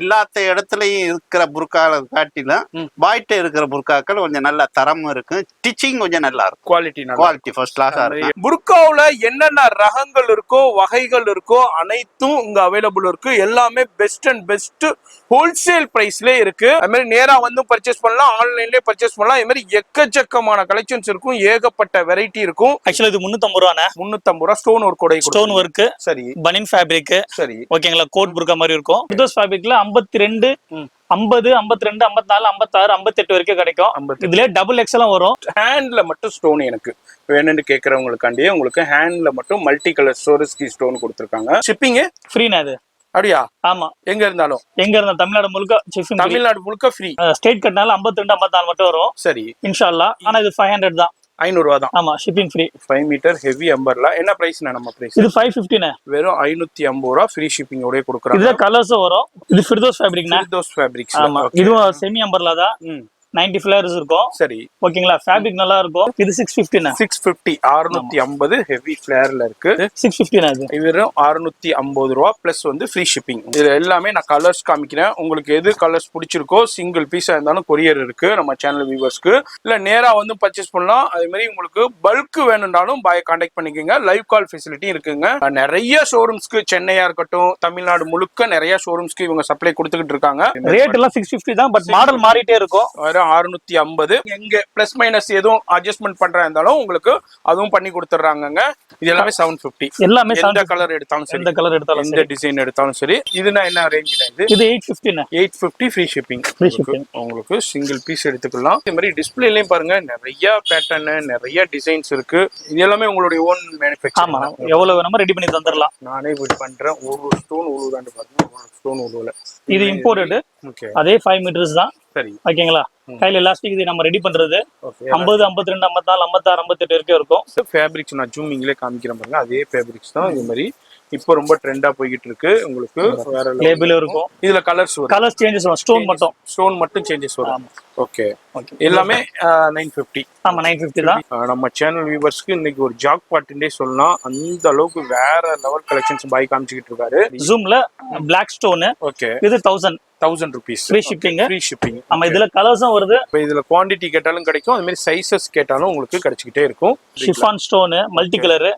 எல்லாத்த இடத்துலயும் இருக்கிற புர்காவை காட்டிலும் பாய்ட்ட இருக்கிற புர்காக்கள் கொஞ்சம் நல்ல தரமும் இருக்கு, ஸ்டிச்சிங் கொஞ்சம் நல்லா இருக்கும், குவாலிட்டி ஃபர்ஸ்ட் கிளாஸா இருக்கும். புர்காவுல என்னென்ன ரகங்கள் இருக்கோ வகைகள் இருக்கோ அனைத்தும் இங்க அவைலபிள் இருக்கு. எல்லாமே பெஸ்ட் அண்ட் பெஸ்ட் ஹோல்சேல் பிரைஸ்ல இருக்கு. அது மாதிரி நேரா வந்து பர்ச்சேஸ் பண்ணலாம், ஆன்லைன்லயே பர்ச்சேஸ் பண்ணலாம். இது மாதிரி எக்கச்சக்கமான கலெக்ஷன்ஸ் இருக்கும், ஏகப்பட்ட வெரைட்டி இருக்கும். ஆக்சுவலா இது 350 ரூபாண்ணே. 350 ரூபா ஸ்டோன் ஒர்க் கூட, ஸ்டோன் ஒர்க், சரி, பனின் ஃபேப்ரிக், சரி, ஓகேங்களா. கோட் புர்கா மாதிரி இருக்கும். ஃபிர்தௌஸ் ஃபேப்ரிக்ல 52, 50, 52, 54, 56, 58 வரைக்கும் கிடைக்கும். இதுல டபுள் எக்ஸ்எல்லாம் வரும். ஹேண்ட்ல மட்டும் ஸ்டோன் எனக்கு வேணும்னு கேக்குறவங்களுக்காண்டியே உங்களுக்கு ஹேண்ட்ல மட்டும் மல்டி கலர் சோரஸ்கி ஸ்டோன் கொடுத்துருக்காங்க. ஷிப்பிங் ஃப்ரீனா அது? அப்படியா? ஆமா, எங்க இருந்தாலும் தமிழ்நாடு முழுக்க, தமிழ்நாடு முழுக்க ஃப்ரீ. ஸ்டேட் கட்னால 52, 54 மட்டும் வரும். சரி, இன்ஷா அல்லாஹ். ஆனா இது 500 தான், 500 ரூபா தான். ஆமா, shipping free. 5 metre heavy umbrella என்ன பிரைஸ்னா? நம்ம பிரைஸ் இது 550 வெறும் 550 ரூபா ஃப்ரீ ஷிப்பிங் ஓட கொடுக்குறாங்க. இதுல கலர்ஸ் வரும். இது ஃபிர்தௌஸ் ஃபேப்ரிக்னா, ஃபிர்தௌஸ் ஃபேப்ரிக்ஸ். ஆமா, இதுவும் செமி அம்பர்லா தான். 90 ஃபிளேர்ஸ் இருக்கும். சரி, ஓகேங்களா. ஃபேப்ரிக் நல்லா இருக்கும். இது 650 650 650 ஹெவி ஃபிளேர்ல இருக்கு. 650 இது வெறும் 650 ரூபா பிளஸ் வந்து ஃப்ரீ ஷிப்பிங். இது எல்லாமே நான் கலர்ஸ் காமிக்கிறேன். உங்களுக்கு எது கலர்ஸ் பிடிச்சிருக்கோ சிங்கிள் பீஸா இருந்தாலும் கொரியர் இருக்கு நம்ம சேனல் வியூவர்ஸ்க்கு. இல்ல நேரா வந்து பர்ச்சேஸ் பண்ணலாம். அதே மாதிரி உங்களுக்கு பல்க் வேணும்னாலும் பாய் கான்டாக்ட் பண்ணிக்கோங்க. லைவ் கால் ஃபெசிலிட்டி இருக்குங்க. நிறைய ஷோரூம்ஸ்க்கு, சென்னையா இருக்கட்டும் தமிழ்நாடு முழுக்க நிறைய ஷோரூம்ஸ்க்கு இவங்க சப்ளை கொடுத்துக்கிட்டு இருக்காங்க. ரேட் எல்லாம் 650 தான், பட் மாடல் மாறிட்டே இருக்கும். 650 எங்க பிளஸ் மைனஸ் எதுவும் அட்ஜஸ்ட்மெண்ட் பண்றா இருந்தாலும் உங்களுக்கு அதுவும் பண்ணி கொடுத்துறாங்க. இது எல்லாமே 750. எல்லாமே எந்த கலர் எடுத்தாலும் சரி, எந்த கலர் எடுத்தாலும், எந்த டிசைன் எடுத்தாலும் சரி. இதுனா என்ன ரேஞ்சில? இது 850. 850 ஃப்ரீ ஷிப்பிங். உங்களுக்கு சிங்கிள் பீஸ் எடுத்துக்கலாம். இதே மாதிரி டிஸ்பிளேலயும் பாருங்க நிறைய பேட்டர்ன், நிறைய டிசைன்ஸ் இருக்கு. இது எல்லாமே உங்களுடைய ஓன் மேனுஃபேக்சர். ஆமா, எவ்வளவு வேணுமோ ரெடி பண்ணி தந்துடலாம். நானே வெயிட் பண்றேன். ஒரு ஸ்டோன் உழுதாண்டு பாருங்க, ஒரு ஸ்டோன் உழுவல. இது இம்போர்ட்டட். ஓகே, அதே 5 மீட்டர்ஸ் தான். சரி, ஓகேங்களா. கையில எலாஸ்டிக் இது நம்ம ரெடி பண்றது. 50, 52, 54, 56, 58 வரைக்கும் இருக்கும். ஃபேப்ரிக்ஸ் நான் ஜூமிங்லேயே காமிக்கிறேன் பாருங்க. அதே ஃபேப்ரிக்ஸ் தான். இது மாதிரி இப்போ ரொம்ப ட்ரெண்டா போய்கிட்டு இருக்கு. உங்களுக்கு வேற லேபிள் இருக்கும். இதுல கலர்ஸ் வரும், கலர்ஸ் சேஞ்சஸ் வரும். ஸ்டோன் மட்டும் சேஞ்சஸ் வரும். ஓகே, எல்லாமே 950. ஆமா, 950 தான். நம்ம சேனல் வியூவர்ஸ்க்கு இன்னைக்கு ஒரு ஜாக் பாட்டுன்னே சொல்லலாம். அந்த அளவுக்கு வேற லெவல் கலெக்ஷன்ஸ் பாய் காமிச்சிட்டு இருக்காரு. ஜூம்ல பிளாக் ஸ்டோன். ஓகே, இது 1000 rupees free shipping. Free shipping. ஆமா, இதுல கலர்ஸும் வருது. இப்போ இதுல குவாண்டிட்டி கேட்டாலும் கிடைக்கும், அது மாதிரி சைஸஸ் கேட்டாலும் உங்களுக்கு கிடைச்சிக்கிட்டே இருக்கும். Chiffon stone, multi colour.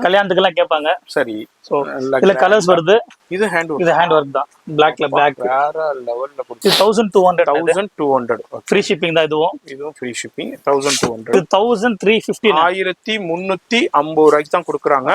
கல்யாணத்துக்கு எல்லாம் கேட்பாங்க. சரி, சோ இதுல கலர்ஸ் வருது. இது ஹேண்ட் ஒர்க் தான். பிளாக்ல பிளாக் வேற லெவல்ல கொடுத்து 1200 ஃப்ரீ ஷிப்பிங் தான். இதுவும் ஃப்ரீ ஷிப்பிங். 1200. 1350. 1350 ரூபாய்க்கு தான் கொடுக்குறாங்க.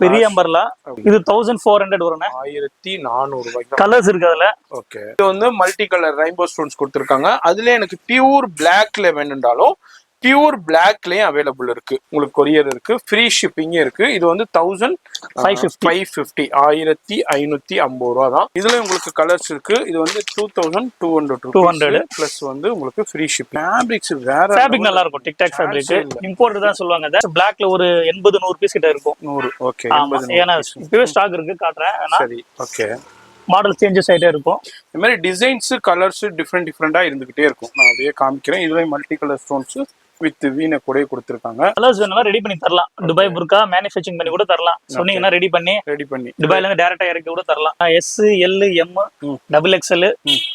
பெரிய அம்பர்லா. இது 1400 வரும். 1400 ரூபாய்க்கு கலர்ஸ் இருக்கு அதுல. ஓகே, இது வந்து மல்டி கலர் ரெயின்போ ஸ்டோன்ஸ் கொடுத்துருக்காங்க. அதுல எனக்கு பியூர் பிளாக்ல வேணும்னாலும் பியூர் பிளாக்லயும் அவைலபிள் இருக்கு. உங்களுக்கு கொரியர் இருக்கு, ஃப்ரீ ஷிப்பிங் இருக்கு. இது வந்து 1550 1550 ரூபா தான். இதுல உங்களுக்கு கலர்ஸ் இருக்கு. இது வந்து 2200 பிளஸ் வந்து உங்களுக்கு ஃப்ரீ ஷிப்பிங். ஃபேப்ரிக்ஸ் வேற ஃபேப்ரிக் நல்லா இருக்கும். டிக்டாக் ஃபேப்ரிக் இம்போர்ட் தான் சொல்லுவாங்க. பிளாக்ல ஒரு 80-100 பீஸ் கிட்ட இருக்கும். 100. ஓகே, ஏன்னா இப்பவே ஸ்டாக் இருக்கு, காட்டுறேன். சரி, ஓகே. மாடல் சேஞ்சஸ் ஆயிட்டே இருக்கும். இந்த மாதிரி டிசைன்ஸ் கலர்ஸ் டிஃப்ரெண்டா இருந்துகிட்டே இருக்கும். நான் அப்படியே காமிக்கிறேன். இதுல மல்டி கலர் ஸ்டோன்ஸ் வித் வீண கூட கொடுத்துருக்காங்க. கலர்ஸ் வேணாலும் ரெடி பண்ணி தரலாம். துபாய் புர்கா மேனுஃபேக்சரிங் பண்ணி கூட தரலாம். சொன்னீங்கன்னா ரெடி பண்ணி துபாய்ல இருந்து டைரக்டா இறக்கி கூட தரலாம். S, L, M, XXL,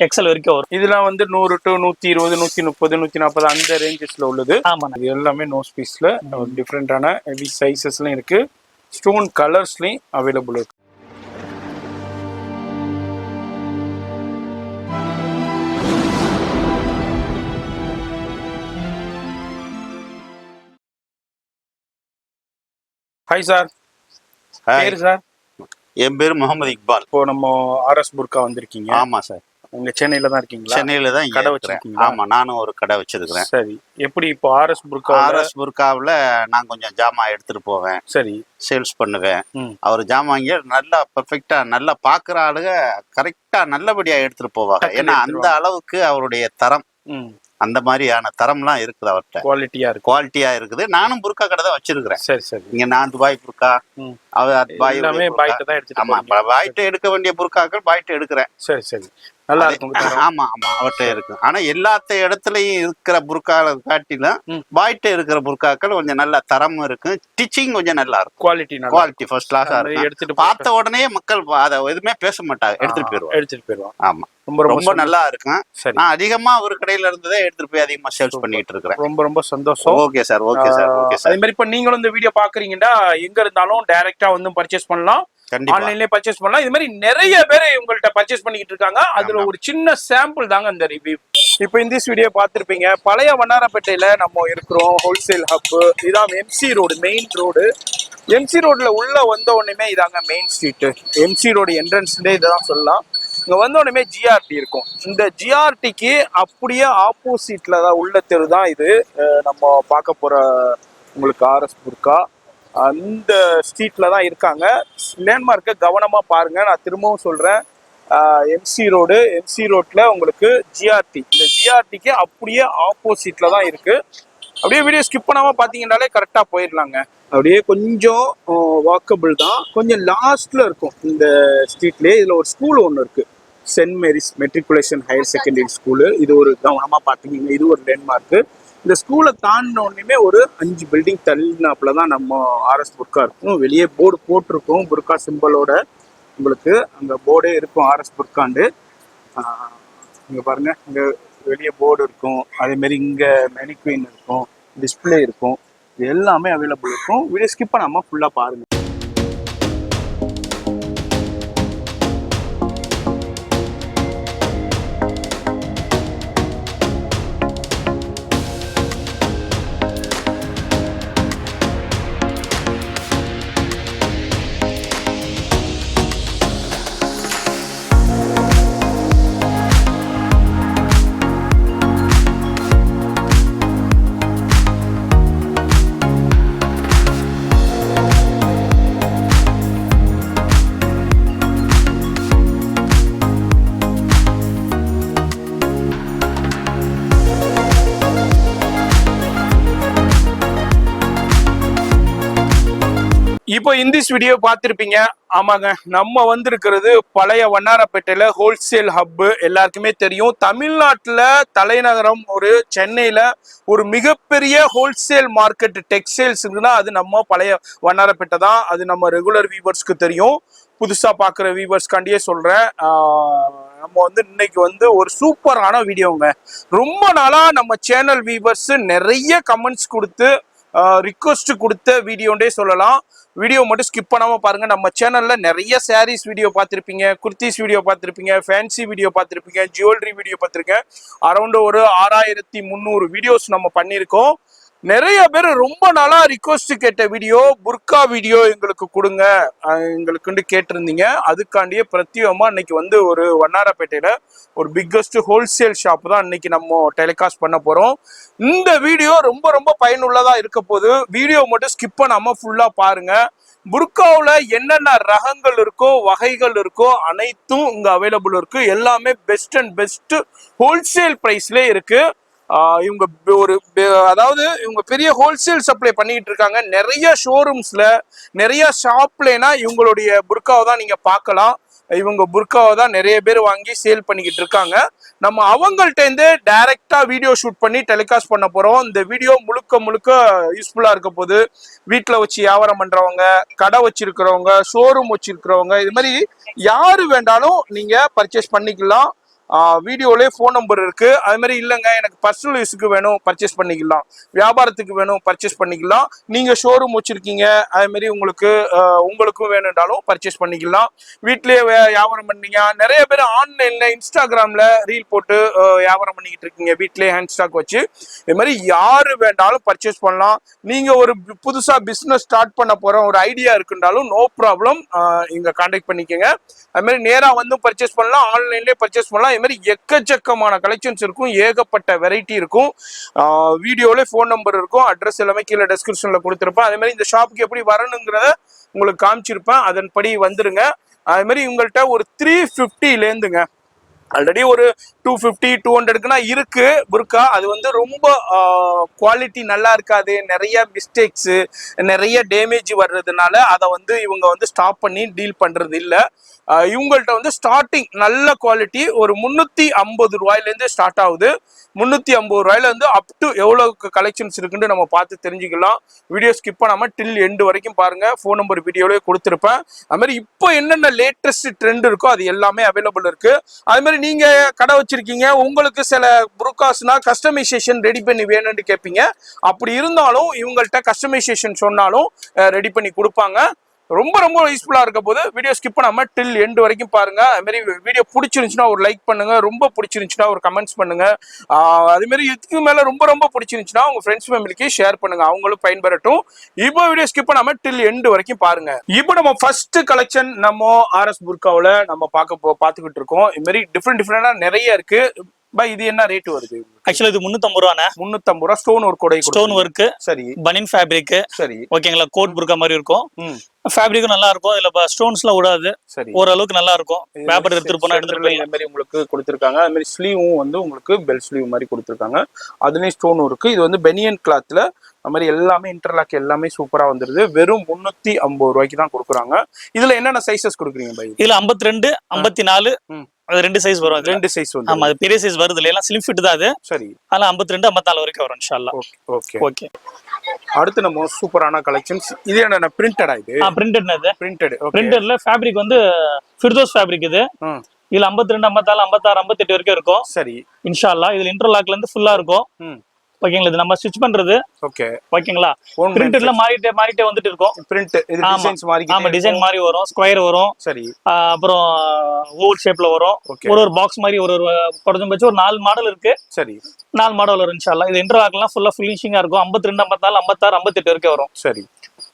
XL வரைக்கும் வரும். இதெல்லாம் வந்து 100 to 120, 130, 140 அந்த ரேஞ்சஸ்ல உள்ளது. ஆமா, இது எல்லாமே நோஸ் பீஸ்ல டிஃப்ரெண்டான ஹெவி சைசஸ்லயும் இருக்கு. ஸ்டோன் கலர்ஸ்லயும் அவைலபிள் இருக்கு. Hi sir. பேர் சார்? என் பேர் முகமது இக்பால். இப்போ நம்ம RS புர்கா வந்திருக்கீங்க. ஆமா சார். உங்க சென்னையில தான் இருக்கீங்களா? சென்னையில தான் கடை வச்சிருக்கீங்க. ஆமா, நானும் ஒரு கடை வச்சிருக்கிறேன். சரி, எப்படி இப்போ RS புர்காவில் நான் கொஞ்சம் ஜாமான் எடுத்துட்டு போவேன். சரி, சேல்ஸ் பண்ணுவேன். அவர் ஜாமாங்க நல்லா பெர்ஃபெக்டா நல்லா பாக்குற ஆளுங்க கரெக்டா நல்லபடியா எடுத்துட்டு போவாங்க. ஏன்னா அந்த அளவுக்கு அவருடைய தரம், அந்த மாதிரியான தரம்லாம் இருக்குது அவர்கிட்ட. குவாலிட்டியா இருக்குது. நானும் புர்கா கடை தான் வச்சிருக்கிறேன். சரி சரி. இங்க நான் துபாய் புர்கா, பாய்ட்டு எடுக்க வேண்டிய புர்காக்கள் பாய்ட்டு எடுக்கிறேன். சரி சரி. நல்லா இருக்கும். ஆமா ஆமா அவர்கிட்ட இருக்கு. ஆனா எல்லாத்த இடத்துலயும் இருக்கிற புர்காவை காட்டிலும் பாய்ட்ட இருக்கிற புர்காக்கள் கொஞ்சம் நல்ல தரம் இருக்கு. ஸ்டிச்சிங் கொஞ்சம் நல்லா இருக்கும். குவாலிட்டி ஃபர்ஸ்ட் கிளாஸா இருக்கும். எடுத்துட்டு பார்த்த உடனே மக்கள் அதை எதுவுமே பேச மாட்டாங்க, எடுத்துட்டு போயிருவாங்க. ஆமா ரொம்ப நல்லா இருக்கும். நான் அதிகமா ஒரு கடையில இருந்ததே எடுத்துட்டு போய் அதிகமா சேல்ஸ் பண்ணிட்டு இருக்கிறேன். ரொம்ப சந்தோஷம். Okay sir. அதே மாதிரி இப்ப நீங்களும் இந்த வீடியோ பாக்குறீங்கன்னா எங்க இருந்தாலும் டைரக்டா வந்து பர்ச்சேஸ் பண்ணலாம், ஆன்லைன்லயே பர்ச்சேஸ் பண்ணலாம். இது மாதிரி நிறைய பேர் உங்கள்ட்ட பர்ச்சேஸ் பண்ணிக்கிட்டு இருக்காங்க. அதுல ஒரு சின்ன சாம்பிள் தாங்க இந்த ரிவ்யூ. இப்போ இந்த வீடியோ பார்த்திருப்பீங்க. பழைய வண்ணாரப்பேட்டையில நம்ம இருக்கிறோம், ஹோல்சேல் ஹப். இதான் MC road, main road. MC ரோட்ல உள்ள வந்த உடனே இதாங்க மெயின் ஸ்ட்ரீட். எம்சி ரோடு என்ட்ரன்ஸ்லேயே இதான் சொல்லலாம். இங்க வந்த உடனே ஜிஆர்டி இருக்கும். இந்த ஜிஆர்டிக்கு அப்படியே ஆப்போசிட்ல தான் உள்ள தெரு தான் இது. நம்ம பார்க்க போற உங்களுக்கு ஆர்எஸ் புர்கா அந்த ஸ்ட்ரீட்ல தான் இருக்காங்க. லேண்ட்மார்க்கை கவனமா பாருங்க. நான் திரும்பவும் சொல்றேன், எம்சி ரோட்ல உங்களுக்கு ஜிஆர்டி, இந்த ஜிஆர்டிக்கு அப்படியே ஆப்போசிட்ல தான் இருக்கு. அப்படியே வீடியோ ஸ்கிப் பண்ணாம பாத்தீங்கன்னாலே கரெக்டா போயிடலாங்க. அப்படியே கொஞ்சம் வாக்கபிள் தான், கொஞ்சம் லாஸ்ட்ல இருக்கும் இந்த ஸ்ட்ரீட்லயே. இதுல ஒரு ஸ்கூல் ஒன்று இருக்கு, Saint Mary's matriculation higher secondary school. இது ஒரு கவனமா பாத்தீங்கன்னா இது ஒரு லேண்ட்மார்க்கு. இந்த ஸ்கூலை தாண்டின உடனே ஒரு 5 பில்டிங் தள்ளினாப்புல தான் நம்ம ஆர்எஸ் புர்கா இருக்கும். வெளியே போர்டு போட்டிருக்கோம் புர்கா சிம்பலோட. உங்களுக்கு அங்க போர்டே இருக்கும் ஆர்எஸ் புர்காண்டு. இங்க பாருங்க, இங்க வெளியே போர்டு இருக்கும். அதே மாதிரி இங்க மேனிக்வீன் இருக்கும், டிஸ்பிளே இருக்கும். இது எல்லாமே அவைலபிள் இருக்கும். வீடியோ ஸ்கிப் பண்ணாம ஃபுல்லா பாருங்க. இப்போ இந்த வீடியோ பார்த்திருப்பீங்க. ஆமாங்க, நம்ம வந்திருக்கிறது பழைய வண்ணாரப்பேட்டையில ஹோல்சேல் ஹப். எல்லாருக்குமே தெரியும், தமிழ்நாட்டுல தலைநகரம் ஒரு சென்னையில ஒரு மிகப்பெரிய ஹோல்சேல் மார்க்கெட் டெக்ஸ்டைல்ஸ் இருக்குன்னா அது நம்ம பழைய வண்ணாரப்பேட்டை தான். அது நம்ம ரெகுலர் வீவர்ஸ்க்கு தெரியும். புதுசா பாக்குற வீவர்ஸ்காண்டியே சொல்றேன். நம்ம வந்து இன்னைக்கு வந்து ஒரு சூப்பரான வீடியோங்க. ரொம்ப நாளா நம்ம சேனல் வீவர்ஸ் நிறைய கமெண்ட்ஸ் கொடுத்து ரிக்வெஸ்ட் கொடுத்த வீடியோண்டே சொல்லலாம். வீடியோ மட்டும் ஸ்கிப் பண்ணாம பாருங்க. நம்ம சேனல்ல நிறைய சாரீஸ் வீடியோ பார்த்திருப்பீங்க, குர்த்திஸ் வீடியோ பார்த்திருப்பீங்க, ஃபேன்சி வீடியோ பார்த்திருப்பீங்க, ஜுவல்லரி வீடியோ பார்த்திருக்கேன். அரௌண்ட் ஒரு 6300 வீடியோஸ் நம்ம பண்ணியிருக்கோம். நிறைய பேர் ரொம்ப நாளா ரிக்வெஸ்ட் கேட்ட வீடியோ புர்கா வீடியோ எங்களுக்கு கொடுங்க எங்களுக்குன்னு கேட்டிருந்தீங்க. அதுக்காண்டியே பிரத்யேகமா இன்னைக்கு வந்து ஒரு வண்ணாரப்பேட்டையில ஒரு பிக்கஸ்ட் ஹோல்சேல் ஷாப் தான் இன்னைக்கு நம்ம டெலிகாஸ்ட் பண்ண போறோம். இந்த வீடியோ ரொம்ப ரொம்ப பயனுள்ளதா இருக்க போது. வீடியோ மட்டும் ஸ்கிப் பண்ணாம ஃபுல்லா பாருங்க. புர்காவில் என்னென்ன ரகங்கள் இருக்கோ, வகைகள் இருக்கோ, அனைத்தும் இங்க அவைலபிள் இருக்கு. எல்லாமே பெஸ்ட் அண்ட் பெஸ்ட் ஹோல்சேல் பிரைஸ்ல இருக்கு. இவங்க ஒரு அதாவது இவங்க பெரிய ஹோல்சேல் சப்ளை பண்ணிட்டு இருக்காங்க. நிறைய ஷோரூம்ஸ்ல நிறைய ஷாப்லனா இவங்களுடைய புர்காவை தான் நீங்க பார்க்கலாம். இவங்க புர்காவை தான் நிறைய பேர் வாங்கி சேல் பண்ணிக்கிட்டு இருக்காங்க. நம்ம அவங்கள்ட்ட இருந்து டைரக்டா வீடியோ ஷூட் பண்ணி டெலிகாஸ்ட் பண்ண போறோம். இந்த வீடியோ முழுக்க முழுக்க யூஸ்ஃபுல்லா இருக்க போது. வீட்டுல வச்சு வியாபாரம் பண்றவங்க, கடை வச்சிருக்கிறவங்க, ஷோரூம் வச்சிருக்கிறவங்க, இது மாதிரி யாரு வேண்டாலும் நீங்க பர்ச்சேஸ் பண்ணிக்கலாம். வீடியோலயே ஃபோன் நம்பர் இருக்கு. அது மாதிரி இல்லைங்க எனக்கு பர்சனல் யூஸுக்கு வேணும் பர்ச்சேஸ் பண்ணிக்கலாம், வியாபாரத்துக்கு வேணும் பர்ச்சேஸ் பண்ணிக்கலாம், நீங்க ஷோரூம் வச்சிருக்கீங்க அது மாதிரி உங்களுக்கும் வேணும்னாலும் பர்ச்சேஸ் பண்ணிக்கலாம். வீட்லயே வியாபாரம் பண்ணீங்க. நிறைய பேர் ஆன்லைன்ல இன்ஸ்டாகிராம்ல ரீல் போட்டு வியாபாரம் பண்ணிக்கிட்டு இருக்கீங்க வீட்லயே ஹேண்ட் ஸ்டாக் வச்சு. இது மாதிரி யாரு வேண்டாலும் பர்ச்சேஸ் பண்ணலாம். நீங்க ஒரு புதுசா பிசினஸ் ஸ்டார்ட் பண்ண போற ஒரு ஐடியா இருக்குன்றாலும் நோ ப்ராப்ளம், இங்க கான்டாக்ட் பண்ணிக்கோங்க. அது மாதிரி நேரா வந்து பர்ச்சேஸ் பண்ணலாம், ஆன்லைன்லயே பர்ச்சேஸ் பண்ணலாம். இது மாதிரி எக்கச்சக்கமான கலெக்ஷன்ஸ் இருக்கும், ஏகப்பட்ட வெரைட்டி இருக்கும். வீடியோல ஃபோன் நம்பர் இருக்கும், அட்ரஸ் எல்லாமே கீழே டெஸ்கிரிப்ஷன்ல கொடுத்துருப்பேன். அதே மாதிரி இந்த ஷாப்புக்கு எப்படி வரணுங்கிறத உங்களுக்கு காமிச்சிருப்பேன், அதன்படி வந்துருங்க. அது மாதிரி உங்கள்கிட்ட ஒரு 350லேருந்துங்க ஆல்ரெடி ஒரு 250 200க்குனா இருக்கு புர்கா. அது வந்து ரொம்ப குவாலிட்டி நல்லா இருக்காது, நிறைய மிஸ்டேக்ஸ், நிறைய டேமேஜ் வர்றதுனால அதை வந்து இவங்க வந்து ஸ்டாப் பண்ணி டீல் பண்றது இல்லை. இவங்கள்ட்ட வந்து ஸ்டார்டிங் நல்ல குவாலிட்டி ஒரு 350 ரூபாயிலேருந்து ஸ்டார்ட் ஆகுது. 350 ரூபாயில இருந்து அப் டு எவ்வளவுக்கு கலெக்ஷன்ஸ் இருக்குன்னு நம்ம பார்த்து தெரிஞ்சுக்கலாம். வீடியோ ஸ்கிப் பண்ணாம டில் எண்டு வரைக்கும் பாருங்க. ஃபோன் நம்பர் வீடியோலயே கொடுத்துருப்பேன். அது மாதிரி இப்போ என்னென்ன லேட்டஸ்ட் ட்ரெண்ட் இருக்கோ அது எல்லாமே அவைலபிள் இருக்கு. அது மாதிரி நீங்க கடை வச்சிருக்கீங்க, உங்களுக்கு சில புருக்காஸ்னா கஸ்டமைசேஷன் ரெடி பண்ணி வேணும்னு கேட்பீங்க. அப்படி இருந்தாலும் இவங்கள்ட்ட கஸ்டமைசேஷன் சொன்னாலும் ரெடி பண்ணி கொடுப்பாங்க. ரொம்ப ரொம்ப யூஸ்ஃபுல்லா இருக்க போது வீடியோ ஸ்கிப் பண்ணாம டில் எண்டு வரைக்கும் பாருங்க. அது மாதிரி வீடியோ பிடிச்சிருந்துச்சுன்னா ஒரு லைக் பண்ணுங்க, ரொம்ப பிடிச்சிருந்துச்சுன்னா ஒரு கமெண்ட்ஸ் பண்ணுங்க. அது மாதிரி இதுக்கு மேல ரொம்ப ரொம்ப பிடிச்சிருந்துச்சுன்னா உங்க ஃப்ரெண்ட்ஸ் ஃபேமிலிக்கு ஷேர் பண்ணுங்க, அவங்களும் பயன்பெறட்டும். இப்போ வீடியோ ஸ்கிப் பண்ணாம டில் எண்டு வரைக்கும் பாருங்க. இப்போ நம்ம ஃபர்ஸ்ட் கலெக்ஷன் நம்ம ஆர்எஸ் புர்காவில் நம்ம பார்த்துக்கிட்டு இருக்கோம். இது மாதிரி டிஃப்ரெண்டா நிறைய இருக்கு. இது என்ன ரேட் வருது? ஆக்சுவலா இது 350 ரூபாண்ணே. 350 ரூபா. ஸ்டோன் ஒர்க் கூட ஸ்டோன் ஒர்க், சரி. பனின் ஃபேப்ரிக், சரி, ஓகேங்களா. கோட் புர்கா மாதிரி இருக்கும். ஃபேப்ரிக்கும் நல்லா இருக்கும். இதுல ஸ்டோன்ஸ்லாம் விடாது, சரி, ஓரளவுக்கு நல்லா இருக்கும். பேப்பர் எடுத்துட்டு போனா எடுத்துட்டு போய் இந்த மாதிரி உங்களுக்கு கொடுத்துருக்காங்க. அது மாதிரி ஸ்லீவும் வந்து உங்களுக்கு பெல் ஸ்லீவ் மாதிரி கொடுத்துருக்காங்க. அதுலயும் ஸ்டோன் இருக்கு. இது வந்து பெனியன் கிளாத்ல அது மாதிரி எல்லாமே இன்டர்லாக் எல்லாமே சூப்பரா வந்துருது. வெறும் 350 ரூபாய்க்கு தான் கொடுக்குறாங்க. இதுல என்னென்ன சைசஸ் கொடுக்குறீங்க பை? இதுல 52, 54 அது 2 சைஸ் வரும். 2 சைஸ் வந்து. ஆமா, அது பெரிய சைஸ் வருது இல்ல, எல்லாம் ஸ்லிம் ஃபிட் தான் அது. சரி. அதனால 52, 54 வரைக்கும் வரும் இன்ஷா அல்லாஹ். Okay okay. அடுத்து நம்ம சூப்பரான கலெக்ஷன்ஸ். இது என்ன பிரிண்டடா? இது பிரிண்டட்னா இது பிரிண்டட். பிரிண்டட்ல ஃபேப்ரிக் வந்து ஃபிர்தோஸ் ஃபேப்ரிக் இது. இதுல 52, 54, 56, 58 வரைக்கும் இருக்கும். சரி, இன்ஷா அல்லாஹ். இதுல இன்டர்லாக்ல இருந்து ஃபுல்லா இருக்கும். ஓகேங்களா. இது நம்ம ஸ்டிட்ச் பண்றது. ஓகே, ஓகேங்களா. பிரிண்டட்ல மாறிட்டே வந்துட்டு இருக்கும். பிரிண்ட் இது டிசைன்ஸ் மாறி. ஆமா, டிசைன் மாதிரி வரும், ஸ்கொயர் வரும். சரி. அப்புறம் ஓவல் ஷேப்ல வரும். ஒரு பாக்ஸ் மாதிரி ஒரு குறைஞ்சபட்சம் ஒரு 4 மாடல் இருக்கு. சரி, 4 மாடல் வரும் இன்ஷா அல்லாஹ். இது இன்டர்லாக்லாம் ஃபுல்லா ஃபினிஷிங்கா இருக்கும். 52, 54, 56, 58 வரைக்கும் வரும். சரி.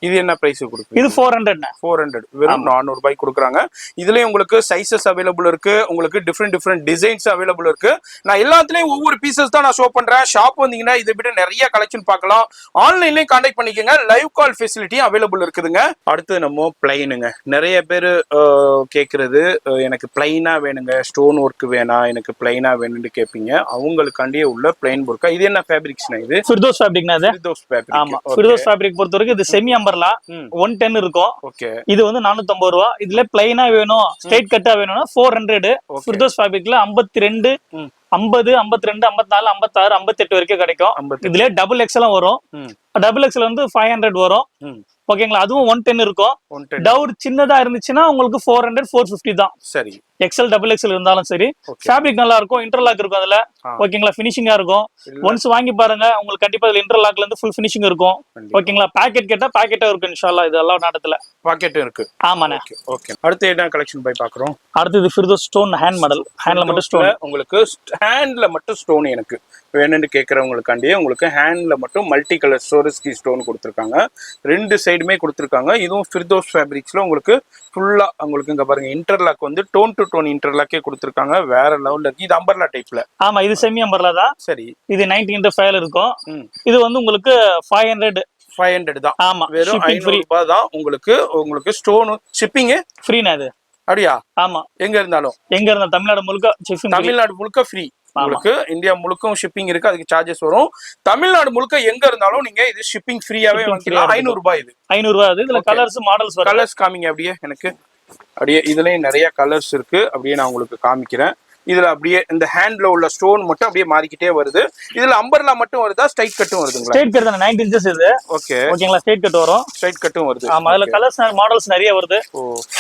இது என்ன பிரைஸ் கொடுக்குறீங்க? இது 400. 400 வெறும் 400 ரூபாய் கொடுக்குறாங்க. இதுலயும் உங்களுக்கு சைசஸ் அவைலபிள் இருக்கு. உங்களுக்கு டிஃப்ரெண்ட் டிசைன்ஸ் அவைலபிள் இருக்கு. நான் எல்லாத்துலயும் ஒவ்வொரு பீசஸ் தான் நான் ஷோ பண்றேன். ஷாப் வந்தீங்கன்னா இதை விட நிறைய கலெக்ஷன் பார்க்கலாம். ஆன்லைன்லயும் கான்டாக்ட் பண்ணிக்கோங்க. லைவ் கால் ஃபெசிலிட்டியும் அவைலபிள் இருக்குதுங்க. அடுத்து நம்ம பிளைனுங்க. நிறைய பேர் கேட்கறது எனக்கு பிளைனா வேணுங்க, ஸ்டோன் ஒர்க் வேணாம், எனக்கு பிளைனா வேணும்னு கேட்பீங்க. அவங்களுக்காண்டியே உள்ள பிளைன் புர்கா. இது என்ன ஃபேப்ரிக்ஸ்னா? இது ஃபிர்தோஸ் ஃபேப்ரிக்னா இது. ஃபிர்தோஸ் ஃபேப்ரிக். ஆமா, ஃபிர்தோஸ் ஃபேப்ரிக் பொறுத்தவரைக்கும் இது செமி அம்பர்லா 110 இருக்கும். ஓகே. இது வந்து 450 ரூபா. இதுல பிளைனா வேணும், ஸ்ட்ரைட் கட்டா வேணும்னா 400. ஃபிர்தோஸ் ஃபேப்ரிக்ல 52, 50, 52, 54, 56, 58 வரைக்கும் கிடைக்கும். இதுல டபுள் எக்ஸ்எல் வரும். டபுள் எக்ஸ்எல் வந்து 500 வரும். ஓகேங்களா. அதுவும் 110 இருக்கும். டவுட் சின்னதா இருந்துச்சுன்னா உங்களுக்கு 400, 450 தான். சரி. எக்ஸ்எல் டபுள் எக்ஸ்எல் இருந்தாலும் சரி. ஃபேப்ரிக் நல்லா இருக்கும், இன்டர்லாக் இருக்கும் அதுல. ஓகேங்களா. ஃபினிஷிங்கா இருக்கும். ஒன்ஸ் வாங்கி பாருங்க, உங்களுக்கு கண்டிப்பா இதுல இன்டர்லாக்ல இருந்து ஃபுல் ஃபினிஷிங் இருக்கும். ஓகேங்களா. பாக்கெட் கேட்டா பாக்கெட்டா இருக்கும் இன்ஷா அல்லாஹ். இது எல்லாம் நாட்டத்துல பாக்கெட்டும் இருக்கு. ஆமாண்ணே. ஓகே. அடுத்து என்ன கலெக்ஷன் போய் பாக்குறோம்? அடுத்து இது ஃபிர்தோஸ் ஸ்டோன் ஹேண்ட் மாடல். ஹேண்ட்ல மட்டும் ஸ்டோன். உங்களுக்கு ஹேண்ட்ல மட்டும் ஸ்டோன் எனக்கு வேணும்னு கேட்கறவங்களுக்காண்டியே உங்களுக்கு ஹேண்ட்ல மட்டும் மல்டி கலர் சோரஸ்கி ஸ்டோன் கொடுத்துருக்காங்க. 2 சைடுமே கொடுத்துருக்காங்க. இதுவும் ஃபிர்தோஸ் ஃபேப்ரிக்ஸ்ல உங்களுக்கு ஃபுல்லா உங்களுக்கு இங்க பாருங்க இன்டர்லாக் வந்து டோன் டு டோன் இன்டர்லாக்கே கொடுத்துருக்காங்க. வேற லெவல்ல இருக்கு. இது அம்பர்லா டைப்ல. ஆமா, இது செமி அம்பர்லா தான். சரி. இது 90 இருக்கும். இது வந்து உங்களுக்கு 500 தான். ஆமா, வெறும் 500 ரூபாய் தான். உங்களுக்கு ஸ்டோன் ஷிப்பிங் ஃப்ரீனா அது? அப்படியா? ஆமா, எங்க இருந்தாலும் தமிழ்நாடு முழுக்க ஷிப்பிங். தமிழ்நாடு முழுக்க ஃப்ரீ. உங்களுக்கு இந்தியா முழுக்க ஷிப்பிங் இருக்கு. அதுக்கு சார்ஜஸ் வரும். தமிழ்நாடு முழுக்க எங்க இருந்தாலும் நீங்க இது ஷிப்பிங் ஃப்ரீயாவே வாங்கிக்கலாம். 500 ரூபாய். இது 500 ரூபாய். இதுல கலர்ஸ் மாடல்ஸ் வரும். கலர்ஸ் காமிங்க அப்படியே எனக்கு. அப்படியே இதுலயும் நிறைய கலர்ஸ் இருக்கு. அப்படியே நான் உங்களுக்கு காமிக்கிறேன். இதுல அப்படியே இந்த ஹேண்ட்ல உள்ள ஸ்டோன் மட்டும் அப்படியே மாறிக்கிட்டே வருது. இதுல அம்பர்லா மட்டும் வருதா, ஸ்ட்ரைட் கட்டும் வருதுங்களா? ஸ்ட்ரைட் கட் தான். 90 இன்ச்சஸ் இது. ஓகே. ஓகேங்களா. ஸ்ட்ரைட் கட் வரும். ஸ்ட்ரைட் கட்டும் வருது. ஆமா, அதுல கலர்ஸ் மாடல்ஸ் நிறைய வருது.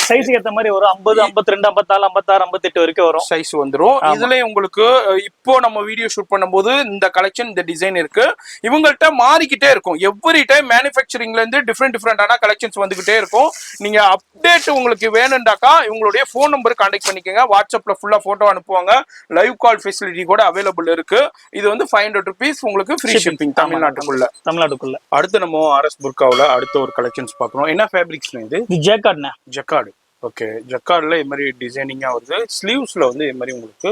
சைஸ்க்கு ஏத்த மாதிரி வரும். 50, 52, 54, 56, 58 வரைக்கும் வரும். சைஸ் வந்துரும். இதுல உங்களுக்கு இப்போ நம்ம வீடியோ ஷூட் பண்ணும்போது இந்த கலெக்ஷன், இந்த டிசைன் இருக்கு. இவங்கள்ட்ட மாறிக்கிட்டே இருக்கும். எவ்ரி டைம் மேனுஃபேக்சரிங்ல இருந்து டிஃப்ரெண்டான கலெக்ஷன்ஸ் வந்துகிட்டே இருக்கும். நீங்க அப்டேட் உங்களுக்கு வேணும்டாக்கா இவங்களுடைய போன் நம்பர் கான்டாக்ட் பண்ணிக்கோங்க. வாட்ஸ்அப்ல ஃபுல்லா போட்டோ அனுப்புவாங்க. லைவ் கால் ஃபெசிலிட்டி கூட அவைலபிள் இருக்கு. இது வந்து 500 rupees உங்களுக்கு ஃப்ரீ ஷிப்பிங் தமிழ்நாட்டுக்குள்ள. அடுத்து நம்ம ஆர்எஸ் புர்காவுல அடுத்த ஒரு கலெக்ஷன்ஸ் பாக்குறோம். என்ன ஃபேப்ரிக்ஸ்னா இது? ஜக்கார்டு. ஓகே. ஜக்கார்ட்ல இது மாதிரி டிசைனிங்கா வருது. ஸ்லீவ்ஸ்ல வந்து இது மாதிரி உங்களுக்கு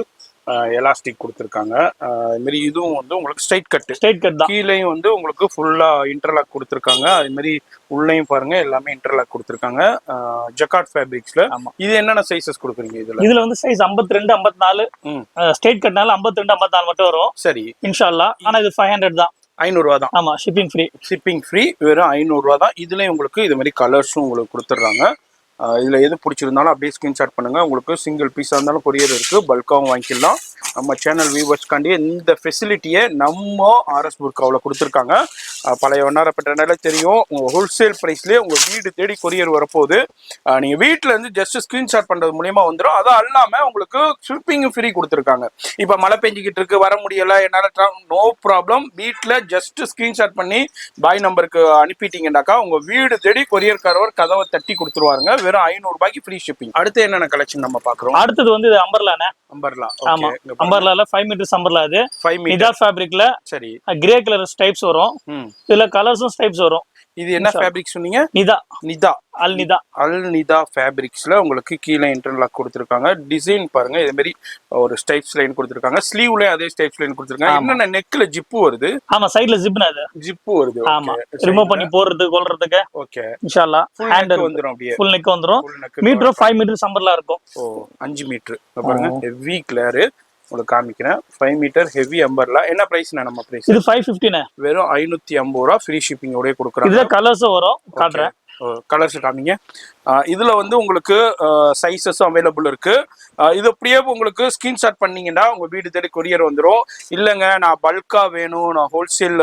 எலாஸ்டிக் கொடுத்துருக்காங்க. இது மாதிரி இதுவும் வந்து உங்களுக்கு ஸ்ட்ரைட் கட் தான். கீழேயும் வந்து உங்களுக்கு ஃபுல்லா இன்டர்லாக் கொடுத்துருக்காங்க. அது மாதிரி உள்ளேயும் பாருங்க எல்லாமே இன்டர்லாக் கொடுத்துருக்காங்க. ஜக்கார்ட் ஃபேப்ரிக்ஸ்ல. இது என்னென்ன சைசஸ் கொடுக்குறீங்க? இதுல வந்து சைஸ் 52, 54 ஸ்ட்ரைட் கட்னால 52, 54 மட்டும் வரும். சரி. இன்ஷா அல்லாஹ். ஆனா இது 500 தான். 500 ரூபா தான். ஆமா, ஷிப்பிங் ஃப்ரீ. வெறும் 500 ரூபா தான். இதுலயும் உங்களுக்கு இது மாதிரி கலர்ஸும் உங்களுக்கு கொடுத்துட்றாங்க. இதுல எது பிடிச்சிருந்தாலும் அப்படியே ஸ்கிரீன்ஷாட் பண்ணுங்க. உங்களுக்கு சிங்கிள் பீஸா இருந்தாலும் கொரியர் இருக்கு, பல்காவும் வாங்கிக்கலாம். நம்ம சேனல் வியூவர்ஸ்காண்டி இந்த ஃபெசிலிட்டியை நம்ம ஆர்எஸ் புர்காவில் கொடுத்துருக்காங்க. பழைய வண்ணாரப்பேட்டை தெரியும், உங்க ஹோல்சேல் பிரைஸ்லேயே உங்க வீடு தேடி கொரியர் வரப்போகுது. நீங்க வீட்டுல இருந்து ஜஸ்ட் ஸ்கிரீன்ஷாட் பண்றது மூலியமா வந்துடும். அது அல்லாம உங்களுக்கு ஷிப்பிங் ஃப்ரீ கொடுத்துருக்காங்க. இப்ப மழை பெஞ்சிக்கிட்டு இருக்கு, வர முடியல, என்னால நோ ப்ராப்ளம். வீட்டுல ஜஸ்ட் ஸ்கிரீன்ஷாட் பண்ணி பாய் நம்பருக்கு அனுப்பிட்டீங்கன்னாக்கா உங்க வீடு தேடி கொரியர்காரவர் கதவை தட்டி கொடுத்துருவாங்க. வெறும் 500 ரூபாய்க்கு ஃப்ரீ ஷிப்பிங். அடுத்து என்னென்ன கலெக்ஷன் நம்ம பாக்குறோம்? அடுத்தது வந்து இது அம்பர்லானே. அம்பர்லா. ஆமா, அம்பர்லால 5 மீட்டர்ஸ் அம்பர்லா. இது 5 மீட்டர் நிதா ஃபேப்ரிக்ல. சரி. கிரே கலர் ஸ்டைப்ஸ் வரும், இதுல கலர்ஸும் ஸ்டைப்ஸ் வரும். இது என்ன ஃபேப்ரிக் சொன்னீங்க? நிதா. நிதா. அல் நிதா. அல் நிதா ஃபேப்ரிக்ஸ்ல உங்களுக்கு கீழே இன்டர்லாக் கொடுத்துருக்காங்க. டிசைன் பாருங்க, இதே மாதிரி ஒரு ஸ்டைப்ஸ் லைன் கொடுத்துருக்காங்க. ஸ்லீவ்லயே அதே ஸ்டைப்ஸ் லைன் கொடுத்துருக்காங்க. என்னென்ன நெக்ல ஜிப்பு வருது? ஆமா, சைடுல ஜிப்னா அது ஜிப்பு வருது. ஆமா, ரிமூவ் பண்ணி போடுறதுக்கு கொல்றதுக்கு. ஓகே, இன்ஷாஅல்லாஹ் ஃபுல் நெக் வந்துரும். அப்படியே ஃபுல் நெக் வந்துரும். மீட்டர் 5 மீட்டர் சம்பர்லா இருக்கும். ஓ, 5 மீட்டர் பாருங்க, ஹெவி கிளியர். உங்களுக்கு காமிக்கிறேன். 5 மீட்டர் ஹெவி அம்பர்லா. என்ன பிரைஸ்னா நம்ம பிரைஸ்? இது 550 வெறும் 550 ரூபா ஃப்ரீ ஷிப்பிங் ஓட கொடுக்குறாங்க. இதுல கலர்ஸும் வரும், காட்டுறேன். கலர்ஸ் காமிங்க. இதுல வந்து உங்களுக்கு சைஸஸும் அவைலபிள் இருக்கு. இது அப்படியே உங்களுக்கு ஸ்கிரீன்ஷாட் பண்ணீங்கன்னா உங்க வீடு தேடி கொரியர் வந்துடும். இல்லைங்க நான் பல்கா வேணும், நான் ஹோல்சேல்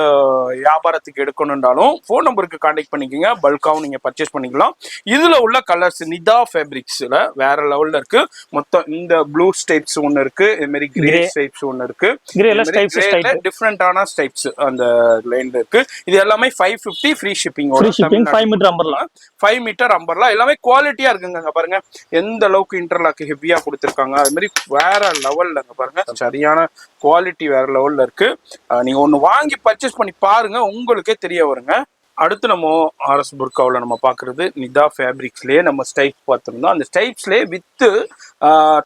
வியாபாரத்துக்கு எடுக்கணும்னாலும் ஃபோன் நம்பருக்கு கான்டாக்ட் பண்ணிக்கோங்க. பல்காவும் நீங்க பர்ச்சேஸ் பண்ணிக்கலாம். இதுல உள்ள கலர்ஸ் நிதா ஃபேப்ரிக்ஸ்ல வேற லெவல்ல இருக்கு. மொத்தம் இந்த ப்ளூ ஸ்டைப்ஸ் ஒன்னு இருக்கு, இது மாதிரி கிரே ஸ்டைப்ஸ் ஒன்னு இருக்கு, டிஃப்ரெண்டான ஸ்டைப்ஸ் அந்த லைன்ல இருக்கு. இது எல்லாமே 550 free shipping. 5 metre umbrella. 5 metre umbrella எல்லாமே குவாலிட்டியா இருக்குங்க. பாருங்க எந்த அளவுக்கு இன்டர்லாக் ஹெவியா கொடுத்துருக்காங்க. அது மாதிரி வேற லெவல்ல பாருங்க, சரியான குவாலிட்டி வேற லெவல்ல இருக்கு. நீங்க ஒண்ணு வாங்கி பர்ச்சேஸ் பண்ணி பாருங்க, உங்களுக்கே தெரிய வருங்க. அடுத்து நம்ம ஆர்எஸ் புர்காவில் நம்ம பார்க்குறது நிதா ஃபேப்ரிக்ஸ்லேயே நம்ம ஸ்டைப்ஸ் பார்த்துருந்தோம். அந்த ஸ்டைப்ஸ்லேயே வித்து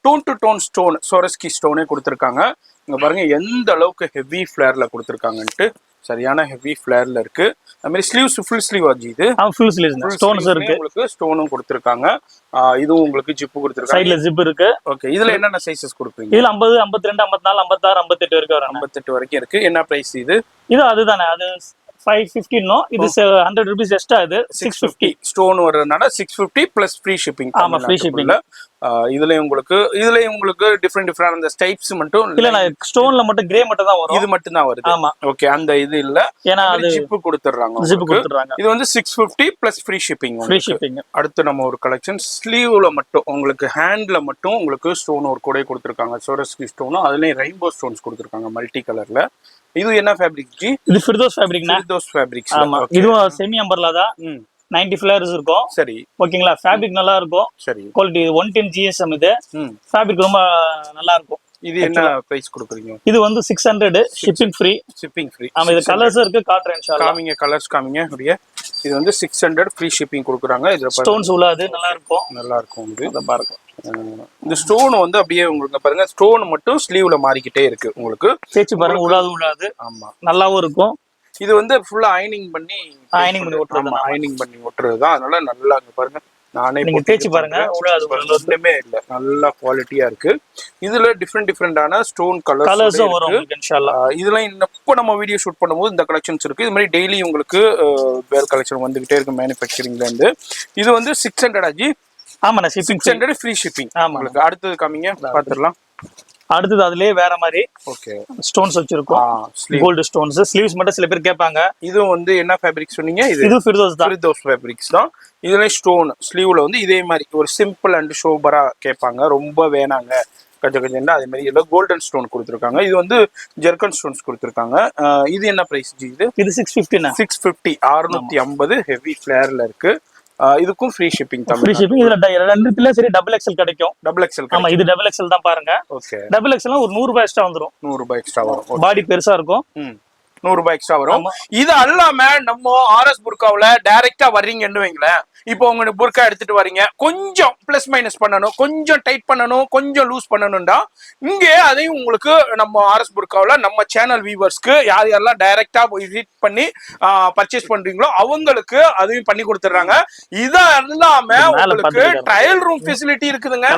tone to tone stone, Swarovski ஸ்டோனே கொடுத்துருக்காங்க. இங்கே பாருங்க எந்த அளவுக்கு ஹெவி ஃபிளேரில் கொடுத்துருக்காங்கன்ட்டு. சரியான ஹெவி ஃபிளேர்ல இருக்கு. அது மாதிரி ஸ்லீவ்ஸ் ஃபுல் ஸ்லீவ் ஆச்சு. இது ஃபுல் ஸ்லீவ் ஸ்டோன்ஸ் இருக்கு. உங்களுக்கு ஸ்டோனும் கொடுத்துருக்காங்க. இதுவும் உங்களுக்கு ஜிப்பு கொடுத்துருக்காங்க. சைடுல ஜிப் இருக்கு. ஓகே, இதுல என்னென்ன சைஸஸ் கொடுப்பீங்க? இதுல 50, 52, 54, 56, 58 வரைக்கும் வரும். 58 வரைக்கும் இருக்கு. என்ன பிரைஸ் இது? இது அதுதானே, அது 550. நோ, இது 100 ரூபீஸ் எக்ஸ்ட்ரா. இது 650 ஸ்டோன் வரதுனால 650 பிளஸ் ஃப்ரீ ஷிப்பிங். ஆமா, ஃப்ரீ ஷிப்பிங். இதுலயும் உங்களுக்கு டிஃபரெண்ட் அந்த ஸ்டைப்ஸ் மட்டும் இல்ல, நான் ஸ்டோன்ல மட்டும் கிரே மட்டும் தான் வரும். இது மட்டும் தான் வருது. ஆமா, ஓகே, அந்த இது இல்ல, ஏனா அது ஜிப் கொடுத்துறாங்க. ஜிப் கொடுத்துறாங்க. இது வந்து 650 plus free shipping. Free shipping. அடுத்து நம்ம ஒரு கலெக்ஷன் ஸ்லீவ்ல மட்டும் உங்களுக்கு ஹேண்ட்ல மட்டும் உங்களுக்கு ஸ்டோன் ஒரு கூட கொடுத்துருக்காங்க. சோரஸ்கி ஸ்டோனும் அதுலயும் ரெயின்போ ஸ்டோன்ஸ் கொடுத்துருக்காங்க மல்டி கலர்ல. இது என்ன ஃபேப்ரிக் ஜி? இது ஃபிர்தோஸ் ஃபேப்ரிக்னா. ஃபிர்தோஸ் ஃபேப்ரிக்ஸ். ஆமா, இதுவும் செமி அம்பர்லா தான். 90 ஃபிளேர்ஸ் இருக்கும். சரி, ஓகேங்களா. ஃபேப்ரிக் நல்லா இருக்கும். சரி, குவாலிட்டி 110 GSM. இது ஃபேப்ரிக் ரொம்ப நல்லா இருக்கும். இது என்ன பிரைஸ் கொடுக்குறீங்க? இது வந்து 600 ஷிப்பிங் ஃப்ரீ. Shipping free. ஆமா, இது கலர்ஸ் இருக்கு, காட்றேன் இன்ஷாஅல்லாஹ். காமிங்க, கலர்ஸ் காமிங்க. அப்படியே இது வந்து 600 ஃப்ரீ ஷிப்பிங் கொடுக்குறாங்க. இதுல ஸ்டோன்ஸ் உள்ளது நல்லா இருக்கும். நல்லா இருக்கும். இது பாருங்க, இந்த ஸ்டோன் வந்து அப்படியே உங்களுக்கு பாருங்க, ஸ்டோன் மட்டும் ஸ்லீவ்ல மாறிக்கிட்டே இருக்கு. உங்களுக்கு தேய்ச்சி பாருங்க, உள்ளாது. ஆமா, நல்லாவும் இருக்கும். இது வந்து ஃபுல்லா அயனிங் பண்ணி ஒட்டுறது. அயனிங் பண்ணி ஒட்டுறது தான். அதனால நல்லா பாருங்க, நானே நீங்க தேய்ச்சி பாருங்க, ஒண்ணுமே இல்ல, நல்லா குவாலிட்டியா இருக்கு. இதுல டிஃப்ரெண்டான ஸ்டோன் கலர்ஸ் வரும் இன்ஷாஅல்லாஹ். இதெல்லாம் இப்போ நம்ம வீடியோ ஷூட் பண்ணும்போது இந்த கலெக்ஷன்ஸ் இருக்கு. இது மாதிரி டெய்லி உங்களுக்கு வேற கலெக்ஷன் வந்துகிட்டே இருக்கு மேனுஃபேக்சரிங்ல இருந்து. இது வந்து 600 ஆஜி. ஆமா, 600 ஃப்ரீ ஷிப்பிங். ஆமா. உங்களுக்கு அடுத்தது காமிங்க, பாத்துறலாம். அடுத்தது அதுலயே வேற மாதிரி ஓகே ஸ்டோன்ஸ் வச்சிருக்கோம். Gold stones. ஸ்லீவ்ஸ் மட்டும் சில பேர் கேட்பாங்க. இது வந்து என்ன ஃபேப்ரிக் சொன்னீங்க? இது ஃபிர்தோஸ் தான். ஃபிர்தோஸ் ஃபேப்ரிக்ஸ் தான். இதுல ஸ்டோன் ஸ்லீவ்ல வந்து இதே மாதிரி ஒரு சிம்பிள் அண்ட் ஷோபரா கேட்பாங்க. ரொம்ப வேணாங்க கஜகஜன்னா அதே மாதிரி இதுல கோல்டன் ஸ்டோன் கொடுத்துருக்காங்க. இது வந்து ஜெர்கன் ஸ்டோன்ஸ் கொடுத்துருக்காங்க. இது என்ன பிரைஸ் ஜி? இது 650. 650 650 ஹெவி ஃபிளேர்ல இருக்கு. இதுக்கும் ஃப்ரீ ஷிப்பிங் தான். Free shipping. இதுல ரெண்டுல சரி டபுள் எக்ஸ்எல் கிடைக்கும். Double XL. ஆமா, இது டபுள் எக்ஸ்எல் தான் பாருங்க. ஓகே, டபுள் எக்ஸ்எல் ஒரு 100 ரூபாய் எக்ஸ்ட்ரா வந்துரும். 100 ரூபாய் எக்ஸ்ட்ரா வரும். பாடி பெருசா இருக்கும். 100 ரூபாய் எக்ஸ்ட்ரா வரும். இது அல்லாம நம்ம ஆர்எஸ் புர்காவுல டைரக்டா வர்றீங்கன்னு வைங்களேன். இப்போ உங்க புர்கா எடுத்துட்டு வரீங்க, கொஞ்சம் பிளஸ் மைனஸ் பண்ணணும், கொஞ்சம் டைட் பண்ணணும், கொஞ்சம் லூஸ் பண்ணணும்டா, இங்கே அதையும் உங்களுக்கு நம்ம ஆர்எஸ் புர்காவுல நம்ம சேனல் வியூவர்ஸ்க்கு யார் யாரெல்லாம் டைரக்டா விசிட் பண்ணி பர்ச்சேஸ் பண்றீங்களோ அவங்களுக்கு அதையும் பண்ணி கொடுத்துறாங்க. இது இல்லாம உங்களுக்கு ட்ரையல் ரூம் ஃபெசிலிட்டி இருக்குதுங்க.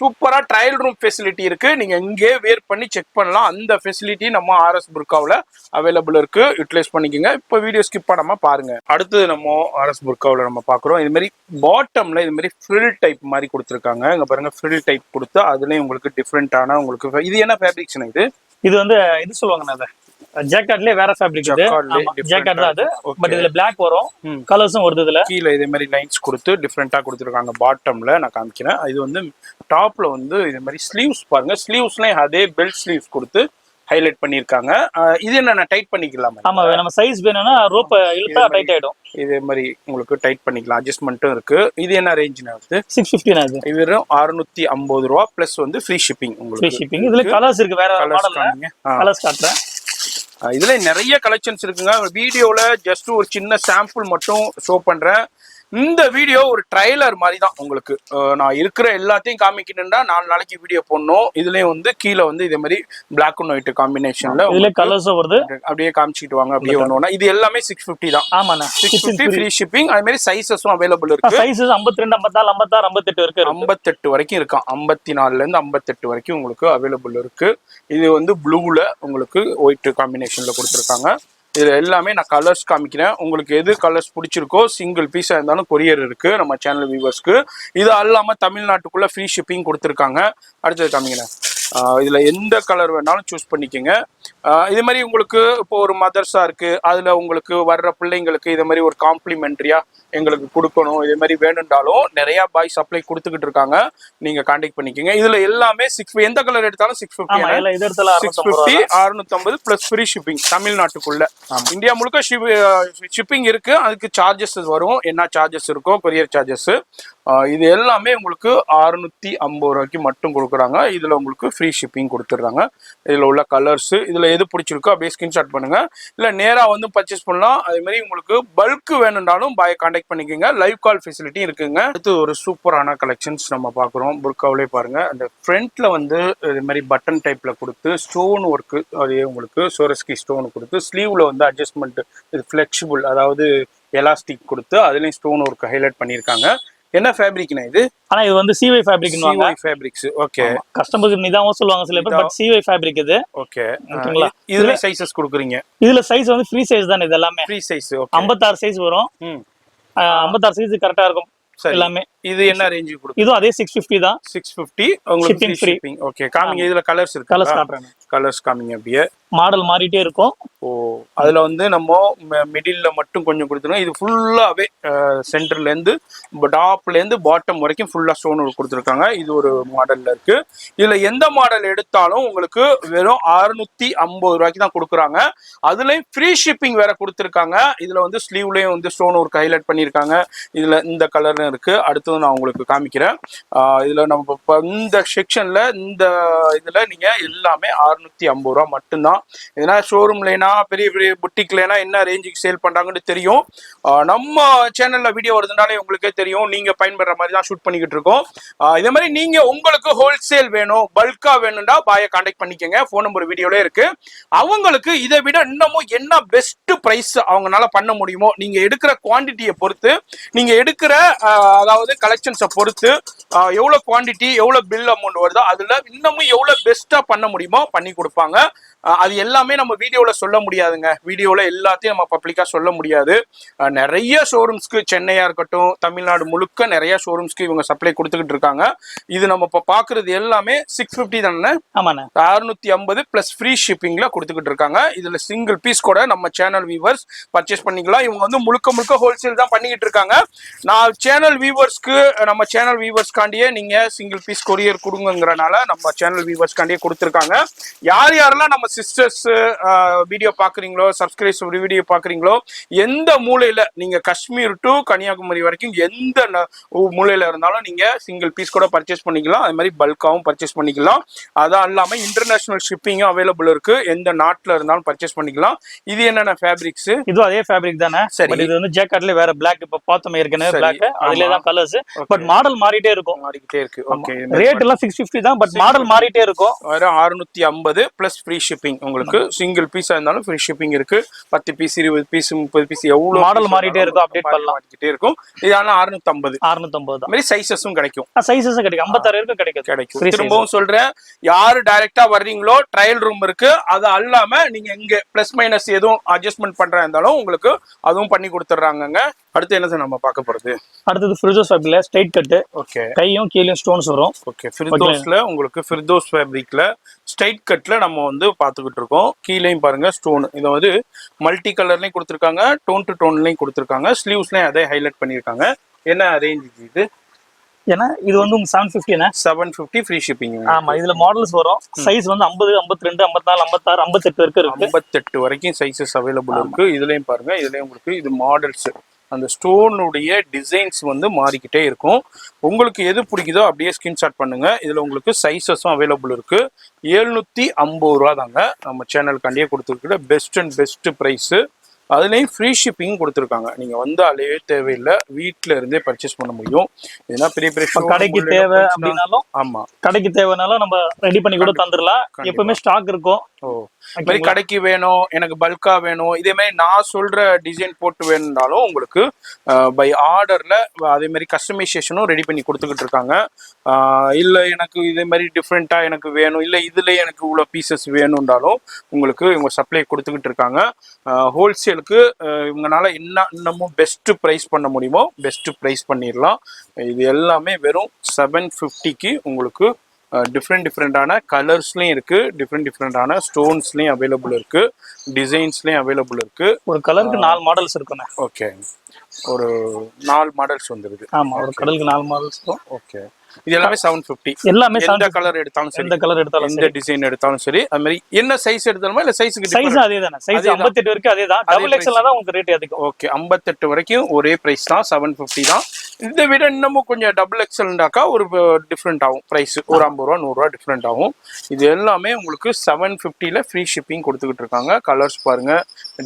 சூப்பரா ட்ரையல் ரூம் ஃபெசிலிட்டி இருக்கு. நீங்க இங்கே வேர் பண்ணி செக் பண்ணலாம். அந்த ஃபெசிலிட்டி நம்ம ஆர்எஸ் புர்காவில் அவைலபிள் இருக்கு. யூட்டிலைஸ் பண்ணிக்கோங்க. இப்போ வீடியோ ஸ்கிப் பண்ணாம பாருங்க. அடுத்தது நம்ம ஆர்எஸ் புர்காவில் நம்ம பார்க்குறோம். இது மாதிரி பாட்டம்ல இது மாதிரி ஃப்ரில் டைப் மாதிரி கொடுத்துருக்காங்க. இங்க பாருங்க ஃப்ரில் டைப் கொடுத்து அதுலயும் உங்களுக்கு டிஃப்ரெண்டான உங்களுக்கு இது என்ன ஃபேப்ரிக்ஸ்னா இது வந்து இது சொல்லுவாங்க அதை ஜாக்கெட்லயே வேற ஃபேப்ரிக் இது. ஜாக்கெட் தான் அது. பட் இதுல Black வரும். கலர்ஸும் வருது இதுல. கீழ இதே மாதிரி லைன்ஸ் கொடுத்து டிஃபரெண்டா கொடுத்துருக்காங்க. பாட்டம்ல நான் காமிக்கிறேன். இது வந்து டாப்ல வந்து இதே மாதிரி ஸ்லீவ்ஸ் பாருங்க. ஸ்லீவ்ஸ்லயும் அதே பெல்ட் ஸ்லீவ்ஸ் கொடுத்து ஹைலைட் பண்ணிருக்காங்க. இது என்ன டைட் பண்ணிக்கலாம். ஆமா, நம்ம சைஸ் வேணும்னா ரோப் இழுத்தா டைட் ஆயிடும். இதே மாதிரி உங்களுக்கு டைட் பண்ணிக்கலாம். அட்ஜஸ்ட்மெண்ட்டும் இருக்கு. இது என்ன ரேஞ்ச்னா வருது? 650 இது வெறும் 650 ரூபா பிளஸ் வந்து ஃப்ரீ ஷிப்பிங். உங்களுக்கு ஃப்ரீ ஷிப்பிங். இதுல கலர்ஸ் இருக்கு. வேற மாடல்ல கலர்ஸ் காட்டுறேன். இதுல நிறைய கலெக்ஷன்ஸ் இருக்குங்க. வீடியோல ஜஸ்ட் ஒரு சின்ன சாம்பிள் மட்டும் ஷோ பண்றேன். இந்த வீடியோ ஒரு ட்ரைலர் மாதிரி தான். உங்களுக்கு நான் இருக்கிற எல்லாத்தையும் காமிக்கணும்னா 4 நாளைக்கு வீடியோ போடணும். இதுலயும் வந்து கீழே வந்து இதே மாதிரி Black and white காம்பினேஷன்ல இதுல கலர்ஸ் வருது. அப்படியே காமிச்சிட்டு வாங்க. அப்படியே ஒண்ணு. இது எல்லாமே 650 தான். ஆமாண்ணா, 650 ஃப்ரீ ஷிப்பிங். அதே மாதிரி சைஸஸும் அவைலபிள் இருக்கு. சைஸஸ் 52, 54, 56, 58 இருக்கு. 58 வரைக்கும் இருக்கும். 54ல இருந்து 58 வரைக்கும் உங்களுக்கு அவைலபிள் இருக்கு. இது வந்து ப்ளூல உங்களுக்கு ஒயிட் காம்பினேஷன்ல கொடுத்துருக்காங்க. இதுல எல்லாமே நான் கலர்ஸ் காமிக்கிறேன். உங்களுக்கு எது கலர்ஸ் பிடிச்சிருக்கோ சிங்கிள் பீஸா இருந்தாலும் கொரியர் இருக்கு நம்ம சேனல் வியூவர்ஸ்க்கு. இது அல்லாம தமிழ்நாட்டுக்குள்ள ஃப்ரீ ஷிப்பிங் கொடுத்துருக்காங்க. அடுத்தது காமிக்கிறேன். இதுல எந்த கலர் வேணாலும் சூஸ் பண்ணிக்கோங்க. இது மாதிரி உங்களுக்கு இப்போ ஒரு மதர்ஸா இருக்கு, அதுல உங்களுக்கு வர்ற பிள்ளைங்களுக்கு இதே மாதிரி ஒரு காம்ப்ளிமெண்ட்ரியா எங்களுக்கு கொடுக்கணும், இதே மாதிரி வேணும்னாலும் நிறைய பாய் சப்ளை கொடுத்துக்கிட்டு இருக்காங்க. நீங்க கான்டாக்ட் பண்ணிக்கோங்க. இதுல எல்லாமே எந்த கலர் எடுத்தாலும் 650 650 பிளஸ் ஃப்ரீ ஷிப்பிங் தமிழ்நாட்டுக்குள்ள. இந்தியா முழுக்க ஷிப்பிங் இருக்கு. அதுக்கு சார்ஜஸ் வரும். என்ன சார்ஜஸ் இருக்கோ கொரியர் சார்ஜஸ். இது எல்லாமே உங்களுக்கு 650 ரூபாய்க்கு மட்டும் கொடுக்குறாங்க. இதுல உங்களுக்கு ஃப்ரீ ஷிப்பிங் கொடுத்துட்றாங்க. இதுல உள்ள கலர்ஸ் இதுல எது பிடிச்சிருக்கோ அப்படியே ஸ்கிரீன்ஷாட் பண்ணுங்க. இல்ல நேரா வந்து பர்ச்சேஸ் பண்ணலாம். அதே மாதிரி உங்களுக்கு பல்க் வேணும்னாலும் பாய் கான்டாக்ட் பண்ணிக்கோங்க. லைவ் கால் ஃபெசிலிட்டி இருக்குங்க. அடுத்து ஒரு சூப்பரான கலெக்ஷன்ஸ் நம்ம பார்க்குறோம். புர்காவிலே பாருங்க. அந்த ஃப்ரண்ட்ல வந்து இது மாதிரி பட்டன் டைப்ல கொடுத்து ஸ்டோன் ஒர்க்கு அதே உங்களுக்கு சோரஸ்கி ஸ்டோன் கொடுத்து ஸ்லீவ்ல வந்து அட்ஜஸ்ட்மெண்ட் இது ஃபிளெக்சிபிள் அதாவது எலாஸ்டிக் கொடுத்து அதுலயும் ஸ்டோன் ஒர்க் ஹைலைட் பண்ணியிருக்காங்க. என்ன ஃபேப்ரிக்னா இது? ஆனா இது வந்து CY ஃபேப்ரிக்னுவாங்க. CY fabrics. ஓகே. கஸ்டமருக்கு நிதாவும் சொல்லுவாங்க சில பேர். பட் CY ஃபேப்ரிக் இது. ஓகே. ஓகேங்களா? இதுல சைஸஸ் கொடுக்குறீங்க. இதுல சைஸ் வந்து ஃப்ரீ சைஸ் தான். இது எல்லாமே ஃப்ரீ சைஸ். ஓகே. 56 சைஸ் வரும். 56 சைஸ் கரெக்டா இருக்கும் எல்லாமே. இது என்ன ரேஞ்ச் கொடுக்கும்? இது அதே 650 தான். 650 உங்களுக்கு ஃப்ரீ ஷிப்பிங். ஓகே. காமிங்க. இதுல கலர்ஸ் இருக்கு. கலர்ஸ் காட்டுறேன். கலர்ஸ் காமிங்க. அப்படியே மாடல் மாறிட்டே இருக்கும். ஓ, அதுல வந்து நம்ம மிடில்ல மட்டும் கொஞ்சம் கொடுத்துருக்கோம். இது ஃபுல்லாவே சென்டர்ல இருந்து டாப்ல இருந்து பாட்டம் வரைக்கும் ஃபுல்லா ஸ்டோன் கொடுத்துருக்காங்க. இது ஒரு மாடல்ல இருக்கு. இதுல எந்த மாடல் எடுத்தாலும் உங்களுக்கு வெறும் 650 ரூபாய்க்கு தான் கொடுக்குறாங்க. அதுலயும் ஃப்ரீ ஷிப்பிங் வேற கொடுத்துருக்காங்க. இதுல வந்து ஸ்லீவ்லயும் வந்து ஸ்டோன் ஒர்க் ஹைலைட் பண்ணியிருக்காங்க. இதுல இந்த கலர்ல இருக்கு. அடுத்தது நான் உங்களுக்கு காமிக்கிறேன். இதுல நம்ம இந்த செக்ஷன்ல இந்த இதுல நீங்க எல்லாமே 650 ரூபா மட்டும்தான். ஏன்னா ஷோரூம்லனா பெரிய பெரிய புட்டிக்லனா என்ன ரேஞ்சுக்கு சேல் பண்றாங்கன்னு தெரியும். நம்ம சேனல்ல வீடியோ வருதுனாலே உங்களுக்கே தெரியும். நீங்க பயன்படுற மாதிரி தான் ஷூட் பண்ணிக்கிட்டு இருக்கோம். இதே மாதிரி நீங்க உங்களுக்கு ஹோல்சேல் வேணும், பல்கா வேணும்னா பாயை கான்டாக்ட் பண்ணிக்கங்க. ஃபோன் நம்பர் வீடியோல இருக்கு. அவங்களுக்கு இதை விட இன்னமும் என்ன பெஸ்ட் பிரைஸ் அவங்களால பண்ண முடியுமோ நீங்க எடுக்கிற குவான்டிட்டியை பொறுத்து, நீங்க எடுக்கிற அதாவது கலெக்ஷன்ஸை பொறுத்து எவ்வளவு குவான்டிட்டி எவ்வளவு பில் அமௌண்ட் வருதோ அதுல இன்னமும் எவ்வளவு பெஸ்டா பண்ண முடியுமோ பண்ணி கொடுப்பாங்க. அது எல்லாமே நம்ம வீடியோல சொல்ல முடியாதுங்க. வீடியோல எல்லாத்தையும் நம்ம பப்ளிக்கா சொல்ல முடியாது. நிறைய ஷோரூம்ஸ்க்கு சென்னையா இருக்கட்டும் தமிழ்நாடு முழுக்க நிறைய ஷோரூம்ஸ்க்கு இவங்க சப்ளை கொடுத்துக்கிட்டு இருக்காங்க. இது நம்ம இப்ப பாக்குறது எல்லாமே 650 தானே? 650 பிளஸ் ஃப்ரீ ஷிப்பிங்ல கொடுத்துக்கிட்டு இருக்காங்க. இதுல சிங்கிள் பீஸ் கூட நம்ம சேனல் வியூவர்ஸ் பர்ச்சேஸ் பண்ணிக்கலாம். இவங்க வந்து முழுக்க முழுக்க ஹோல்சேல் தான் பண்ணிக்கிட்டு இருக்காங்க. நான் சேனல் வியூவர்ஸ்க்கு நம்ம சேனல் வியூவர்ஸ்காண்டியே நீங்க சிங்கிள் பீஸ் கொரியர் கொடுங்கறனால நம்ம சேனல் வியூவர்ஸ்காண்டியே கொடுத்துருக்காங்க. யார் யாரெல்லாம் நம்ம சிஸ்டர்ஸ் வீடியோ பாக்குறீங்களோ, சப்ஸ்கிரைபர்ஸ் வீடியோ பாக்குறீங்களோ, எந்த மூலையில நீங்க காஷ்மீர் டு கன்னியாகுமரி வரைக்கும் எந்த மூலையில இருந்தாலும் நீங்க சிங்கிள் பீஸ் கூட பர்ச்சேஸ் பண்ணிக்கலாம். அது மாதிரி பல்காவும் பர்ச்சேஸ் பண்ணிக்கலாம். அதான் இல்லாம இன்டர்நேஷனல் ஷிப்பிங்கும் அவைலபிள் இருக்கு. எந்த நாட்டுல இருந்தாலும் பர்ச்சேஸ் பண்ணிக்கலாம். இது என்னென்ன ஃபேப்ரிக்ஸ்? இது அதே ஃபேப்ரிக் தானே. சரி. இது வந்து ஜாக்கெட்ல வேற Black இப்ப பார்த்தோம் ஏற்கனவே Black. அதுல தான் கலர்ஸ். பட் மாடல் மாறிட்டே இருக்கும். மாறிக்கிட்டே இருக்கு. ஓகே, ரேட் எல்லாம் 650 தான், பட் மாடல் மாறிட்டே இருக்கும். 650 பிளஸ் ஃப்ரீ ஷிப்பிங். உங்களுக்கு சிங்கிள் பீஸா இருந்தாலும் ஃப்ரீ ஷிப்பிங் இருக்கு. 10 பீஸ் 20 பீஸ் 30 பீஸ் எவ்வளவு மாடல் மாறிட்டே இருக்கும், அப்டேட் பண்ணலாம். மாறிக்கிட்டே இருக்கும். இதனால 650 தான். மாதிரி சைஸஸும் கிடைக்கும். சைஸஸ் கிடைக்கும், 56 வரைக்கும் கிடைக்கும். திரும்பவும் சொல்றேன், யாரு டைரக்டா வர்றீங்களோ ட்ரையல் ரூம் இருக்கு. அது அல்லாம நீங்க இங்க பிளஸ் மைனஸ் எதுவும் அட்ஜஸ்ட்மெண்ட் பண்றா இருந்தாலும் உங்களுக்கு அதுவும் பண்ணி கொடுத்துறாங்க. அடுத்து என்ன நம்ம பார்க்க போறது? அடுத்தது ஃபிர்தோஸ் ஃபேப்ரிக்ல ஸ்ட்ரைட் கட். ஓகே, கையும் கீழயும் ஸ்டோன்ஸ் வரும். ஓகே, ஃபிர்தோஸ்ல உங்களுக்கு ஃபிர்தோஸ் ஃபேப்ரிக்ல ஸ்ட்ரைட் கட்ல நம்ம வந்து பாத்துக்கிட்டு இருக்கோம். கீழேயும் பாருங்க ஸ்டோன். இதை வந்து மல்டி கலர்லயும் கொடுத்துருக்காங்க, டோன் டு டோன்லயும் கொடுத்துருக்காங்க, ஸ்லீவ்ஸ்லயும் அதே ஹைலைட் பண்ணிருக்காங்க. என்ன ரேஞ்ச் இது? ஏன்னா இது வந்து 750 750 ஃப்ரீ ஷிப்பிங். ஆமா, இதுல மாடல்ஸ் வரும். சைஸ் வந்து 50, 52, 54, 56, 58 வரைக்கும் இருக்கு. 58 வரைக்கும் சைஸஸ் அவைலபிள் இருக்கு. இதுலயும் பாருங்க, இதுலயும் உங்களுக்கு இது மாடல்ஸ், அந்த ஸ்டோனுடைய டிசைன்ஸ் வந்து மாறிக்கிட்டே இருக்கும். உங்களுக்கு எது பிடிக்குதோ அப்படியே ஸ்கிரீன்ஷாட் பண்ணுங்க. இதுல உங்களுக்கு சைஸஸும் அவைலபிள் இருக்கு. 750 ரூபா தாங்க நம்ம சேனலுக்காண்டியே கொடுத்துருக்குற பெஸ்ட் அண்ட் பெஸ்ட் ப்ரைஸ். அதுலேயும் ஃப்ரீ ஷிப்பிங் கொடுத்துருக்காங்க. நீங்க வந்து அலையவே தேவையில்லை, வீட்டில இருந்தே பர்ச்சேஸ் பண்ண முடியும். இதுனா பெரிய பெரிய கடைக்கு தேவை அப்படின்னாலும், ஆமா கடைக்கு தேவைனாலும் நம்ம ரெடி பண்ணி கூட தந்துடலாம். எப்பவுமே ஸ்டாக் இருக்கும். மாதிரி கடைக்கு வேணும், எனக்கு பல்கா வேணும், இதே மாதிரி நான் சொல்ற டிசைன் போட்டு வேணும்னாலும் உங்களுக்கு பை ஆர்டர்ல அதே மாதிரி கஸ்டமைசேஷனும் ரெடி பண்ணி கொடுத்துக்கிட்டு இருக்காங்க. இல்ல எனக்கு இதே மாதிரி டிஃப்ரெண்டா எனக்கு வேணும், இல்ல இதுல எனக்கு இவ்வளவு பீசஸ் வேணும்னாலும் உங்களுக்கு இவங்க சப்ளை கொடுத்துக்கிட்டு இருக்காங்க. ஹோல்சேலுக்கு இவங்கனால இன்னமும் பெஸ்ட் ப்ரைஸ் பண்ண முடியுமோ பெஸ்ட் ப்ரைஸ் பண்ணிடலாம். இது எல்லாமே வெறும் 750க்கு உங்களுக்கு டிஃப்ரெண்டான கலர்ஸ்லயும் இருக்கு, டிஃப்ரெண்டான ஸ்டோன்ஸ்லயும் அவைலபிள் இருக்கு, டிசைன்ஸ்லயும் அவைலபிள் இருக்கு. ஒரு கலருக்கு 4 மாடல்ஸ் இருக்குண்ணே. ஓகே, ஒரு 4 மாடல்ஸ் வந்துருது. ஆமா, ஒரு கடலுக்கு 4 மாடல்ஸ் இருக்கும். ஓகே, இது எல்லாமே 750. எல்லாமே எந்த கலர் எடுத்தாலும் சரி, எந்த கலர் எடுத்தாலும் எந்த டிசைன் எடுத்தாலும் சரி, அது மாதிரி என்ன சைஸ் எடுத்தாலுமே இல்ல சைஸ்க்கு சைஸ் அதேதானே. சைஸ் 58 வரைக்கும் அதேதான். டபுள் எக்ஸ்எல் தான் உங்களுக்கு ரேட் அதிகம். ஓகே, 58 வரைக்கும் ஒரே பிரைஸ் தான், 750 தான். இதை விட இன்னமும் கொஞ்சம் டபுள் எக்ஸ்எல்ண்டாக்கா ஒரு டிஃப்ரெண்ட் ஆகும் பிரைஸ். ஒரு 50 ரூபா 100 ரூபா டிஃப்ரெண்ட் ஆகும். இது எல்லாமே உங்களுக்கு 750ல ஃப்ரீ ஷிப்பிங் கொடுத்துக்கிட்டு இருக்காங்க. கலர்ஸ் பாருங்க,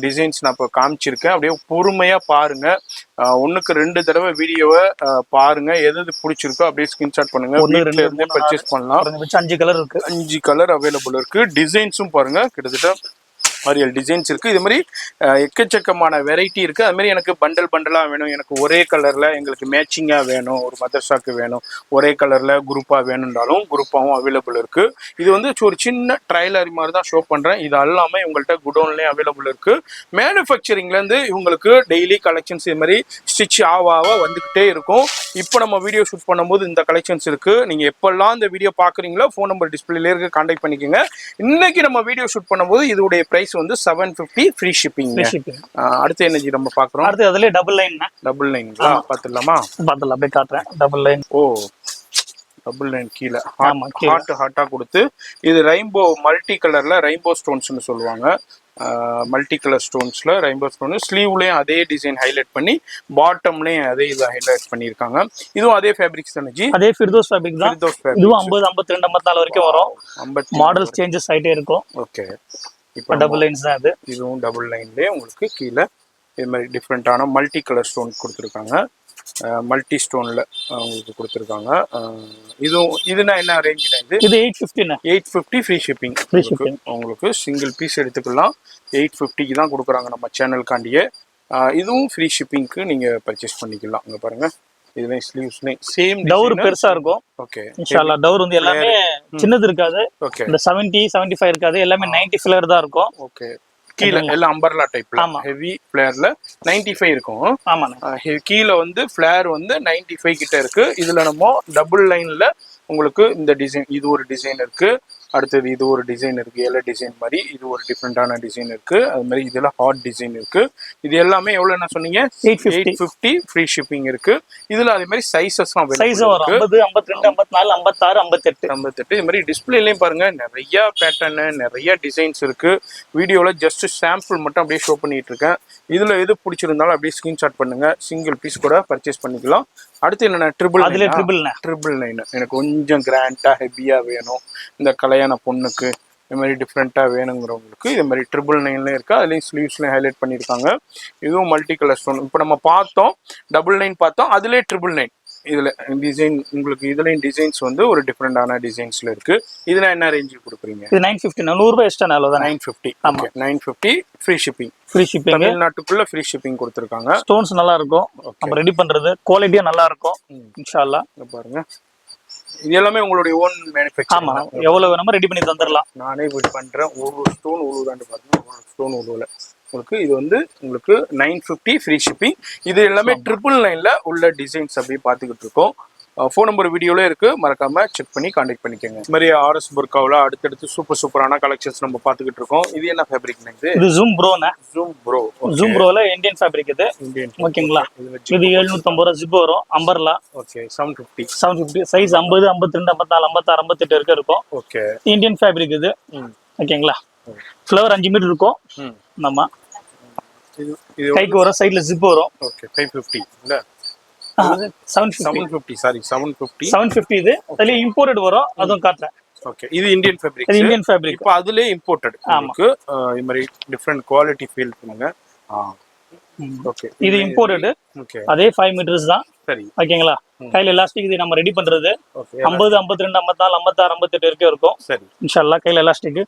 டிசைன்ஸ் நான் இப்போ காமிச்சிருக்கேன். அப்படியே பொறுமையா பாருங்க. 1க்கு 2 தடவை வீடியோவை பாருங்க. எது பிடிச்சிருக்கோ அப்படியே ஸ்கிரீன்ஷாட் பண்ணுங்க. வீட்ல இருந்தே பர்ச்சேஸ் பண்ணலாம். 5 கலர் இருக்கு. 5 கலர் அவைலபிள் இருக்கு. டிசைன்ஸும் பாருங்க, கிட்டத்தட்ட ஆரியல் டிசைன்ஸ் இருக்கு. இது மாதிரி எக்கச்சக்கமான வெரைட்டி இருக்கு. அது மாதிரி எனக்கு பண்டலா வேணும், எனக்கு ஒரே கலர்ல எங்களுக்கு மேட்சிங்கா வேணும், ஒரு மதர்சாக்கு வேணும், ஒரே கலர்ல குரூப்பா வேணும்னாலும் குரூப்பாவும் அவைலபிள் இருக்கு. இது வந்து ஒரு சின்ன ட்ரைலர் மாதிரி தான் ஷோ பண்றேன். இது எல்லாமே உங்கள்கிட்ட குடோன்லயே அவைலபிள் இருக்கு. மேனுஃபேக்சரிங்ல இருந்து இவங்களுக்கு டெய்லி கலெக்ஷன்ஸ் இது மாதிரி ஸ்டிச் ஆவா வந்துகிட்டே இருக்கும். இப்போ நம்ம வீடியோ ஷூட் பண்ணும்போது இந்த கலெக்ஷன்ஸ் இருக்கு. நீங்க எப்பெல்லாம் இந்த வீடியோ பாக்குறீங்களோ ஃபோன் நம்பர் டிஸ்பிளேல இருக்கு, கான்டாக்ட் பண்ணிக்கோங்க. இன்னைக்கு நம்ம வீடியோ ஷூட் பண்ணும்போது இதோடைய பிரைஸ் வந்து 750 ஃப்ரீ ஷிப்பிங். அடுத்து என்ன நம்ம பாக்குறோம்? அடுத்து அதுலயே டபுள் லைன் பாத்துடலாமா? பாத்துடலாம், அப்படியே காட்டுறேன். Double line. Oh, double line கீழே ஹாட்டா கொடுத்து, இது ரெயின்போ மல்டி கலர்ல ரெயின்போ ஸ்டோன்ஸ்னு சொல்லுவாங்க. மல்டி கலர் ஸ்டோன்ஸ்ல ரெயின்போ ஸ்டோன். ஸ்லீவ்லயும் அதே டிசைன் ஹைலைட் பண்ணி, பாட்டம்லயும் அதே இதை ஹைலைட் பண்ணிருக்காங்க. இதுவும் அதே ஃபேப்ரிக்ஸ் தானே ஜி? அதே ஃபிர்தோஸ் ஃபேப்ரிக் தான். இதுவும் 50, 52, 54 வரைக்கும் வரும். மாடல்ஸ் சேஞ்சஸ் ஆயிட்டே இருக்கும். ஓகே, இப்போ டபுள் லைன்ஸ் தான் இது. இதுவும் டபுள் லைன்லயே உங்களுக்கு கீழே இது மாதிரி டிஃப்ரெண்டான மல்டி கலர் ஸ்டோன் கொடுத்துருக்காங்க. மல்டி ஸ்டோன்ல உங்களுக்கு கொடுத்துருக்காங்க. இதுனா என்ன ரேஞ்சில்? இது 850. 850 ஃப்ரீ ஷிப்பிங். உங்களுக்கு சிங்கிள் பீஸ் எடுத்துக்கலாம். 850க்கு தான் கொடுக்குறாங்க நம்ம சேனலுக்காண்டியே. இதுவும் ஃப்ரீ ஷிப்பிங்க்கு நீங்க பர்ச்சேஸ் பண்ணிக்கலாம். இங்க பாருங்க, இதுல ஸ்லீவ்ஸ்லயும் சேம் டவுர் பெருசா இருக்கும். ஓகே, இன்ஷாஅல்லாஹ் டவுர் வந்து எல்லாமே சின்னது இருக்காது. ஓகே, இந்த 70, 75 இருக்காது. எல்லாமே 90 ஃபிளர் தான் இருக்கும். ஓகே, கீழே எல்லாம் அம்பர்லா டைப்ல ஹெவி ஃபிளேர்ல 95 இருக்கும். ஆமாண்ணே, கீழே வந்து ஃபிளேர் வந்து 95 கிட்ட இருக்கு. இதுல நம்ம டபுள் லைன்ல உங்களுக்கு இந்த டிசைன், இது ஒரு டிசைன் இருக்கு. அடுத்தது இது ஒரு டிசைன் இருக்கு, எல்ல டிசைன் மாதிரி. இது ஒரு டிஃப்ரெண்டான டிசைன் இருக்கு. அது மாதிரி இதெல்லாம் ஹாட் டிசைன் இருக்கு. இது எல்லாமே எவ்வளவு என்ன சொன்னீங்க? 850 ஃப்ரீ ஷிப்பிங் இருக்கு. இதுல அதே மாதிரி சைஸஸ்லாம் சைஸ் வரும். 50, 52, 54, 56, 58. இது மாதிரி டிஸ்பிளேலயும் பாருங்க, நிறைய பேட்டர்ன், நிறைய டிசைன்ஸ் இருக்கு. வீடியோல ஜஸ்ட் சாம்பிள் மட்டும் அப்படியே ஷோ பண்ணிட்டு இருக்கேன். இதுல எது பிடிச்சிருந்தாலும் அப்படியே ஸ்கிரீன்ஷாட் பண்ணுங்க. சிங்கிள் பீஸ் கூட பர்ச்சேஸ் பண்ணிக்கலாம். அடுத்து என்னன்னா ட்ரிபிள் நைன். எனக்கு கொஞ்சம் கிராண்டா ஹெவியா வேணும், இந்த கல்யாண பொண்ணுக்கு இது மாதிரி டிஃப்ரெண்டா வேணுங்கிறவங்களுக்கு இது மாதிரி 999 இருக்கு. அதுலயும் ஸ்லீவ்ஸ்லயும் ஹைலைட் பண்ணிருக்காங்க. இதுவும் மல்டி கலர் ஸ்டோன். இப்போ நம்ம பார்த்தோம் டபுள் 9 பார்த்தோம், அதுலயே 999. இதுல டிசைன் உங்களுக்கு இதுலயும் டிசைன்ஸ் வந்து ஒரு டிஃப்ரெண்டான டிசைன்ஸ்ல இருக்கு. இதுல என்ன ரேஞ்சுக்கு கொடுக்குறீங்க? இது 950, 100 ரூபாய் எக்ஸ்ட்ரா அவ்வளவுதான். 950. Okay 950 free shipping. Free shipping, தமிழ்நாட்டுக்குள்ள ஃப்ரீ ஷிப்பிங் கொடுத்துருக்காங்க. ஸ்டோன்ஸ் நல்லா இருக்கும், நம்ம ரெடி பண்றது குவாலிட்டியா நல்லா இருக்கும் இன்ஷா அல்லாஹ். இங்க பாருங்க, இது எல்லாமே உங்களுடைய ஓன் மேனுஃபேக்சர். ஆமா, எவ்வளவு வேணுமோ ரெடி பண்ணி தந்துடலாம். நானே இப்படி பண்றேன். ஒரு ஸ்டோன் உழுவுதான்னு பாருங்க, ஒரு ஸ்டோன் உழுவல. உங்களுக்கு இது வந்து உங்களுக்கு 950 ஃப்ரீ ஷிப்பிங். இது எல்லாமே 999ல உள்ள டிசைன்ஸ் அப்படியே பார்த்துக்கிட்டு இருக்கோம். ஃபோன் நம்பர் வீடியோல இருக்கு, மறக்காம செக் பண்ணி கான்டாக்ட் பண்ணிக்கோங்க. இந்த மாதிரி ஆர்எஸ் புர்காவில் அடுத்தடுத்து சூப்பரான கலெக்ஷன்ஸ் நம்ம பார்த்துக்கிட்டு இருக்கோம். இது என்ன ஃபேப்ரிக்? இது ஜூம் ப்ரோனா. ஜூம் ப்ரோல இந்தியன் ஃபேப்ரிக். இது இந்தியன் ஓகேங்களா? இது 750 ரூபாய் ஜிப் வரும். அம்பர்லா. ஓகே 750 சைஸ் 50, 52, 54, 56, 58 வரைக்கும் இருக்கும். ஓகே இந்தியன் ஃபேப்ரிக் இது. ஓகேங்களா? ஃப்ளவர் 5 மீட்டர் இருக்கும். நம்ம இது கைக்கு வரும், சைடுல ஜிப் வரும். ஓகே 550 இல்ல 750. சாரி 750. 750 இது. அதுல இம்போர்ட்டட் வரும், அதுவும் காட்டுறேன். ஓகே இது இந்தியன் ஃபேப்ரிக். இது இந்தியன் ஃபேப்ரிக். இப்போ அதுலயே இம்போர்ட்டட். உங்களுக்கு இந்த மாதிரி டிஃபரண்ட் குவாலிட்டி ஃபீல் பண்ணுங்க. ஓகே இது இம்போர்ட்டட். ஓகே அதே 5 மீட்டர்ஸ் தான். சரி ஓகேங்களா? கையில எலாஸ்டிக் இது நம்ம ரெடி பண்றது. ஓகே 50, 52, 54, 56, 58 வரைக்கும் இருக்கும். சரி இன்ஷா அல்லாஹ். கையில எலாஸ்டிக்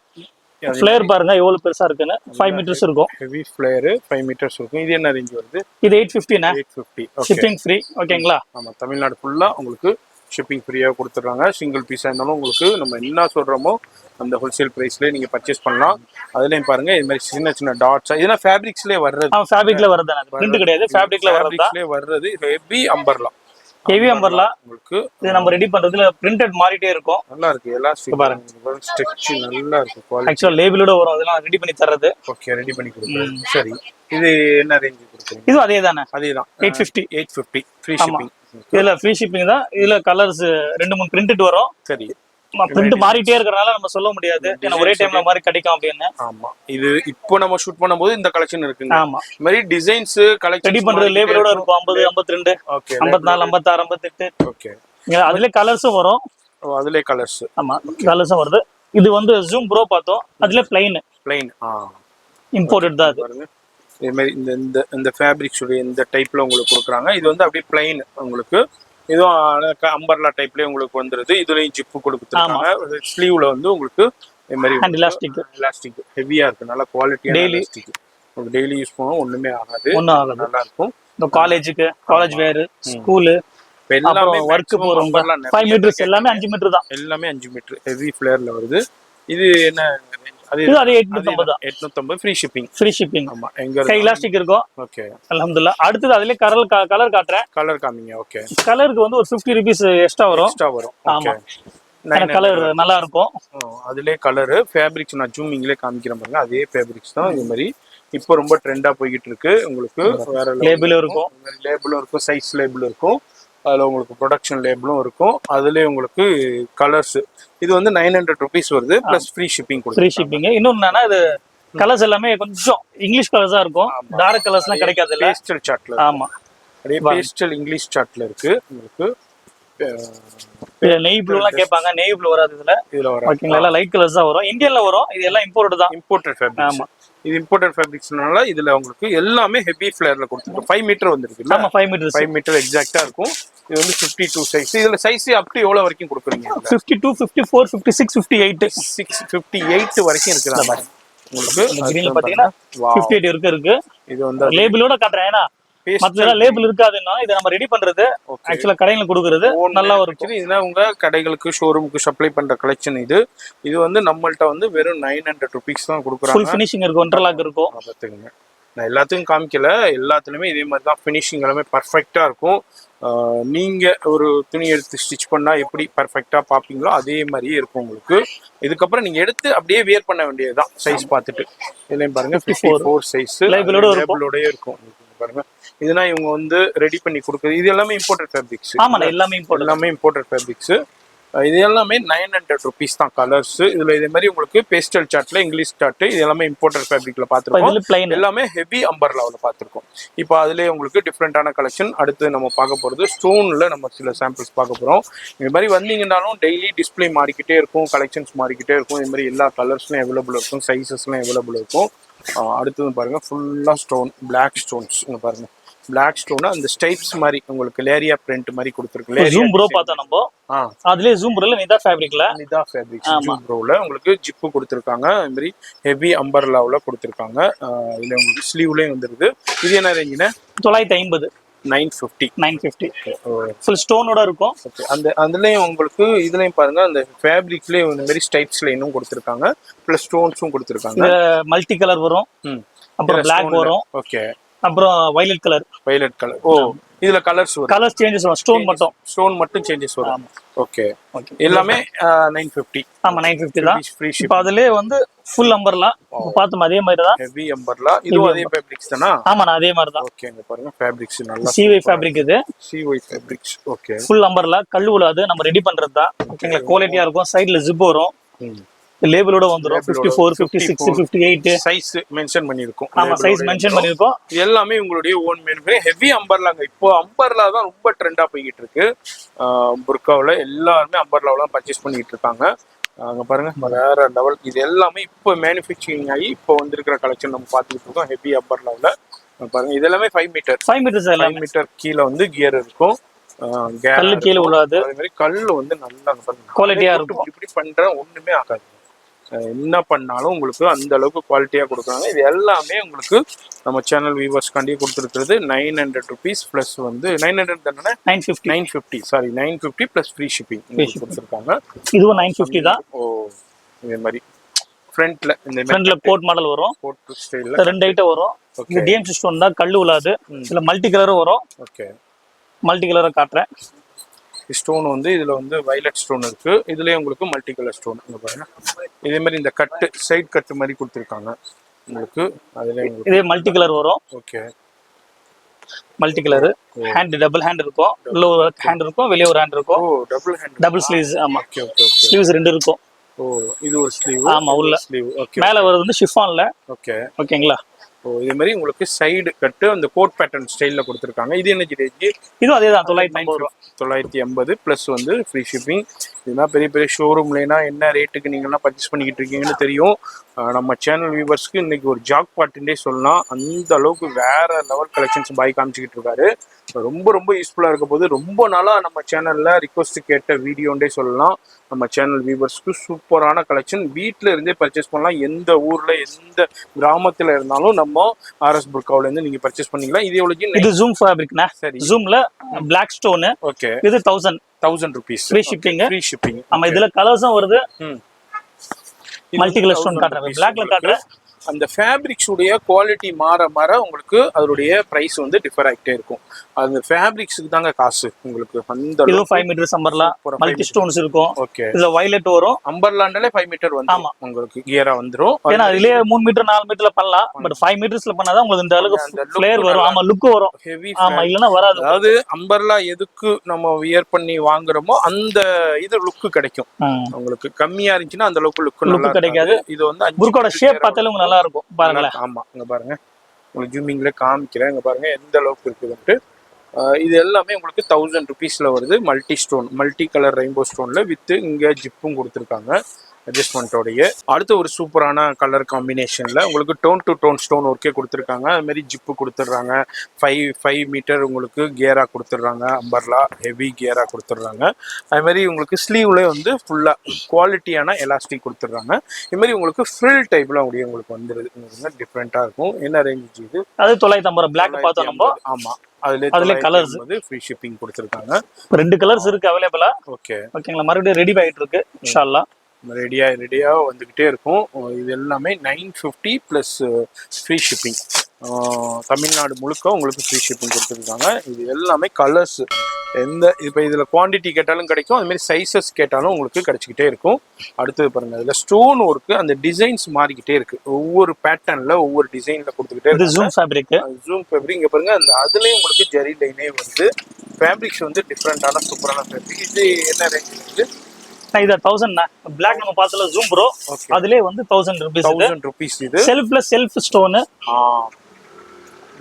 ஃப்ளேர் பாருங்க எவ்வளவு பெருசா இருக்குன்னு. 5 மீட்டர்ஸ் இருக்கும். ஹெவி ஃப்ளேர் 5 மீட்டர்ஸ் இருக்கும். இது என்ன ரேஞ்ச் வருது? இது 850 னா. 850. Okay shipping free. ஓகேங்களா? ஆமா, தமிழ்நாடு ஃபுல்லா உங்களுக்கு ஷிப்பிங் ஃப்ரீயா கொடுத்துட்றாங்க. சிங்கிள் பீஸா இருந்தாலும் உங்களுக்கு நம்ம என்ன சொல்றோமோ அந்த ஹோல்சேல் பிரைஸ்லயே நீங்க பர்ச்சேஸ் பண்ணலாம். அதுலயும் பாருங்க இது மாதிரி சின்ன டாட்ஸ். இதெல்லாம் ஃபேப்ரிக்ஸ்லயே வர்றது. ஃபேப்ரிக்ல வருது, பிரிண்ட் கிடையாது. ஃபேப்ரிக்ல வர்றது ஹெவி அம்பர்லா. ஹெவி அம்பர்லா உங்களுக்கு இது நம்ம ரெடி பண்றதுல பிரிண்டட் மாறிட்டே இருக்கும். நல்லா இருக்கு. எலாஸ்டிக் பாருங்க, ஸ்ட்ரெச் நல்லா இருக்கு. குவாலிட்டி ஆக்சுவலா லேபிளோட வரும், அதெல்லாம் ரெடி பண்ணி தரது. ஓகே ரெடி பண்ணி கொடுக்குறேன். சரி இது என்ன ரேஞ்ச் கொடுக்குறீங்க? இது அதே தானே, அதேதான் 850 ஃப்ரீ ஷிப்பிங். இதுல ஃப்ரீ ஷிப்பிங் தான். இதுல கலர்ஸ் 2-3 பிரிண்டட் வரும். சரி பிரிண்ட் மாறிட்டே இருக்கறனால நம்ம சொல்ல முடியாது ஏன்னா ஒரே டைம்ல மாதிரி கிடைக்கும் அப்படின்னு. ஆமா, இது இப்போ நம்ம ஷூட் பண்ணும்போது இந்த கலெக்ஷன் இருக்குங்க. ஆமா, இந்த மாதிரி டிசைன்ஸ் கலெக்ஷன் ரெடி பண்றது லேபிளோட இருக்கும். 50, 52, ஓகே 54, 56, 58. ஓகே அதுல கலர்ஸும் வரும். அதுல கலர்ஸ். ஆமா, கலர்ஸும் வருது. இது வந்து ஜூம் ப்ரோ பார்த்தோம், அதுல பிளைன் இம்போர்ட்டட் தான். பாருங்க இது மாதிரி இந்த இந்த ஃபேப்ரிக்ஸ் இந்த டைப்ல உங்களுக்கு கொடுக்குறாங்க. இது வந்து அப்படியே பிளைன் உங்களுக்கு. இதுவும் அம்பர்லா டைப்லயே உங்களுக்கு வந்துருது. இதுலயும் ஜிப்பு கொடுத்துருக்காங்க. ஸ்லீவ்ல வந்து உங்களுக்கு இந்த மாதிரி எலாஸ்டிக் ஹெவியா இருக்கு. நல்ல குவாலிட்டியான எலாஸ்டிக். உங்களுக்கு டெய்லி யூஸ் பண்ணவும் ஒண்ணுமே ஆகாது, நல்லா இருக்கும். இந்த காலேஜுக்கு, காலேஜ் வேர், ஸ்கூலு, எல்லாமே வர்க் போறவங்க 5 மீட்டர்ஸ் எல்லாமே 5 மீட்டர் தான். எல்லாமே 5 மீட்டர் ஹெவி ஃபிளேர்ல வருது. இது என்ன? அதே 850 தான். 850 ஃப்ரீ ஷிப்பிங். Free shipping. ஆமா, எங்க கை எலாஸ்டிக் இருக்கும். ஓகே அல்ஹம்துலில்லாஹ். அடுத்து அதுல கலர் காட்றேன். கலர் காமிங்க. ஓகே கலருக்கு வந்து ஒரு 50 ரூபீஸ் எக்ஸ்ட்ரா வரும். ஆமா, கலர் நல்லா இருக்கும். அதுலயே கலர் ஃபேப்ரிக்ஸ் நான் ஜூமிங்லயே காமிக்கிறேன் பாருங்க. அதே ஃபேப்ரிக்ஸ் தான். இது மாதிரி இப்போ ரொம்ப ட்ரெண்டா போய்கிட்டு இருக்கு. உங்களுக்கு வேற லேபிளும் இருக்கும், லேபிளும் இருக்கும், சைஸ் லேபிளும் இருக்கும். அதுல உங்களுக்கு ப்ரொடக்ஷன் லேபிளும் இருக்கும். அதுலயே உங்களுக்கு கலர்ஸ். இது வந்து 900 ரூபீஸ் வருது plus free shipping. Free shipping. இன்னொன்னு என்னன்னா இது கலர்ஸ் எல்லாமே கொஞ்சம் இங்கிலீஷ் கலர்ஸா இருக்கும். டார்க் கலர்ஸ்லாம் கிடைக்காது. இல்ல பேஸ்டல் சார்ட்ல. ஆமா, அப்படியே பேஸ்டல் இங்கிலீஷ் சார்ட்ல இருக்கு உங்களுக்கு. நெய் ப்ளூலாம் கேட்பாங்க. நெய் ப்ளூ வராது இதுல வர. ஓகேங்களா? எல்லாம் லைட் கலர்ஸ் தான் வரும். இந்தியன்ல வரும். இது எல்லாம் இம்போர்ட்டட் தான். Imported fabrics. ஆமா, இது இம்போர்ட்டட் ஃபேப்ரிக்ஸ்னால இதுல உங்களுக்கு எல்லாமே ஹெவி ஃபிளேர்ல கொடுத்துருக்கு. 5 மீட்டர் வந்திருக்கு. ஆமா, 5 மீட்டர் எக்ஸாக்ட்டா இருக்கும். இது வந்து 52 சைஸ். இதுல சைஸ் அப் டு எவ்வளவு வரைக்கும் கொடுக்குறீங்க? 52, 54, 56, 58. 58 வரைக்கும் இருக்குதா பாருங்க. உங்களுக்கு கிரீன்ல பாத்தீங்கன்னா 58 இருக்கு. இது வந்து லேபிளோட காட்டுறேன். ஏன்னா மத்தல லேபிள் இருக்காதுன்னா இத நம்ம ரெடி பண்றது ஆக்சுவலா கடையில கொடுக்கிறது நல்லா இருக்கும். இதுனா உங்க கடைகளுக்கு ஷோரூமுக்கு சப்ளை பண்ற கலெக்ஷன் இது. இது வந்து நம்மள்ட்ட வந்து வெறும் 900 ரூபீஸ் தான் கொடுக்குறாங்க. ஃபுல் ஃபினிஷிங் இருக்கும், இன்டர்லாக் இருக்கும். பாத்துக்கங்க, நான் எல்லாத்தையும் காமிக்கல. எல்லாத்துலயுமே இதே மாதிரி தான் ஃபினிஷிங் எல்லாமே பர்ஃபெக்டா இருக்கும். நீங்க ஒரு துணி எடுத்து ஸ்டிச் பண்ணா எப்படி பர்ஃபெக்டா பாப்பீங்களோ அதே மாதிரியே இருக்கும் உங்களுக்கு. இதுக்கப்புறம் நீங்க எடுத்து அப்படியே வியர் பண்ண வேண்டியதுதான் சைஸ் பார்த்துட்டு. இதுலயும் பாருங்க 54 சைஸ் லேபிளோட இருக்கும் பாருங்க. இதுனா இவங்க வந்து ரெடி பண்ணி கொடுக்குறது. இது எல்லாமே இம்போர்ட்டட் ஃபேப்ரிக்ஸ். ஆமா, எல்லாமே இம்போர்ட்டட் ஃபேப்ரிக்ஸ். இது எல்லாமே 900 ரூபீஸ் தான் கலர்ஸ். இதுல இதே மாதிரி உங்களுக்கு பேஸ்டல் சார்ட்ல இங்கிலீஷ் சார்ட் இது எல்லாமே இம்போர்ட்டட் ஃபேப்ரிக்ல பாத்துருக்கோம். எல்லாமே ஹெவி அம்பர்லாவில் பாத்துருக்கோம். இப்போ அதுலயே உங்களுக்கு டிஃப்ரெண்டான கலெக்ஷன். அடுத்து நம்ம பார்க்க போறது ஸ்டோன்ல நம்ம சில சாம்பிள்ஸ் பார்க்க போறோம். இது மாதிரி வந்தீங்கன்னாலும் டெய்லி டிஸ்பிளே மாறிக்கிட்டே இருக்கும், கலெக்ஷன்ஸ் மாறிக்கிட்டே இருக்கும். இது மாதிரி எல்லா கலர்ஸ்லயும் அவைலபிள் இருக்கும், சைசஸ்லாம் அவைலபிள் இருக்கும். அடுத்தது பாருங்க ஃபுல்லா ஸ்டோன், பிளாக் ஸ்டோன்ஸ். இங்க பாருங்க பிளாக் ஸ்டோன் அந்த ஸ்டைப்ஸ் மாதிரி உங்களுக்கு லேரியா பிரிண்ட் மாதிரி கொடுத்துருக்கு. ஜூம் ப்ரோ பார்த்தா நம்ம அதுலயே ஜூம் ப்ரோல நிதா ஃபேப்ரிக்ல ஜூம் ப்ரோல உங்களுக்கு ஜிப்பு கொடுத்துருக்காங்க. அது மாதிரி ஹெவி அம்பர்லாவில் கொடுத்துருக்காங்க. இதுல உங்களுக்கு ஸ்லீவ்லயும் வந்துருது. இது என்ன ரேஞ்சுன்னா 950 950 ஃபுல் ஸ்டோனோட இருக்கும். அந்த அதுலயும் உங்களுக்கு இதுலயும் பாருங்க அந்த ஃபேப்ரிக்லயே இந்த மாதிரி ஸ்டைப்ஸ்ல இன்னும் கொடுத்துருக்காங்க. பிளஸ் ஸ்டோன்ஸும் கொடுத்துருக்காங்க. மல்டி கலர் வரும், அப்புறம் பிளாக் வரும், ஓகே, அப்புறம் வயலட் கலர். ஓ இதுல கலர்ஸ் சேஞ்சஸ் வரும். ஸ்டோன் மட்டும் சேஞ்சஸ் வரும். ஓகே எல்லாமே 950. ஆமா 950 தான். இப்போ அதுலயே வந்து ஃபுல் அம்பர்லா பார்த்தோம் அதே மாதிரி தான். ஹெவி அம்பர்லா இதுவும் அதே ஃபேப்ரிக்ஸ் தானா? ஆமா அதே மாதிரி தான். ஓகே இங்க பாருங்க ஃபேப்ரிக்ஸ் நல்லா சிஒய் ஃபேப்ரிக் இது. CY fabrics okay. Full umbrella கல்லு உலாது நம்ம ரெடி பண்றது தான். ஓகேங்களா குவாலிட்டியா இருக்கும். சைடுல ஜிப் வரும். லேபிளோட வந்துரும். 54 56 58 சைஸ் மென்ஷன் பண்ணிருக்கோம். ஆமா சைஸ் மென்ஷன் பண்ணிருக்கோம். எல்லாமே உங்களுடைய ஓன் மேனுஃபேக்சர். ஹெவி அம்பர்லாங்க. இப்போ அம்பர்லா தான் ரொம்ப ட்ரெண்டா போயிட்டு இருக்கு. புர்காவில் எல்லாருமே அம்பர்லாவில் தான் பர்ச்சேஸ் பண்ணிட்டு இருக்காங்க. அங்க பாருங்க வேற லெவல். இது எல்லாமே இப்போ மேனுஃபேக்சரிங் ஆகி இப்போ வந்திருக்கிற கலெக்ஷன் நம்ம பார்த்துக்கிட்டு இருக்கோம். ஹெவி அம்பர்லாவில் பாருங்க இது எல்லாமே 5 மீட்டர் 5 மீட்டர் கீழே வந்து கியர் இருக்கும். கல்லு கீழே உள்ளாது. அதே மாதிரி கல்லு வந்து நல்லா குவாலிட்டியா இருக்கும். இப்படி பண்ற ஒண்ணுமே ஆகாது. என்ன பண்ணாலும் உங்களுக்கு அந்த அளவுக்கு குவாலிட்டியா கொடுக்குறாங்க. இது எல்லாமே உங்களுக்கு நம்ம சேனல் வியூவர்ஸ் காண்டி கொடுத்துருக்கிறது 900 rupees பிளஸ் வந்து 900 தானே 950 சாரி 950 பிளஸ் ஃப்ரீ ஷிப்பிங் கொடுத்துருக்காங்க. இதுவும் 950 தான். ஓ இதே மாதிரி ஃப்ரண்ட்ல கோட் மாடல் வரும். கோட் ஸ்டைல்ல ரெண்டு ஐட்டம் வரும். இது டிஎம்சி ஸ்டோன் தான் கல்லு உலாது. இதுல மல்டி கலரும் வரும். ஓகே மல்டி கலரை காட்டுறேன். ஸ்டோன் வந்து இதுல வந்து வயலட் ஸ்டோன் இருக்கு. இதுலயே உங்களுக்கு மல்டி கலர் ஸ்டோன் இங்க பாருங்க. இதே மாதிரி இந்த கட்டு சைடு கட்டு மாதிரி கொடுத்துருக்காங்க உங்களுக்கு. அதுல இதே மல்டி கலர் வரும். Okay multi colour hand double hand இருக்கும். உள்ள ஒரு ஹேண்ட் இருக்கும், வெளியே ஒரு ஹேண்ட் இருக்கும். ஓ டபுள் ஹேண்ட் டபுள் ஸ்லீவ்ஸ். ஆமா ஓகே ஓகே ஓகே ஸ்லீவ்ஸ் ரெண்டு இருக்கும். ஓ இது ஒரு ஸ்லீவ். ஆமா உள்ள ஸ்லீவ். ஓகே மேல வருது வந்து ஷிஃபான்ல. ஓகே ஓகேங்களா. ஓ இதே மாதிரி உங்களுக்கு சைடு கட்டு அந்த கோட் பேட்டர்ன் ஸ்டைல்ல கொடுத்துருக்காங்க. இது என்ன ரேஞ்ச்? இதுவும் அதே தான் 950 பிளஸ் வந்து ஃப்ரீ ஷிப்பிங். இதெல்லாம் பெரிய பெரிய ஷோரூம்லனா என்ன ரேட்டுக்கு நீங்கள்லாம் பர்ச்சேஸ் பண்ணிக்கிட்டு இருக்கீங்கன்னு தெரியும். நம்ம சேனல் வியூவர்ஸ்க்கு இன்னைக்கு ஒரு ஜாக் பாட்டுன்னே சொல்லலாம். அந்த அளவுக்கு வேற லெவல் கலெக்ஷன்ஸ் பாய் காமிச்சிக்கிட்டு இருக்காரு. ரொம்ப ரொம்ப யூஸ்ஃபுல்லாக இருக்க போது. ரொம்ப நாளாக நம்ம சேனலில் ரிக்வஸ்ட் கேட்ட வீடியோண்டே சொல்லலாம். நம்ம சேனல் வியூவர்ஸ்க்கு சூப்பரான கலெக்ஷன். வீட்டில் இருந்தே பர்ச்சேஸ் பண்ணலாம். எந்த ஊரில் எந்த கிராமத்தில் இருந்தாலும் நம்ம ஆர்எஸ் புர்காவிலேருந்து நீங்கள் பர்ச்சேஸ் பண்ணிக்கலாம். இது எவ்வளோ? இது ஜூம் ஃபேப்ரிக்னா. சரி ஜூம்ல பிளாக் ஸ்டோன். ஓகே இது 1000 rupees ஃப்ரீ ஷிப்பிங். ஆமா இதுல கலர்ஸும் வருது. மல்டி கலர் ஸ்டோன் காட்டுறேன். பிளாக்ல காட்டுறேன். அந்த ஃபேப்ரிக்ஸ் உடைய குவாலிட்டி மாற மாற உங்களுக்கு அதோடைய பிரைஸ் வந்து டிஃபர் ஆகிட்டே இருக்கும். அந்த ஃபேப்ரிக்ஸுக்கு தாங்க காசு உங்களுக்கு. அந்த 5 மீட்டர் அம்பர்லா மல்டி ஸ்டோன்ஸ் இருக்கும். ஓகே இதுல வயலட் வரும். அம்பர்லாண்டாலே 5 மீட்டர் வந்து ஆமா உங்களுக்கு கியரா வந்துரும். ஏன்னா அதுலயே 3 மீட்டர் 4 மீட்டர்ல பண்ணலாம். பட் 5 மீட்டர்ஸ்ல பண்ணாதான் உங்களுக்கு இந்த அளவுக்கு ஃப்ளேர் வரும். ஆமா லுக் வரும். ஹெவி ஆமா இல்லனா வராது. அதாவது அம்பர்லா எதுக்கு நம்ம வியர் பண்ணி வாங்குறோமோ அந்த இது லுக் கிடைக்கும். உங்களுக்கு கம்மியா இருந்துச்சுன்னா அந்த அளவுக்கு லுக் கிடைக்காது. இது வந்து புர்காவோட ஷேப் பார்த்தாலே உங்களுக்கு நல்லா இருக்கும் பாருங்களேன். ஆமா இங்க பாருங்க உங்களுக்கு ஜூமிங்ல காமிக்கிறேன். இங்க பாருங்க எந்த அளவுக்கு இருக்குதுன்ட்டு. இது எல்லாமே உங்களுக்கு 1000 rupeesல வருது. Multi stone multi colour rainbow ஸ்டோன்ல வித் இங்க ஜிப்பும் கொடுத்துருக்காங்க அட்ஜஸ்ட்மெண்ட்டோடைய. அடுத்த ஒரு சூப்பரான கலர் காம்பினேஷன்ல உங்களுக்கு டோன் டு டோன் ஸ்டோன் ஒர்க்கே கொடுத்துருக்காங்க. அது மாதிரி ஜிப்பு கொடுத்துட்றாங்க. 5 மீட்டர் உங்களுக்கு கியரா கொடுத்துட்றாங்க. அம்பர்லா ஹெவி கியரா கொடுத்துட்றாங்க. அது மாதிரி உங்களுக்கு ஸ்லீவ்ல வந்து ஃபுல்லா குவாலிட்டியான எலாஸ்டிக் கொடுத்துட்றாங்க. இது மாதிரி உங்களுக்கு ஃப்ரில் டைப்ல அப்படியே உங்களுக்கு வந்துருது. டிஃப்ரெண்டா இருக்கும். என்ன ரேஞ்ச் இது? அது 950 பிளாக் பார்த்தோம் நம்ம. ஆமா அதுல கலர்ஸ் ஃப்ரீ ஷிப்பிங் கொடுத்துருக்காங்க. 2 கலர்ஸ் இருக்கு அவைலபிளா. ஓகே ஓகேங்களா. மறுபடியும் ரெடி ஆயிட்டு இருக்கு இன்ஷா அல்லாஹ். ரெடியா வந்துகிட்டே இருக்கும். இது எல்லாமே 950 பிளஸ் ஃப்ரீ ஷிப்பிங். தமிழ்நாடு முழுக்க உங்களுக்கு ஃப்ரீ ஷிப்பிங் கொடுத்துருக்காங்க. இது எல்லாமே கலர்ஸ் எந்த இப்போ இதில் குவான்டிட்டி கேட்டாலும் கிடைக்கும். அதுமாரி சைஸஸ் கேட்டாலும் உங்களுக்கு கிடைச்சிக்கிட்டே இருக்கும். அடுத்தது பாருங்க இதில் ஸ்டோன் ஒர்க்கு அந்த டிசைன்ஸ் மாறிக்கிட்டே இருக்கு. ஒவ்வொரு பேட்டர்ன்ல ஒவ்வொரு டிசைன்ல கொடுத்துக்கிட்டே இருக்கு. ஜூம் ஃபேப்ரிக் இங்க பாருங்க அந்த அதுலயும் உங்களுக்கு ஜெரி லைனே வருது. ஃபேப்ரிக்ஸ் வந்து டிஃப்ரெண்டான சூப்பரான ஃபேப்ரிக். இது என்ன ரேஞ்ச் இருக்கு? இது 1000 பிளாக் நம்ம பார்த்தல ஜூம் ப்ரோ. அதுலயே வந்து 1000 rupees. இது செல்ஃப் ஸ்டோன்.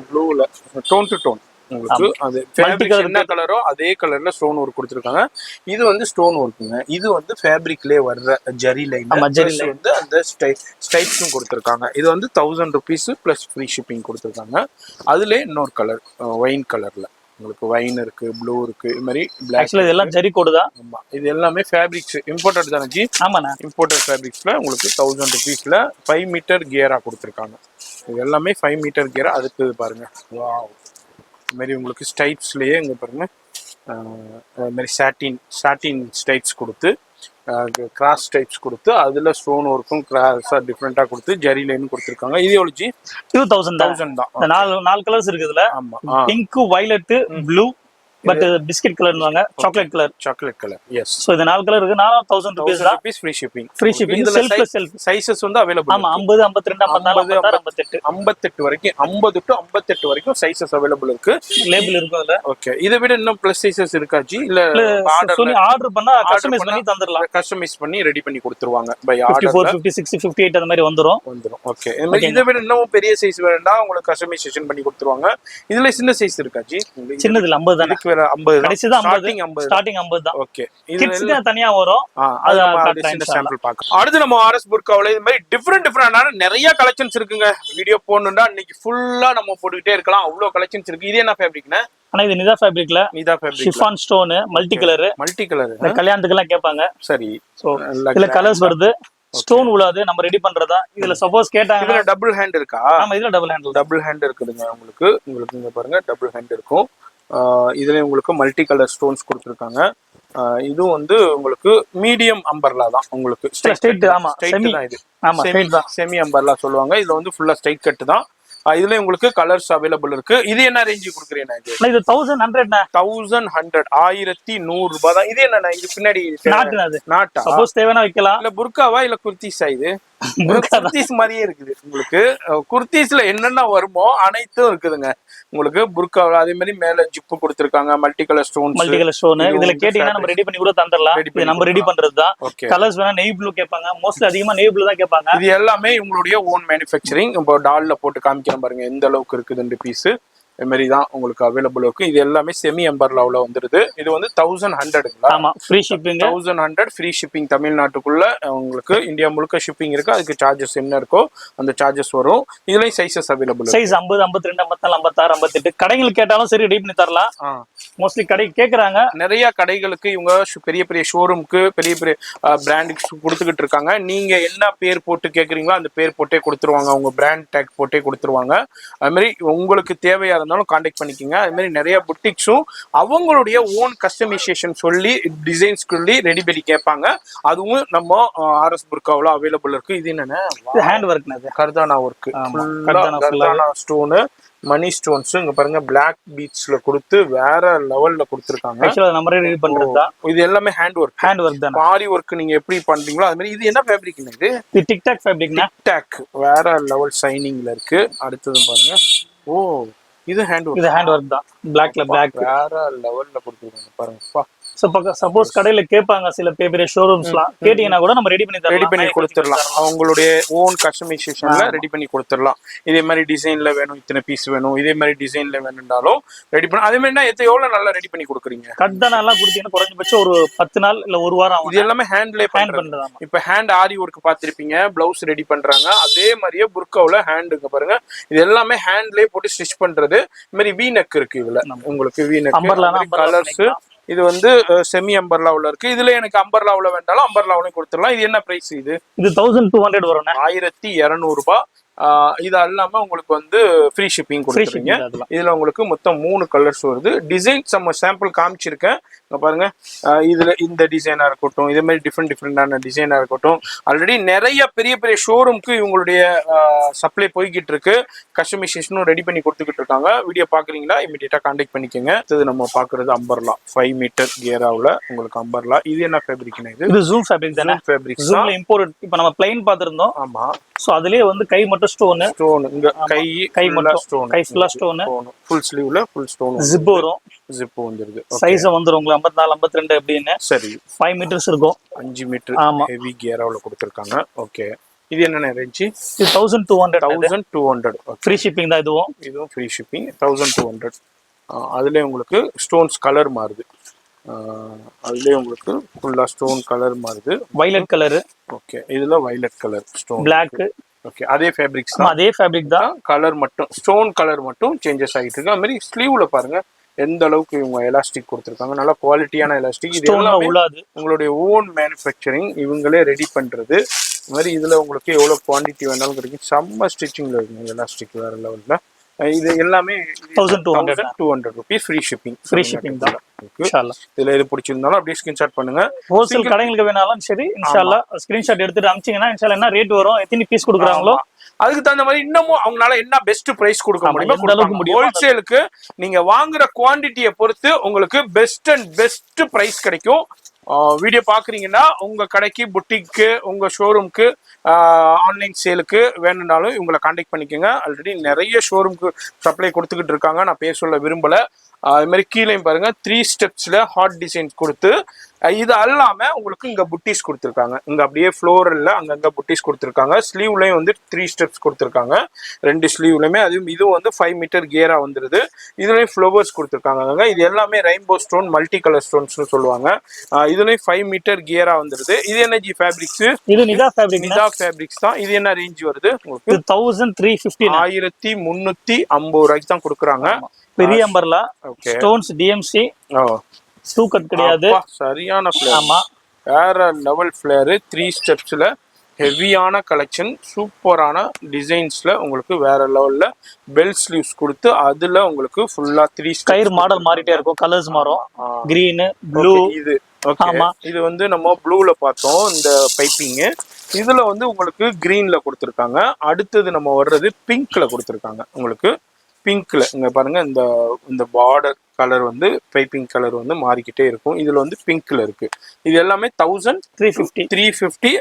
ப்ளூல டோன் டு டோன் உங்களுக்கு அது ஃபேப்ரிக் என்ன கலரோ அதே கலர்ல ஸ்டோன் ஒர்க் கொடுத்துருக்காங்க. இது வந்து ஸ்டோன் ஒர்க்குங்க. இது வந்து ஃபேப்ரிக்லயே வர்ற ஜரி லைன் வந்து அந்த ஸ்டைப்ஸும் கொடுத்துருக்காங்க. இது வந்து 1000 rupees பிளஸ் ஃப்ரீ ஷிப்பிங் கொடுத்துருக்காங்க. அதுல இன்னொரு கலர் ஒயின் கலர்ல உங்களுக்கு ஒயின் இருக்கு, ப்ளூ இருக்கு, இது மாதிரி பிளாக். இதெல்லாம் ஜரி கோடு தான். ஆமா, இது எல்லாமே ஃபேப்ரிக்ஸ் இம்போர்ட்டட் தானே ஜி? ஆமாண்ணா, இம்போர்ட்டட் ஃபேப்ரிக்ஸ்ல உங்களுக்கு 1000 rupeesல 5 மீட்டர் கியரா கொடுத்துருக்காங்க. இது எல்லாமே 5 மீட்டர் கியரா. அதுக்கு பாருங்க, வாவ், இது மாதிரி உங்களுக்கு ஸ்டைப்ஸ்லயே இங்க பாருங்க, அது மாதிரி சாட்டின் ஸ்டைப்ஸ் கொடுத்து, கிராஸ் டைப்ஸ் கொடுத்து, அதுல ஸ்டோன் ஒர்க்கும் கிராஸா டிஃப்ரெண்டா கொடுத்து ஜரி லைன் கொடுத்துருக்காங்க. இது எவ்வளவு ஜி? 2000 தான். நாலு கலர்ஸ் இருக்குதுல. ஆமா, pink, violet, blue, but biscuit கலர்னுவாங்க, சாக்லேட் கலர். எஸ். சோ இந்த 4 கலர் இருக்கு. 4000 rupees தான். Free shipping. செல்ஃப் சைஸஸ் வந்து அவேலபிள். ஆமா, 50, 52, 54, 56, 58 வரைக்கும், 50 to 58 வரைக்கும் சைஸஸ் அவேலபிள் இருக்கு. லேபிள் இருக்கும் அதுல. ஓகே, இதை விட இன்னும் பிளஸ் சைஸஸ் இருக்கா ஜி? இல்ல ஆர்டர் பண்ணா கஸ்டமைஸ் பண்ணி தந்துறலாம். கஸ்டமைஸ் பண்ணி ரெடி பண்ணி கொடுத்துருவாங்க பை ஆர்டர். 54, 50, 60, 58 அந்த மாதிரி வந்துரும். ஓகே, இதை விட இன்னும் பெரிய சைஸ் வேணும்னா உங்களுக்கு கஸ்டமைசேஷன் பண்ணி கொடுத்துருவாங்க. இதுல சின்ன சைஸ் இருக்கா ஜி? சின்னதுல 50 தான். 50 கடைசி தான் 50. ஸ்டார்டிங் 50 தான். ஓகே, கிட்ஸ்க்கு தனியா வரும். அது நம்ம சாம்பிள் பார்க்கலாம். அடுத்து நம்ம ஆர்எஸ் புர்காவுல இது மாதிரி டிஃபரெண்டான நிறைய கலெக்ஷன்ஸ் இருக்குங்க. வீடியோ போடணும்னா இன்னைக்கு ஃபுல்லா நம்ம போட்டுக்கிட்டே இருக்கலாம். அவ்வளவு கலெக்ஷன்ஸ் இருக்கு. இது என்ன ஃபேப்ரிக்னா? ஆனா இது நிதா ஃபேப்ரிக்ல ஷிஃபான் ஸ்டோன் மல்டி கலர். கல்யாணத்துக்கு எல்லாம் கேட்பாங்க. சரி, சோ இதுல கலர்ஸ் வருது. ஸ்டோன் உலாது நம்ம ரெடி பண்றதா. இதுல சப்போஸ் கேட்டாங்க. இதுல டபுள் ஹேண்ட் இருக்கா? ஆமா, இதுல டபுள் ஹேண்ட் இருக்குதுங்க. உங்களுக்கு இங்க பாருங்க, டபுள் ஹேண்ட் இருக்கும். இதுல உங்களுக்கு மல்டி கலர் ஸ்டோன்ஸ் கொடுத்துருக்காங்க. இது வந்து உங்களுக்கு மீடியம் அம்பர்லா தான். உங்களுக்கு ஸ்ட்ரைட். ஆமா, செமி தான். இது செமி அம்பர்லா சொல்லுவாங்க. இதுல வந்து ஃபுல்லா ஸ்ட்ரைட் கட் தான். இதுல உங்களுக்கு கலர்ஸ் அவைலபிள் இருக்கு. இது என்ன ரேஞ்சு கொடுக்குறீங்க? இது 1100. 1100 ரூபாய் தான். இது என்ன? இது பின்னாடி நாட்டா? சப்போஸ் தேவைனா வைக்கலாம். இல்ல புர்காவா இல்ல குர்த்திஸா? இது குர்த்திஸ் மாதிரியே இருக்குது. உங்களுக்கு குர்த்திஸ்ல என்னென்ன வருமோ அனைத்தும் இருக்குதுங்க. உங்களுக்கு புர்காவா அதே மாதிரி மேல ஜிப்பு கொடுத்துருக்காங்க. Multi colour stone. இதுல கேட்டீங்கன்னா நம்ம ரெடி பண்ணி கூட தந்துடலாம். இது நம்ம ரெடி பண்றதுதான். கலர்ஸ் வேணா நெய் ப்ளூ கேட்பாங்க. மோஸ்ட்லி அதிகமா நெய் ப்ளூ தான் கேட்பாங்க. இது எல்லாமே உங்களுடைய ஓன் மேனுஃபேக்சரிங். இப்போ டால்ல போட்டு காமிக்கிறேன் பாருங்க எந்த அளவுக்கு இருக்குது பீஸ். இது மாதிரி தான் உங்களுக்கு அவைலபிள் இருக்கு. இது எல்லாமே செமி அம்பர்லாவுல வந்துருது. இது வந்து 1100. ஆமா, ஃப்ரீ ஷிப்பிங். 1100 free shipping. தமிழ்நாட்டுக்குள்ள உங்களுக்கு இந்தியா முழுக்க ஷிப்பிங் இருக்கு. அதுக்கு சார்ஜஸ் என்ன இருக்கோ அந்த சார்ஜஸ் வரும். இதுலயும் சைஸஸ் அவைலபிள். சைஸ் 50, 52, 54, 56, 58. கடைகள் கேட்டாலும் சரி ரெடி பண்ணி தரலாம். மோஸ்ட்லி கடை கேக்குறாங்க. நிறைய கடைகளுக்கு இவங்க பெரிய பெரிய ஷோரூமுக்கு பெரிய பெரிய பிராண்டுக்கு கொடுத்துக்கிட்டு இருக்காங்க. நீங்க என்ன பேர் போட்டு கேக்குறீங்களோ அந்த பேர் போட்டே கொடுத்துருவாங்க. அவங்க பிராண்ட் டேக் போட்டே கொடுத்துருவாங்க. அது மாதிரி உங்களுக்கு தேவையா இருந்தாலும் கான்டாக்ட் பண்ணிக்கோங்க. அது மாதிரி நிறைய புட்டிக்ஸும் அவங்களுடைய ஓன் கஸ்டமைசேஷன் சொல்லி டிசைன்ஸ் சொல்லி ரெடி பண்ணி கேட்பாங்க. அதுவும் நம்ம ஆர்எஸ் புர்காவுல அவைலபிள் இருக்கு. இது என்னன்னா ஹேண்ட் ஒர்க், கர்தானா ஒர்க், கர்தானா ஸ்டோனு, மணி ஸ்டோன்ஸ். இங்க பாருங்க பிளாக் பீட்ஸ்ல கொடுத்து வேற லெவல்ல கொடுத்துருக்காங்க. நம்ம ரெடி பண்றதுதான். இது எல்லாமே ஹேண்ட் ஒர்க் தான். ஆரி ஒர்க் நீங்க எப்படி பண்றீங்களோ அது மாதிரி. இது என்ன ஃபேப்ரிக்? இது டிக்டாக் ஃபேப்ரிக். டிக்டாக் வேற லெவல் ஷைனிங்ல இருக்கு. அடுத்தது பாருங்க, ஓ இது ஹேண்ட் ஒர்க் தான். பிளாக்ல பிளாக் வேற லெவல்ல கொடுத்துருக்காங்க பாருங்க. சப்போஸ் கடையில கேட்பாங்க சில பெரிய ஷோரூம்ஸ்லாம் கேட்டீங்கன்னா கூட நம்ம ரெடி பண்ணி கொடுத்துடலாம். அவங்களுடைய ஓன் கஸ்டமைசேஷன்ல ரெடி பண்ணி கொடுத்துடலாம். இதே மாதிரி டிசைன்ல வேணும், இத்தனை பீஸ் வேணும், இதே மாதிரி டிசைன்ல வேணும்னாலும் ரெடி பண்ண. அதே மாதிரி எவ்வளவு நல்லா ரெடி பண்ணி கொடுக்குறீங்க? கட்டணம் எல்லாம் கொடுத்தீங்கன்னா குறைஞ்சபட்சம் ஒரு 10 நாள் இல்ல ஒரு வாரம் ஆகும். இது எல்லாமே ஹேண்ட்ல பண்றதா. இப்ப ஹேண்ட் ஆரி ஒர்க் பாத்திருப்பீங்க, பிளவுஸ் ரெடி பண்றாங்க. அதே மாதிரியே புர்காவுல ஹேண்டுங்க பாருங்க. இது எல்லாமே ஹேண்ட்லயே போட்டு ஸ்டிச் பண்றது. இது மாதிரி வி நெக் இருக்கு. இதுல உங்களுக்கு வி நெக் கலர்ஸ். இது வந்து செமி அம்பர்லாவுல இருக்கு. இதுல எனக்கு அம்பர்லாவுல வேண்டாலும் அம்பர்லாவுலயும் கொடுத்துடலாம். இது என்ன பிரைஸ்? இது 1200 வரும். 1200 ரூபாய். இது இல்லாம உங்களுக்கு வந்து ஃப்ரீ ஷிப்பிங் கொடுத்துருங்க. இதுல உங்களுக்கு மொத்தம் 3 கலர்ஸ் வருது. டிசைன்ஸ் நம்ம சாம்பிள் காமிச்சிருக்கேன். பாருங்க, இதுல இந்த டிசைனா இருக்கட்டும், இதே மாதிரி டிஃப்ரெண்டான டிசைனா இருக்கட்டும். ஆல்ரெடி நிறைய பெரிய பெரிய ஷோரூம்க்கு இவங்களுடைய சப்ளை போய்கிட்டு இருக்கு. கஸ்டமைசேஷனும் ரெடி பண்ணி கொடுத்துக்கிட்டு இருக்காங்க. வீடியோ பாக்குறீங்களா? இமீடியட்டா கான்டாக்ட் பண்ணிக்கோங்க. இது நம்ம பாக்குறது அம்பர்லா 5 மீட்டர் கியராவுல உங்களுக்கு அம்பர்லா. இது என்ன ஃபேப்ரிக்னா? இது ஜூம் ஃபேப்ரிக் தானே. ஃபேப்ரிக் ஜூம்ல இம்போர்ட். இப்போ நம்ம ப்ளைன் பாத்துறோம். ஆமா. சோ அதுலயே வந்து கை மட்டும் ஸ்டோன் இங்க கை மட்டும் ஸ்டோன், கை ஃபுல்லா ஸ்டோன். ஃபுல் ஸ்லீவ்ல ஃபுல் ஸ்டோன். ஜிப் வரும். ஜிப் வந்துருது. சைஸ் வந்துரும் உங்களுக்கு 54, 52 அப்படினு. சரி, 5 மீட்டர்ஸ் இருக்கும். 5 மீட்டர் ஹெவி கியராவுல கொடுத்திருக்காங்க. ஓகே, இது என்ன ரேஞ்ச்? இது 1200. 1200 ஃப்ரீ ஷிப்பிங் தான். இதுவும் ஃப்ரீ ஷிப்பிங். 1200. அதுலேயே உங்களுக்கு ஸ்டோன்ஸ் கலர் மாறுது. அதுலேயே உங்களுக்கு ஃபுல்லாக ஸ்டோன் கலர் மாறுது. Violet colour. ஓகே, இதில் violet colour stone. Black. Okay, அதே ஃபேப்ரிக்ஸ் தான். அதே ஃபேப்ரிக் தான். கலர் மட்டும் ஸ்டோன் கலர் மட்டும் சேஞ்சஸ் ஆகிட்டு இருக்கு. அது மாதிரி ஸ்லீவ்ல பாருங்க எந்த அளவுக்கு இவங்க எலாஸ்டிக் கொடுத்துருக்காங்க. நல்ல குவாலிட்டியான எலாஸ்டிக். இது எல்லாமே உங்களுடைய ஓன் மேனுஃபேக்சரிங், இவங்களே ரெடி பண்றது. இது மாதிரி இதுல உங்களுக்கு எவ்வளவு குவான்டிட்டி வேணாலும் கிடைக்கும். செம்ம ஸ்டிச்சிங்ல இருக்குங்க எலாஸ்டிக் வேற லெவல்ல. இது எல்லாமே 1200 rupees ஃப்ரீ ஷிப்பிங் தான். இதுல எது பிடிச்சிருந்தாலும் அப்படியே ஸ்கிரீன்ஷாட் பண்ணுங்க. ஹோல்சேல் கடைகளுக்கு வேணாலும் சரி இன்ஷால்லா ஸ்கிரீன்ஷாட் எடுத்துட்டு அனுப்பிச்சீங்கன்னா இன்ஷால்லா என்ன ரேட் வரும், எத்தனை பீஸ் கொடுக்குறாங்களோ அதுக்கு தகுந்த மாதிரி இன்னமும் அவங்களால என்ன பெஸ்ட் பிரைஸ் கொடுக்க முடியுமோ. ஹோல்சேலுக்கு நீங்க வாங்குற குவான்டிட்டியை பொறுத்து உங்களுக்கு பெஸ்ட் அண்ட் பெஸ்ட் பிரைஸ் கிடைக்கும். வீடியோ பாக்குறீங்கன்னா உங்க கடைக்கு, புட்டிக்கு, உங்க ஷோரூம்க்கு, ஆன்லைன் சேலுக்கு வேணும்னாலும் இவங்களை கான்டாக்ட் பண்ணிக்கோங்க. ஆல்ரெடி நிறைய ஷோரூம்க்கு சப்ளை கொடுத்துக்கிட்டு இருக்காங்க, நான் பேச சொல்ல விரும்பல. அது மாதிரி கீழே பாருங்க 3 ஸ்டெப்ஸ்ல ஹார்ட் டிசைன்ஸ் கொடுத்து, இது அல்லாம உங்களுக்கு இங்க புட்டிஸ் கொடுத்துருக்காங்க. இங்க அப்படியே ஃப்ளோரல்ல அங்கங்க புட்டிஸ் கொடுத்துருக்காங்க. ஸ்லீவ்லயும் வந்து 3 ஸ்டெப்ஸ் கொடுத்துருக்காங்க, 2 ஸ்லீவ்லயுமே. அதுவும் இதுவும் வந்து 5 மீட்டர் கியரா வந்துருது. இதுலயும் ஃப்ளவர்ஸ் கொடுத்துருக்காங்க. இது எல்லாமே rainbow stone, multi colour stones சொல்லுவாங்க. இதுலயும் 5 மீட்டர் கியரா வந்துருது. இது என்ன ஜி ஃபேப்ரிக்ஸ்? இது நிதா ஃபேப்ரிக்ஸ் தான். இது என்ன ரேஞ்ச் வருது உங்களுக்கு? 1350. 1350 ரூபாய்க்கு தான் கொடுக்குறாங்க. பெரிய அம்பர்லா ஸ்டோன்ஸ் டிஎம்சி. ஸ்டூ கட் கிடையாது. சரியான ஃப்ளேர். ஆமா, வேற லெவல் ஃப்ளேர். 3 ஸ்டெப்ஸ்ல ஹெவியான கலெக்ஷன், சூப்பரான டிசைன்ஸ்ல உங்களுக்கு வேற லெவல்ல பெல் ஸ்லீவ்ஸ் கொடுத்து, அதுல உங்களுக்கு ஃபுல்லா 3 ஸ்டைல் மாடல் மாறிட்டே இருக்கும். கலர்ஸ் மாறும். Green, blue. இது ஓகே. இது வந்து நம்ம ப்ளூல பார்த்தோம் இந்த பைப்பிங். இதுல வந்து உங்களுக்கு கிரீன்ல கொடுத்துருக்காங்க. அடுத்தது நம்ம வர்றது பிங்க்ல கொடுத்துருக்காங்க. உங்களுக்கு பிங்க்ல இங்க பாருங்க, இந்த பார்டர் கலர் வந்து பைப்பிங் கலர் வந்து மாறிக்கிட்டே இருக்கும். இதுல வந்து பிங்க்ல இருக்கு. இது எல்லாமே 1350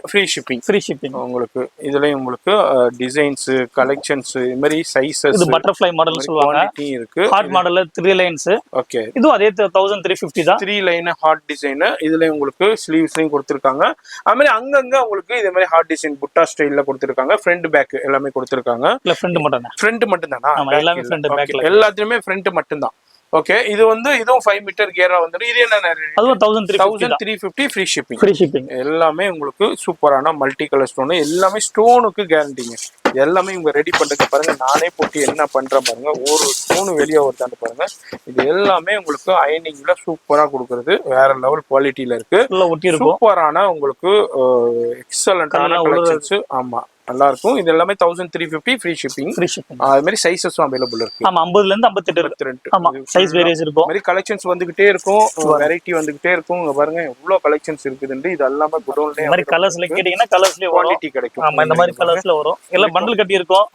ஃப்ரீ ஷிப்பிங் உங்களுக்கு. இதுலயும் உங்களுக்கு டிசைன்ஸ், கலெக்ஷன்ஸ், இது மாதிரி சைஸஸ், இது பட்டர்ஃப்ளை மாடல் சொல்லுவாங்க, இருக்கு. ஹார்ட் மாடல்ல 3 லைன்ஸ். ஓகே, இது அதே 1350 தான். 3 லைன் ஹார்ட் டிசைன். இதுல உங்களுக்கு ஸ்லீவ்ஸ்லயும் கொடுத்துருக்காங்க. அது மாதிரி அங்கங்க உங்களுக்கு இதே மாதிரி ஹார்ட் டிசைன் புட்டா ஸ்டைல்ல கொடுத்துருக்காங்க. ஃப்ரண்ட் பேக் எல்லாமே கொடுத்துருக்காங்க. இல்ல ஃப்ரண்ட் மட்டும் தானா? எல்லாமே ஃப்ரண்ட் பேக்ல, எல்லாத்துலயுமே ஃப்ரண்ட் மட்டும் தான். ஓகே, இது வந்து இதுவும் 5 மீட்டர் கியரா வந்துடும். இது என்ன? அதுவும் 1350 ஃப்ரீ ஷிப்பிங். எல்லாமே உங்களுக்கு சூப்பரான மல்டி கலர் ஸ்டோன். எல்லாமே ஸ்டோனுக்கு கேரண்டிங்க. எல்லாமே இவங்க ரெடி பண்றதுக்கு பாருங்க. நானே போட்டு என்ன பண்றேன் பாருங்க. ஒரு ஸ்டோன் வெளியே வருதான்னு பாருங்க. இது எல்லாமே உங்களுக்கு அயனிங்ல சூப்பரா கொடுக்கறது. வேற லெவல் குவாலிட்டியில இருக்கு. சூப்பரான உங்களுக்கு எக்ஸலண்டான கலெக்ஷன்ஸ். ஆமா, நல்லா இருக்கும். இது எல்லாமே 1350 ஃப்ரீ ஷிப்பிங். அது மாதிரி சைஸஸும் அவைலபிள் இருக்கு. ஆமா, 50ல இருந்து 58. ஆமா, சைஸ் வேரியஸ் இருக்கும். மாதிரி கலெக்ஷன்ஸ் வந்துகிட்டே இருக்கும், வெரைட்டி வந்துகிட்டே இருக்கும். இங்க பாருங்க எவ்வளவு கலெக்ஷன்ஸ் இருக்குதுன்னு. இது எல்லாமே குடோன்லயே மாதிரி கலர்ஸ்ல கேட்டீங்கன்னா கலர்ஸ்லயே குவாலிட்டி கிடைக்கும். ஆமா, இந்த மாதிரி கலர்ஸ்ல வரும். எல்லாம் பண்டல் கட்டி இருக்கும்.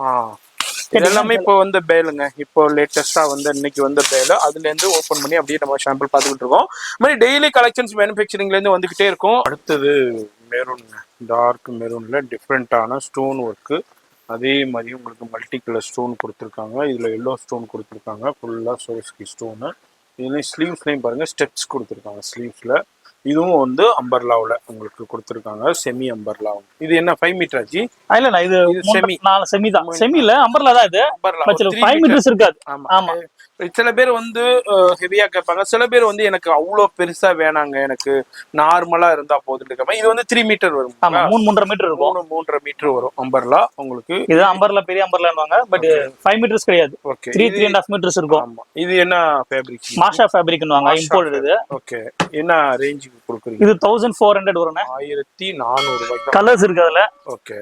இது எல்லாமே இப்போ வந்து பேலுங்க. இப்போ லேட்டஸ்டா வந்து இன்னைக்கு வந்து பேல, அதுல இருந்து ஓபன் பண்ணி அப்படியே நம்ம சாம்பிள் பார்த்துக்கிட்டு இருக்கோம். மாதிரி டெய்லி கலெக்ஷன்ஸ் மேனுஃபேக்சரிங்ல இருந்து வந்துகிட்டே இருக்கும். அடுத்தது மெரூன், டார்க் மெரூன்ல டிஃப்ரெண்டான ஸ்டோன் ஒர்க்கு. அதே மாதிரி உங்களுக்கு மல்டி கலர் ஸ்டோன் கொடுத்துருக்காங்க. இதுல எல்லோ ஸ்டோன் கொடுத்துருக்காங்க. ஃபுல்லா சோஸ்கி ஸ்டோனு. இதுலேயும் ஸ்லீவ்ஸ்லையும் பாருங்க ஸ்டெப்ஸ் கொடுத்துருக்காங்க ஸ்லீவ்ஸ்ல. இதுவும் வந்து அம்பர்லாவில் உங்களுக்கு கொடுத்துருக்காங்க. Semi umbrella. இது என்ன 5 மீட்டர் ஆச்சு? இல்ல, இது செமி தான். செமில அம்பர்லா தான். இது 5 மீட்டர்ஸ் இருக்காது. ஆமா, சில பேர் வந்து ஹெவியா கேட்பாங்க. சில பேர் வந்து எனக்கு அவ்வளோ பெருசா வேணாங்க, எனக்கு நார்மலா இருந்தா போதுன்னு. இது வந்து 3 மீட்டர் வரும். 3.5 மீட்டர் இருக்கும். 3.5 மீட்டர் வரும் அம்பர்லா உங்களுக்கு. இது அம்பர்லா பெரிய அம்பர்லான்வாங்க. பட் 5 மீட்டர்ஸ் கிடையாது. ஓகே, 3.5 மீட்டர்ஸ் இருக்கும். ஆமா, இது என்ன ஃபேப்ரிக்? மாஷா ஃபேப்ரிக்னுவாங்க, இம்போர்ட் இது. ஓகே, என்ன ரேஞ்சுக்கு கொடுக்குறீங்க? இது 1400 வரும்னா. 1400 ரூபாய். கலர்ஸ் இருக்கு அதுல. ஓகே,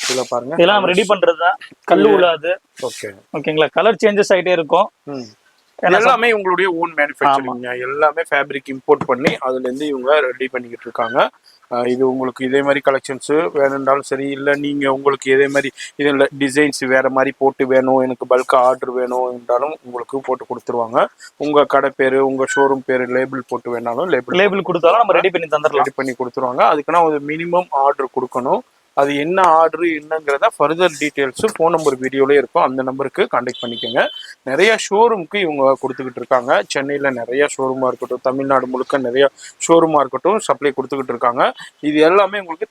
இதுல பாருங்க. இதெல்லாம் நம்ம ரெடி பண்றதுதான். கல்லு உள்ளாது. ஓகே, ஓகேங்களா? கலர் சேஞ்சஸ் ஆயிட்டே இருக்கும். எல்லாமே உங்களுடைய ஓன் மேனுஃபேக்சரிங். எல்லாமே ஃபேப்ரிக் இம்போர்ட் பண்ணி அதுல இருந்து இவங்க ரெடி பண்ணிக்கிட்டு இருக்காங்க. இது உங்களுக்கு இதே மாதிரி கலெக்ஷன்ஸ் வேணும்னாலும் சரி, இல்லை நீங்க உங்களுக்கு இதே மாதிரி இதில் டிசைன்ஸ் வேற மாதிரி போட்டு வேணும், எனக்கு பல்கா ஆர்டர் வேணும் என்றாலும் உங்களுக்கு போட்டு கொடுத்துருவாங்க. உங்க கடை பேரு, உங்க ஷோரூம் பேரு லேபிள் போட்டு வேணாலும் லேபிள் கொடுத்தாலும் நம்ம ரெடி பண்ணி தந்துடலாம். ரெடி பண்ணி கொடுத்துருவாங்க. அதுக்குன்னா ஒரு மினிமம் ஆர்டர் கொடுக்கணும். அது என்ன ஆர்டர் என்னங்கிறத ஃபர்தர் டீட்டெயில்ஸு ஃபோன் நம்பர் வீடியோலேயே இருக்கும். அந்த நம்பருக்கு கான்டாக்ட் பண்ணிக்கோங்க. நிறைய ஷோரூமுக்கு இவங்க கொடுத்துக்கிட்டு இருக்காங்க. சென்னையில் நிறைய ஷோரூமாக இருக்கட்டும், தமிழ்நாடு முழுக்க நிறைய ஷோரூமாக இருக்கட்டும் சப்ளை கொடுத்துக்கிட்டு இருக்காங்க. இது எல்லாமே உங்களுக்கு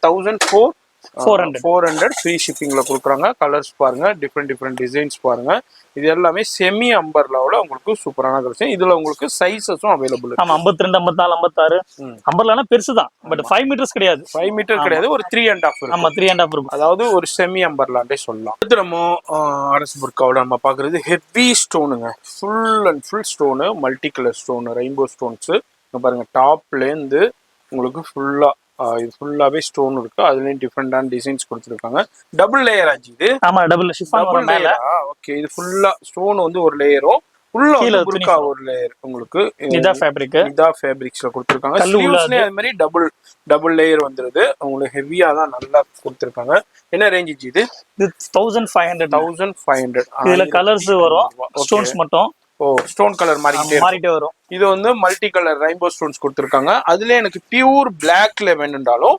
400 ஃப்ரீ ஷிப்பிங்ல கொடுக்குறாங்க. கலர்ஸ் பாருங்க, டிஃப்ரெண்ட் டிசைன்ஸ் பாருங்க. இது எல்லாமே செமி அம்பர்லாவில் உங்களுக்கு சூப்பரான கலெக்ஷன். இதுல உங்களுக்கு சைஸஸும் அவைலபிள் இருக்கு. ஆமா 52, 54, 56. அம்பர்லானா பெருசு தான், பட் 5 மீட்டர்ஸ் கிடையாது. 5 மீட்டர் கிடையாது, ஒரு 3.5 இருக்கும். ஆமா 3.5 இருக்கும். அதாவது ஒரு செமி அம்பர்லாண்டே சொல்லலாம். அடுத்து நம்ம அரசு புர்காவோட நம்ம பாக்குறது ஹெவி ஸ்டோனுங்க. Full and full stone, multi colour stone, rainbow stones பாருங்க. டாப்ல இருந்து உங்களுக்கு ஃபுல்லா இது ஃபுல்லாவே ஸ்டோன் இருக்கு. அதுலயும் டிஃபரெண்டான டிசைன்ஸ் கொடுத்துருக்காங்க. டபுள் லேயர் ஆச்சு இது. ஆமா டபுள் ஷிஃபான் வரும் மேல. ஓகே, இது ஃபுல்லா ஸ்டோன் வந்து ஒரு லேயரும், உள்ள வந்து புர்கா ஒரு லேயர். உங்களுக்கு இதா ஃபேப்ரிக்ஸ்ல கொடுத்திருக்காங்க. ஸ்லீவ்ஸ்லயே அது மாதிரி டபுள் லேயர் வந்துருது. உங்களுக்கு ஹெவியா தான் நல்லா கொடுத்திருக்காங்க. என்ன ரேஞ்ச் இது? 1500. இதுல கலர்ஸ் வரும், ஸ்டோன்ஸ் மட்டும். ஓ, ஸ்டோன் கலர் மாறிட்டே வரும். இது வந்து மல்டி கலர் ரெயின்போ ஸ்டோன்ஸ் கொடுத்திருக்காங்க. அதுல எனக்கு பியூர் பிளாக்ல வேணும்னாலும்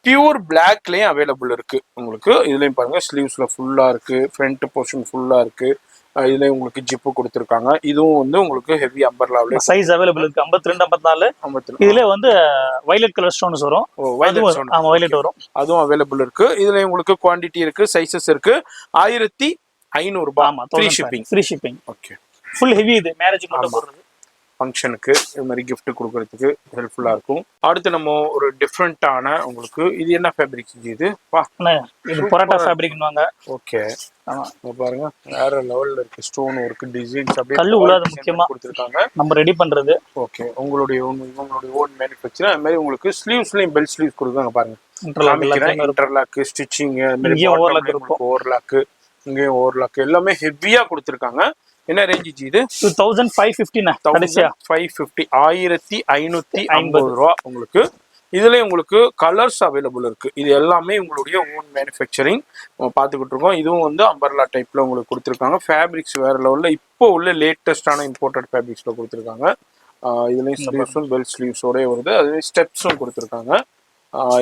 பியூர் பிளாக்லயும் அவைலபிள் இருக்கு உங்களுக்கு. இதுலயும் பாருங்க, ஸ்லீவ்ஸ்ல ஃபுல்லா இருக்கு, ஃப்ரண்ட் போர்ஷன் ஃபுல்லா இருக்கு. இதுல உங்களுக்கு ஜிப்பு கொடுத்திருக்காங்க. இதுவும் வந்து உங்களுக்கு ஹெவி அம்பர்லாவில சைஸ் அவைலபிள் இருக்கு. 52, 54. இதுல வந்து வயலட் கலர் ஸ்டோன்ஸ் வரும். வயலட் வரும், அதுவும் அவைலபிள் இருக்கு. இதுல உங்களுக்கு குவாண்டிட்டி இருக்கு, சைஸஸ் இருக்கு. 1500 ரூபாய் free shipping. Okay, full heavy. இது மேரேஜ் மட்டும் போடுறது, ஃபங்க்ஷனுக்கு இது மாதிரி gift கொடுக்கறதுக்கு ஹெல்ப்ஃபுல்லா இருக்கும். அடுத்து நம்ம ஒரு டிஃப்ரெண்டான உங்களுக்கு இது என்ன ஃபேப்ரிக் இது? இது பரோட்டா ஃபேப்ரிக்னுவாங்க. ஓகே, ஆமா பாருங்க, வேற லெவல்ல இருக்கு. ஸ்டோன் ஒர்க், டிசைன்ஸ் அப்படியே கல்லு உள்ளாத முக்கியமா கொடுத்திருக்காங்க. நம்ம ரெடி பண்றது. ஓகே, உங்களுடைய ஓன் மேனுஃபேக்சர். அது மாதிரி உங்களுக்கு ஸ்லீவ்ஸ்லயும் பெல் ஸ்லீவ் கொடுக்குறாங்க பாருங்க. இன்டர்லாக், ஸ்டிச்சிங், ஓவர்லாக், இங்கேயும் ஓவர்லாக் எல்லாமே ஹெவியா கொடுத்திருக்காங்க. என்ன ரேஞ்ச் இது? 2550. 1550 ரூபா உங்களுக்கு. இதுல உங்களுக்கு கலர்ஸ் அவைலபிள் இருக்கு. இது எல்லாமே உங்களுடைய ஓன் மேனுஃபேக்சரிங் பார்த்துக்கிட்டு இருக்கோம். இதுவும் வந்து அம்பர்லா டைப்ல உங்களுக்கு கொடுத்துருக்காங்க. ஃபேப்ரிக்ஸ் வேற லெவல்ல இப்போ உள்ள லேட்டஸ்டான இம்போர்ட்டட் ஃபேப்ரிக்ஸ்ல கொடுத்துருக்காங்க. இதுலயும் ஸ்லீவ்ஸும் பெல் ஸ்லீவ்ஸோடய வருது. அதுலேயும் ஸ்டெப்ஸும் கொடுத்துருக்காங்க.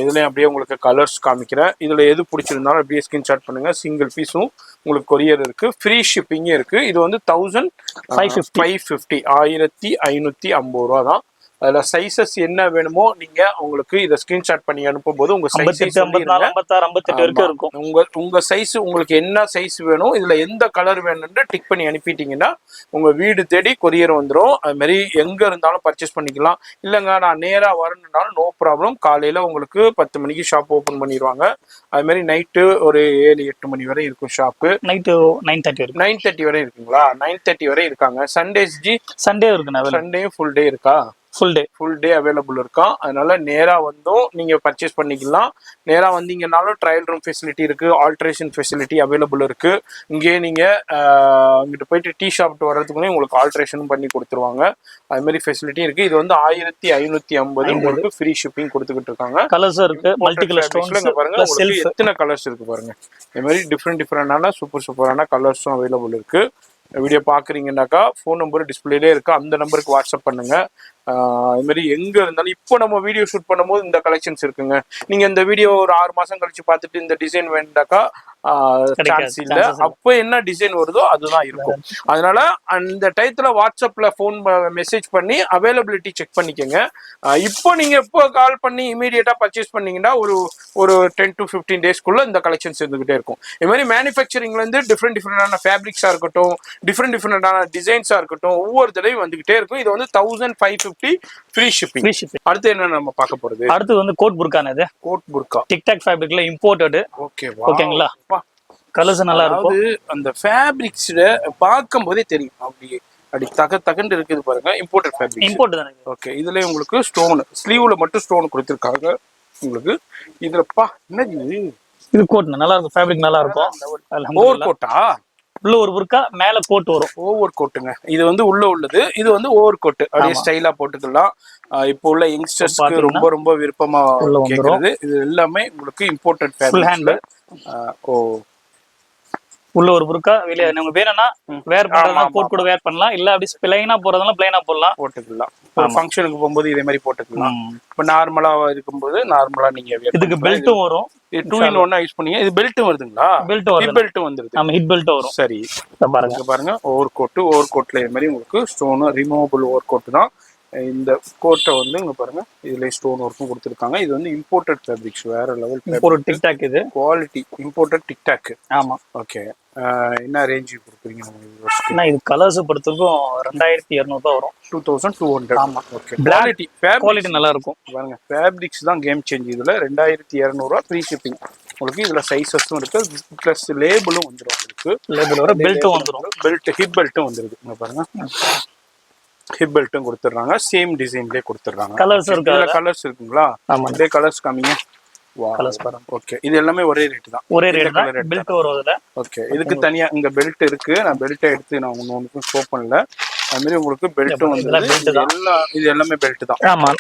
இதுலயும் அப்படியே உங்களுக்கு கலர்ஸ் காமிக்கிறேன். இதுல எது பிடிச்சிருந்தாலும் அப்படியே ஸ்கிரீன்ஷாட் பண்ணுங்க. சிங்கிள் பீஸும் உங்களுக்கு கொரியர் இருக்கு, ஃப்ரீ ஷிப்பிங்கே இருக்கு. இது வந்து 1550 1550 ரூபா தான். அதுல சைசஸ் என்ன வேணுமோ நீங்க உங்களுக்கு இதை ஸ்கிரீன்ஷாட் பண்ணி அனுப்பும் போது உங்க சைஸ் 56, 58 வரைக்கும் இருக்கும். உங்க சைஸ் உங்களுக்கு என்ன சைஸ் வேணும், இதுல எந்த கலர் வேணும்னு டிக் பண்ணி அனுப்பிட்டீங்கன்னா உங்க வீடு தேடி கொரியர் வந்துடும். அது மாதிரி எங்க இருந்தாலும் பர்ச்சேஸ் பண்ணிக்கலாம். இல்லைங்க நான் நேரா வரணுன்னாலும் நோ ப்ராப்ளம். காலையில உங்களுக்கு 10 மணிக்கு ஷாப் ஓபன் பண்ணிடுவாங்க. அது மாதிரி நைட்டு ஒரு 7-8 மணி வரை இருக்கும் ஷாப்பு. நைட்டு 9:30 வரை இருக்குங்களா? 9:30 வரை இருக்காங்க. சண்டேஸ் சண்டே இருக்கு. சண்டேயும் ஃபுல் டே இருக்கா? ஃபுல் டே அவைலபிள் இருக்கும். அதனால நேரா வந்தும் நீங்க பர்ச்சேஸ் பண்ணிக்கலாம். நேரா வந்தீங்கன்னாலும் ட்ரையல் ரூம் ஃபெசிலிட்டி இருக்கு, ஆல்ட்ரேஷன் ஃபெசிலிட்டி அவைலபிள் இருக்கு. இங்கே நீங்க இங்கிட்ட போயிட்டு டீ ஷாப்ட்டு வர்றதுக்குள்ளே உங்களுக்கு ஆல்ட்ரேஷனும் பண்ணி கொடுத்துருவாங்க. அது மாதிரி ஃபெசிலிட்டி இருக்கு. இது வந்து 1550 உங்களுக்கு ஃப்ரீ ஷிப்பிங் கொடுத்துக்கிட்டு இருக்காங்க. கலர்ஸ் இருக்கு, மல்டி கலர் ஸ்டோன்ஸ் பாருங்க. எத்தனை கலர்ஸ் இருக்கு பாருங்க. இது மாதிரி டிஃப்ரெண்டான சூப்பரான கலர்ஸும் அவைலபிள் இருக்கு. வீடியோ பாக்குறீங்கன்னாக்கா ஃபோன் நம்பர் டிஸ்பிளேலே இருக்கு, அந்த நம்பருக்கு வாட்ஸ்அப் பண்ணுங்க. இது மாதிரி எங்க இருந்தாலும் இப்போ நம்ம வீடியோ ஷூட் பண்ணும்போது இந்த கலெக்ஷன்ஸ் இருக்குங்க. நீங்க இந்த வீடியோ ஒரு 6 மாசம் கழிச்சு பார்த்துட்டு இந்த டிசைன் வேண்டாக்கா சான்ஸ் இல்ல. அப்ப என்ன டிசைன் வருதோ அதுதான் இருக்கும். அதனால அந்த டயத்துல வாட்ஸ்அப்ல போன் மெசேஜ் பண்ணி அவைலபிலிட்டி செக் பண்ணிக்கோங்க. இப்போ நீங்க எப்போ கால் பண்ணி இமீடியட்டா பர்ச்சேஸ் பண்ணீங்கன்னா ஒரு 10 to 15 டேஸ்க்குள்ள இந்த கலெக்ஷன்ஸ் இருந்துகிட்டே இருக்கும். இது மாதிரி மேனுஃபேக்சரிங்ல இருந்து டிஃப்ரெண்டான ஃபேப்ரிக்ஸா இருக்கட்டும், டிஃப்ரெண்டான டிசைன்ஸா இருக்கட்டும், ஒவ்வொரு தடவையும் வந்துகிட்டே இருக்கும். இது வந்து 1550 ஃப்ரீ ஷிப்பிங். அடுத்து என்ன நம்ம பார்க்க போறது? அடுத்து வந்து கோட் புர்கானது. கோட் புர்கா டிக்டாக் ஃபேப்ரிக்ல இம்போர்ட்டட். ஓகேங்களா? கலர்ஸ் நல்லா இருக்கும். அந்த ஃபேப்ரிக்ஸ்ல பார்க்கும்போதே தெரியும். அப்படி தகண்டு இருக்குது பாருங்க. Imported fabric. இம்போர்ட் தானே. ஓகே, இதுல உங்களுக்கு ஸ்டோன் ஸ்லீவ்ல மட்டும் ஸ்டோன் கொடுத்திருக்காங்க உங்களுக்கு. இதுலப்பா என்ன இது கோட் நல்லா இருக்கும். ஃபேப்ரிக் நல்லா இருக்கும். ஓவர் கோட்டா? உள்ள ஒரு புர்கா, மேல கோட் வரும். ஓவர் கோட்டுங்க. இது வந்து உள்ள உள்ளது. இது வந்து ஓவர் கோட். அப்படியே ஸ்டைலா போட்டுக்கலாம். இப்போ உள்ள யங்ஸ்டர்ஸ்க்கு ரொம்ப விருப்பமா கேக்குறது. இது எல்லாமே உங்களுக்கு இம்போர்ட்டட் ஃபேப்ரிக். உள்ள ஒரு புர்கா, வெளியே நம்ம வேணும்னா வேர் பண்றதுனா கோட் கூட வேர் பண்ணலாம். இல்ல அப்படி பிளைனா போறதுனால பிளைனா போட்டுக்கலாம். ஃபங்க்ஷனுக்கு போகும்போது இதே மாதிரி போட்டுக்கலாம். இப்போ நார்மலா இருக்கும்போது நார்மலா நீங்க இதுக்கு பெல்ட்டும் வரும். 2-in-1 யூஸ் பண்ணீங்க. இது பெல்ட்டும் வருதுங்களா? பெல்ட்டும் வந்துருது. நம்ம ஹிப் பெல்ட் வரும். சரி, பாருங்க ஓவர் கோட். ஓவர் கோட்ல இது மாதிரி உங்களுக்கு ஸ்டோன் ரிமூவபிள் ஓவர் கோட் தான். இந்த கோட்டை வந்து இங்க பாருங்க, இதுல ஸ்டோன் ஒர்க்கும் கொடுத்துருக்காங்க. இது வந்து இம்போர்ட்டட் ஃபேப்ரிக்ஸ், வேற லெவல் இம்போர்ட்டட் டிக்டாக், இது குவாலிட்டி இம்போர்ட்டட் டிக்டாக். ஆமா. ஓகே, என்ன ரேஞ்ச் கொடுக்குறீங்க நம்ம? இது கலர்ஸ் பொறுத்தவரைக்கும் 2200 தான் வரும். 2200. ஆமா. ஓகே, குவாலிட்டி குவாலிட்டி நல்லா இருக்கும் பாருங்க. ஃபேப்ரிக்ஸ் தான் கேம் சேஞ்ச். இதுல 2200 ஃப்ரீ ஷிப்பிங் உங்களுக்கு. இதுல சைஸஸும் இருக்கு, பிளஸ் லேபிளும் வந்துடும் உங்களுக்கு. லேபிளோட பெல்ட்டும் வந்துடும். பெல்ட், ஹிப் பெல்ட்டும் வந்துருது. இங்க பாருங்க, ஹிப் பெல்ட்டும் கொடுத்துட்றாங்க. சேம் டிசைன்லயே கொடுத்துட்றாங்க. கலர்ஸ் இருக்கு. இதுல கலர்ஸ் இருக்குங்களா? ஆமா, இதே கலர்ஸ் காமிங்க. கலர்ஸ் பாருங்க. ஓகே, இது எல்லாமே ஒரே ரேட் தான். ஒரே ரேட் தான். பெல்ட் வரும் அதுல. ஓகே, இதுக்கு தனியா இங்க பெல்ட் இருக்கு. நான் பெல்ட்டை எடுத்து நான் ஒன்னுக்கும் ஷோ பண்ணல. அது மாதிரி உங்களுக்கு பெல்ட்டும் வந்து இது எல்லாமே பெல்ட் தான். ஆமா.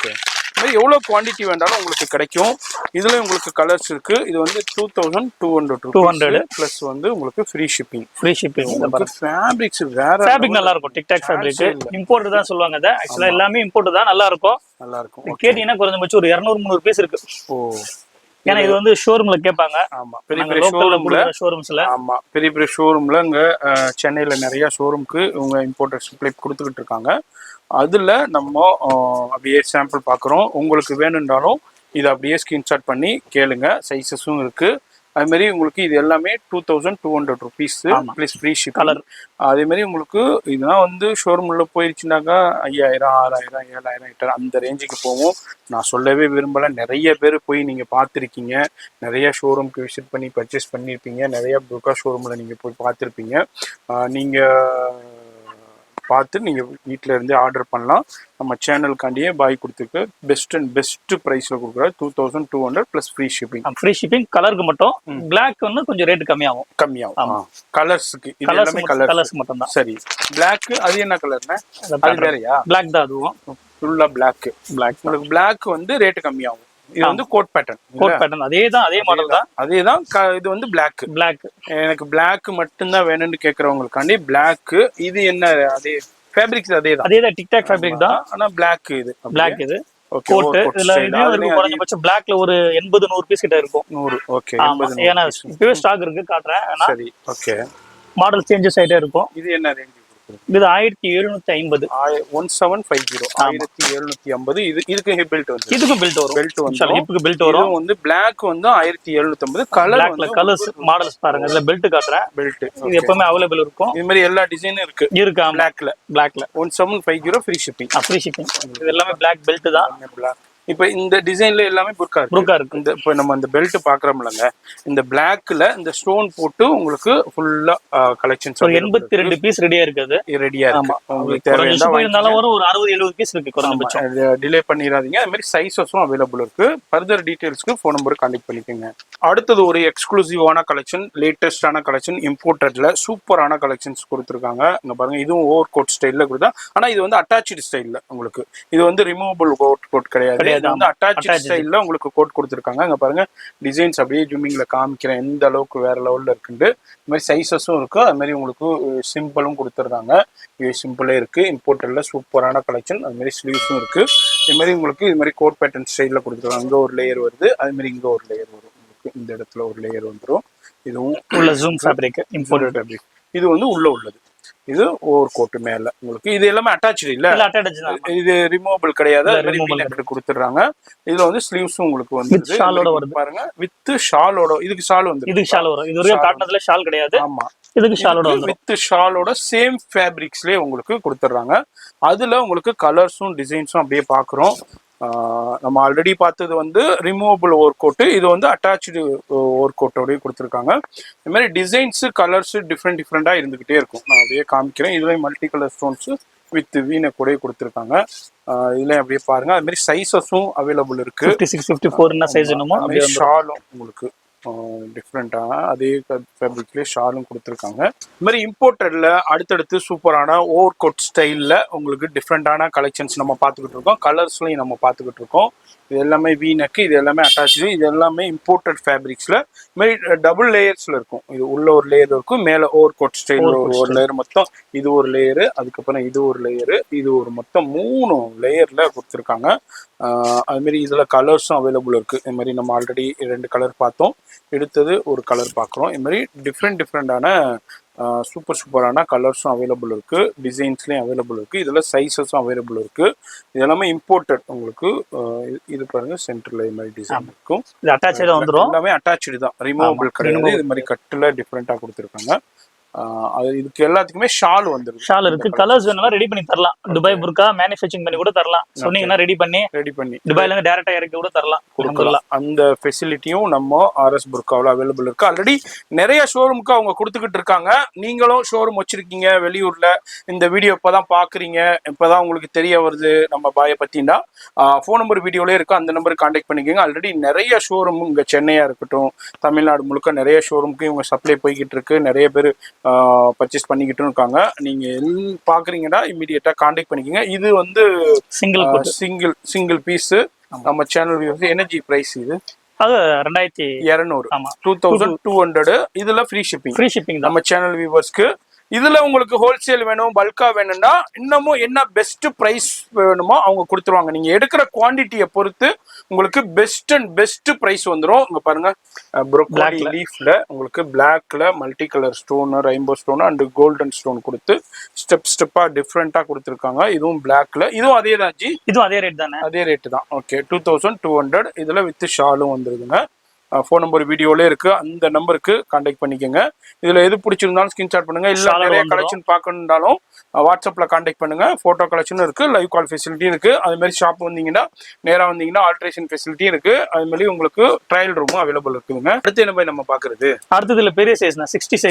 எவ்வளவு குவாண்டிட்டி வேண்டாலும் உங்களுக்கு கிடைக்கும். இதுல உங்களுக்கு கலர்ஸ் இருக்கு. இது வந்து 2200 பிளஸ் வந்து உங்களுக்கு ஃப்ரீ ஷிப்பிங். ஃபேப்ரிக்ஸ் வேற ஃபேப்ரிக் நல்லா இருக்கும். டிக்டாக் ஃபேப்ரிக் இம்போர்ட் தான் சொல்லுவாங்க. அது ஆக்சுவலா எல்லாமே இம்போர்ட் தான். நல்லா இருக்கும். கேட்டீங்கன்னா குறைஞ்சபட்சம் ஒரு 200-300 பீஸ் இருக்கு. ஏன்னா இது வந்து ஷோரூம்ல கேட்பாங்க. ஆமா, பெரிய பெரிய ஷோரூம்ஸ்ல. ஆமா, பெரிய பெரிய ஷோரூம்ல இங்க சென்னையில நிறைய ஷோரூம்க்கு இவங்க இம்போர்ட்டட் சப்ளை கொடுத்துக்கிட்டு இருக்காங்க. அதுல நம்ம அப்படியே சாம்பிள் பாக்குறோம். உங்களுக்கு வேணும்னாலும் இதை அப்படியே ஸ்கிரீன்ஷாட் பண்ணி கேளுங்க. சைஸஸும் இருக்கு. அது மாதிரி உங்களுக்கு இது எல்லாமே 2200 rupees plus free ship. Colour அதே மாதிரி உங்களுக்கு இதெல்லாம் வந்து ஷோரூம்ல போயிருச்சுனாக்கா 5000, 6000, 7000, 8000 அந்த ரேஞ்சுக்கு போகும். நான் சொல்லவே விரும்பல. நிறைய பேர் போய் நீங்க பார்த்துருக்கீங்க. நிறைய ஷோரூம்க்கு விசிட் பண்ணி பர்ச்சேஸ் பண்ணியிருப்பீங்க. நிறைய புக்கா ஷோரூம்ல நீங்க போய் பார்த்துருப்பீங்க. நீங்க பார்த்து நீங்கள் வீட்டில் இருந்தே ஆர்டர் பண்ணலாம். நம்ம சேனலுக்காண்டியே பாய் கொடுத்துருக்கு. பெஸ்ட் ப்ரைஸில் கொடுக்குறாரு. 2200 plus free shipping. Free shipping. கலருக்கு மட்டும். பிளாக் வந்து கொஞ்சம் ரேட் கம்மியாகும். கலர்ஸுக்கு இது எல்லாமே கலர்ஸ் மட்டும் தான். சரி, பிளாக் அது என்ன கலர்னா? அது வேறையா? பிளாக் தான் அதுவும். ஃபுல்லா பிளாக். உங்களுக்கு பிளாக் வந்து ரேட் கம்மியாகும். இது வந்து கோட் பேட்டர்ன். அதே மாடல் தான். அதேதான். இது வந்து பிளாக். எனக்கு பிளாக் மட்டும்தான் வேணும்னு கேக்குறவங்களுக்காண்டி பிளாக். இது என்ன? அதே ஃபேப்ரிக்ஸ் அதேதான். டிக்டாக் ஃபேப்ரிக் தான். ஆனா பிளாக். இது பிளாக். இது கோட். இதுல குறைஞ்சபட்சம் பிளாக்ல ஒரு 80-100 பீஸ் கிட்ட இருக்கும். 100. ஓகே, ஏன்னா இப்பவே ஸ்டாக் இருக்கு, காட்டுறேன். சரி, ஓகே. மாடல் சேஞ்சஸ் ஆயிட்டே இருக்கும். இது என்ன ரேஞ்ச்? இது 1750. 1750. 1750. இதுக்கு பெல்ட் வந்து இதுக்கும் பெல்ட் வரும். ஹிப்புக்கு பெல்ட் வரும். வந்து பிளாக் வந்து 1750. கலர்ஸ் மாடல்ஸ் பாருங்க. இதுல பெல்ட் காட்டுறேன். பெல்ட் இது எப்பவுமே அவைலபிள் இருக்கும். இது மாதிரி எல்லா டிசைனும் இருக்கு. பிளாக்ல 1750 ஃப்ரீ ஷிப்பிங். இது எல்லாமே பிளாக் பெல்ட் தான். இப்ப இந்த டிசைன்ல எல்லாமே புர்கா இருக்கு. இந்த இப்ப நம்ம இந்த பெல்ட் பாக்குறோம்லங்க, இந்த பிளாக்ல இந்த ஸ்டோன் போட்டு உங்களுக்கு ஃபுல்லா கலெக்ஷன்ஸ் 82 பீஸ் ரெடியா இருக்குது. உங்களுக்கு தேவையான ஒரு 60-70 பீஸ் இருக்கு குறைஞ்சபட்சம். டிலே பண்ணிடாதீங்க. அது மாதிரி சைஸஸும் அவைலபிள் இருக்கு. ஃபர்தர் டீடைல்ஸ்க்கு ஃபோன் நம்பர் கான்டாக்ட் பண்ணிக்கோங்க. அடுத்தது ஒரு எக்ஸ்க்ளூசிவான கலெக்ஷன், லேட்டஸ்டான கலெக்ஷன், இம்போர்ட்டட்ல சூப்பரான கலெக்ஷன்ஸ் கொடுத்துருக்காங்க. இங்க பாருங்க, இதுவும் ஓவர் கோட் ஸ்டைல்ல கொடுத்தா. ஆனா இது வந்து அட்டாச்சு ஸ்டைல்ல உங்களுக்கு. இது வந்து ரிமூவபிள் ஓவர் கோட் கிடையாது. வந்து அட்டாச் ஸ்டைல்ல உங்களுக்கு கோட் கொடுத்துருக்காங்க. இங்க பாருங்க, டிசைன்ஸ் அப்படியே ஜூமிங்ல காமிக்கிறேன் எந்த அளவுக்கு வேற லெவல்ல இருக்குன்னு. இது மாதிரி சைஸஸும் இருக்கு. அது மாதிரி உங்களுக்கு சிம்பிளும் கொடுத்துருக்காங்க. இது சிம்பிளே இருக்கு. இம்போர்ட்டட்ல சூப்பரான கலெக்ஷன். அது மாதிரி ஸ்லீவ்ஸும் இருக்கு. இது மாதிரி உங்களுக்கு இது மாதிரி கோட் பேட்டர்ன் ஸ்டைல்ல கொடுத்துருக்காங்க. அங்க ஒரு லேயர் வருது, அது மாதிரி இங்க ஒரு லேயர் வரும். உங்களுக்கு இந்த இடத்துல ஒரு லேயர் வந்துடும். இதுவும் உள்ள ஜூம் ஃபேப்ரிக், இம்போர்ட்டட் ஃபேப்ரிக். இது வந்து உள்ளது. இது ஓவர் கோட் மேல உங்களுக்கு. இது எல்லாமே அட்டாச்சு இல்ல, இது ரிமூவபிள் கிடையாது. கொடுத்துறாங்க. இதுல வந்து ஸ்லீவ்ஸும் உங்களுக்கு வந்து ஷாலோட வருது பாருங்க. வித் ஷாலோட. இதுக்கு ஷால் வந்து இதுக்கு ஷால் வரும். இது வரைக்கும் காட்டுனதுல ஷால் கிடையாது. ஆமா, இதுக்கு ஷாலோட வித் ஷாலோட சேம் ஃபேப்ரிக்ஸ்லயே உங்களுக்கு கொடுத்துறாங்க. அதுல உங்களுக்கு கலர்ஸும் டிசைன்ஸும் அப்படியே பாக்குறோம். நம்ம ஆல்ரெடி பார்த்தது வந்து ரிமூவபிள் ஓவர் கோட்டு. இது வந்து அட்டாச்சு ஓவர் கோட்டோடய கொடுத்துருக்காங்க. இது மாதிரி டிசைன்ஸு கலர்ஸு டிஃப்ரெண்டா இருந்துகிட்டே இருக்கும். நான் அப்படியே காமிக்கிறேன். இதுலேயும் மல்டி கலர் ஸ்டோன்ஸு வித் வீனை கூட கொடுத்துருக்காங்க. இதுலேயும் அப்படியே பாருங்க. அது மாதிரி சைஸஸும் அவைலபிள் இருக்கு. 56, 54 சைஸ் என்னமோ. ஷாலும் உங்களுக்கு டிஃப்ரெண்டான அதே ஃபேப்ரிக்லேயே ஷாலும் கொடுத்துருக்காங்க. இது மாதிரி இம்போர்ட்டட்ல அடுத்தடுத்து சூப்பரான ஓவர் கோட் ஸ்டைலில் உங்களுக்கு டிஃப்ரெண்டான கலெக்ஷன்ஸ் நம்ம பார்த்துக்கிட்டு இருக்கோம். கலர்ஸ்லையும் நம்ம பார்த்துக்கிட்டு இருக்கோம். இது எல்லாமே வீனக்கு, இது எல்லாமே அட்டாச்சு, இது எல்லாமே இம்போர்ட்டட் ஃபேப்ரிக்ஸில். இது மாதிரி டபுள் லேயர்ஸில் இருக்கும். இது உள்ள ஒரு லேயர் இருக்கும், மேலே ஓவர் கோட் ஸ்டைல் ஒரு லேயர். மொத்தம் இது ஒரு லேயரு, அதுக்கப்புறம் இது ஒரு லேயரு, இது ஒரு மொத்தம் 3 லேயரில் கொடுத்துருக்காங்க. அதுமாரி இதில் கலர்ஸும் அவைலபிள் இருக்குது. இது மாதிரி நம்ம ஆல்ரெடி 2 கலர் பார்த்தோம். எடுத்தது ஒரு கலர் பார்க்குறோம். இது மாதிரி டிஃப்ரெண்டான சூப்பரான கலர்ஸும் அவைலபிள் இருக்கு, டிசைன்ஸ்லயும் அவைலபிள் இருக்கு, இதுல சைஸஸும் அவைலபிள் இருக்கு. இது எல்லாமே இம்போர்ட்டட் உங்களுக்கு. இது பாருங்க சென்டர்ல இது மாதிரி டிசைன் இருக்கும், இது அட்டாச்சா வந்துரும், எல்லாமே அட்டாச்சு தான், ரிமூவபிள் கிடையாது. இது மாதிரி கட்டுல டிஃப்ரெண்டா கொடுத்துருக்காங்க. அது இதுக்கு எல்லாத்துக்குமே ஷால் வந்துருக்கு. ஷால் இருக்கு, கலர்ஸ் வேணும்னா ரெடி பண்ணி தரலாம். துபாய் புர்கா மேனுஃபேக்சரிங் பண்ணி கூட தரலாம், சொன்னீங்கன்னா ரெடி பண்ணி துபாய்ல இருந்து டைரக்டா இறக்கி கூட தரலாம், கொடுக்கலாம். அந்த ஃபெசிலிட்டியும் நம்ம ஆர்எஸ் புர்காவில் அவைலபிள் இருக்கு. ஆல்ரெடி நிறைய ஷோரூமுக்கு அவங்க கொடுத்துக்கிட்டு இருக்காங்க. நீங்களும் ஷோரூம் வச்சிருக்கீங்க வெளியூர்ல, இந்த வீடியோ இப்பதான் பாக்குறீங்க, இப்பதான் உங்களுக்கு தெரிய வருது நம்ம பாயை பத்தினா, ஃபோன் நம்பர் வீடியோலே இருக்கு, அந்த நம்பருக்கு கான்டாக்ட் பண்ணிக்கோங்க. ஆல்ரெடி நிறைய ஷோரூம் இங்க சென்னையா இருக்கட்டும், தமிழ்நாடு முழுக்க நிறைய ஷோரூமுக்கு இவங்க சப்ளை போய்கிட்டு இருக்கு. நிறைய பேர் பர்ச்சேஸ் பண்ணிக்கிட்டு இருக்காங்க. நீங்க பாக்குறீங்கன்னா இமீடியட்டா கான்டாக்ட் பண்ணிக்கோங்க. இது வந்து சிங்கிள் பீஸ். நம்ம சேனல் எனர்ஜி பிரைஸ் இது அது 2200. 2200. இதுல ஃப்ரீ ஷிப்பிங் நம்ம சேனல் வியூவர்ஸ்க்கு. இதுல உங்களுக்கு ஹோல்சேல் வேணும், பல்கா வேணும்னா இன்னமும் என்ன பெஸ்ட் பிரைஸ் வேணுமோ அவங்க கொடுத்துருவாங்க. நீங்க எடுக்கிற குவான்டிட்டியை பொறுத்து உங்களுக்கு பெஸ்ட் பிரைஸ் வந்துடும். இங்க பாருங்க, ப்ரோக்கோலி லீஃப்ல உங்களுக்கு பிளாக்ல multi colour stone, rainbow stone and golden stone கொடுத்து ஸ்டெப்பா டிஃப்ரெண்டா கொடுத்துருக்காங்க. இதுவும் பிளாக்ல, இதுவும் அதே தான் ஜி, இதுவும் அதே ரேட் தானே, அதே ரேட் தான். ஓகே, 2200. இதுல வித் ஷாலும் வந்துருதுங்க. ஃபோன் நம்பர் வீடியோல இருக்கு, அந்த நம்பருக்கு கான்டாக்ட் பண்ணிக்கோங்க. இதுல எது பிடிச்சிருந்தாலும் ஸ்கிரீன்ஷாட் பண்ணுங்க, இல்ல நிறைய கலெக்ஷன் பார்க்கணும்னாலும் வாட்ஸ்அப்ல கான்டாக்ட் பண்ணுங்க. போட்டோ கலெக்ஷன் இருக்கு, லைவ் கால் ஃபெசிலிட்டி இருக்கு. அது மாதிரி ஷாப் வந்தீங்கன்னா நேரா வந்தீங்கன்னா ஆல்ட்ரேஷன் ஃபெசிலிட்டி இருக்கு. அது மாதிரி உங்களுக்கு ட்ரையல் ரூமும் அவைலபிள் இருக்குதுங்க. அடுத்து என்ன போய் நம்ம பாக்குறது, அடுத்ததுல பெரிய சைஸ்னா 60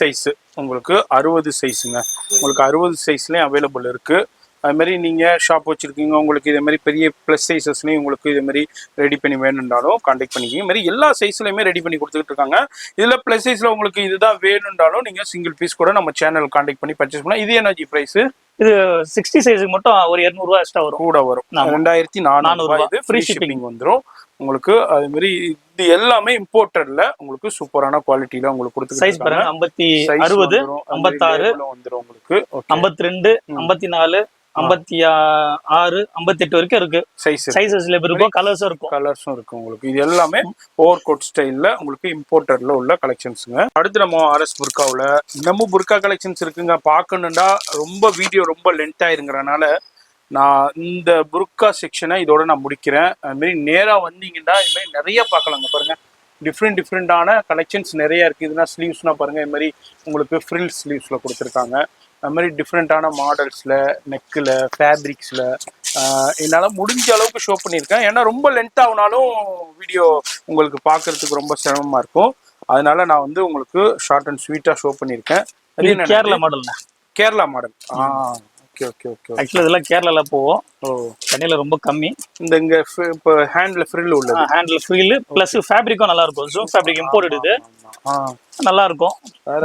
சைஸ் உங்களுக்கு 60 சைஸுங்க. உங்களுக்கு 60 சைஸ்லயும் அவைலபிள் இருக்கு. அது மாதிரி நீங்கள் ஷாப் வச்சுருக்கீங்க, உங்களுக்கு இதே மாதிரி பெரிய ப்ளஸ் சைஸஸ்லேயும் உங்களுக்கு இதே மாதிரி ரெடி பண்ணி வேணுன்றாலும் கான்டாக்ட் பண்ணிக்கிங்க. இது மாதிரி எல்லா சைஸ்லையுமே ரெடி பண்ணி கொடுத்துக்கிட்டு இருக்காங்க. இதில் ப்ளஸ் சைஸில் உங்களுக்கு இதுதான் வேணுன்றாலும் நீங்கள் சிங்கிள் பீஸ் கூட நம்ம சேனல் கான்டாக்ட் பண்ணி பர்ச்சேஸ் பண்ணலாம். இது எனர்ஜி ப்ரைஸு, இது 60 சைஸுக்கு மட்டும் ஒரு 200 ரூபா எக்ஸ்ட்ரா வரும், கூட வரும். 2400 இது ஃப்ரீ ஷிப்பிங் வந்துடும் உங்களுக்கு. அது மாதிரி இது எல்லாமே இம்போர்ட்டட்ல உங்களுக்கு சூப்பரான குவாலிட்டியில உங்களுக்கு கொடுத்து. சைஸ் பாருங்க, 50, 60, 56 வந்துடும் உங்களுக்கு. 52, 54, 56, 58 வரைக்கும் இருக்கு. சைஸஸ்ல இருக்கும், கலர்ஸும் இருக்கும் உங்களுக்கு. இது எல்லாமே ஓவர் கோட் ஸ்டைல்ல உங்களுக்கு இம்போர்ட்டட்ல உள்ள கலெக்ஷன்ஸுங்க. அடுத்து நம்ம ஆர்எஸ் புர்காவில் நம்ம புர்கா கலெக்ஷன்ஸ் இருக்குங்க. பார்க்கணுண்டா ரொம்ப வீடியோ ரொம்ப லென்த் ஆயிருங்கிறனால நான் இந்த புர்கா செக்ஷனை இதோட நான் முடிக்கிறேன். அது மாதிரி நேரா வந்தீங்கன்னா இது மாதிரி நிறைய பார்க்கலாங்க. பாருங்க, டிஃப்ரெண்டான கலெக்ஷன்ஸ் நிறைய இருக்கு. இதுனா ஸ்லீவ்ஸ்னா பாருங்க, இது மாதிரி உங்களுக்கு ஃப்ரில் ஸ்லீவ்ஸ்ல கொடுத்துருக்காங்க. அது மாதிரி டிஃப்ரெண்டான மாடல்ஸ்ல, நெக்கில், ஃபேப்ரிக்ஸ்ல என்னால் முடிஞ்ச அளவுக்கு ஷோ பண்ணியிருக்கேன். ஏன்னா ரொம்ப லென்த் ஆகுனாலும் வீடியோ உங்களுக்கு பார்க்கறதுக்கு ரொம்ப சிரமமா இருக்கும். அதனால நான் வந்து உங்களுக்கு ஷார்ட் அண்ட் ஸ்வீட்டா ஷோ பண்ணியிருக்கேன். அது கேரளா மாடல். ஓகே. ஆக்சுவலா இதெல்லாம் கேரளால போவோம். சென்னையில ரொம்ப கம்மி. இந்த இங்க இப்போ ஹேண்ட்ல ஃப்ரில் உள்ளது, ஹேண்ட்ல ஃப்ரில் பிளஸ் ஃபேப்ரிக்கும் நல்லா இருக்கும். ஜூம் ஃபேப்ரிக் இம்போர்ட்டட் இது, நல்லா இருக்கும்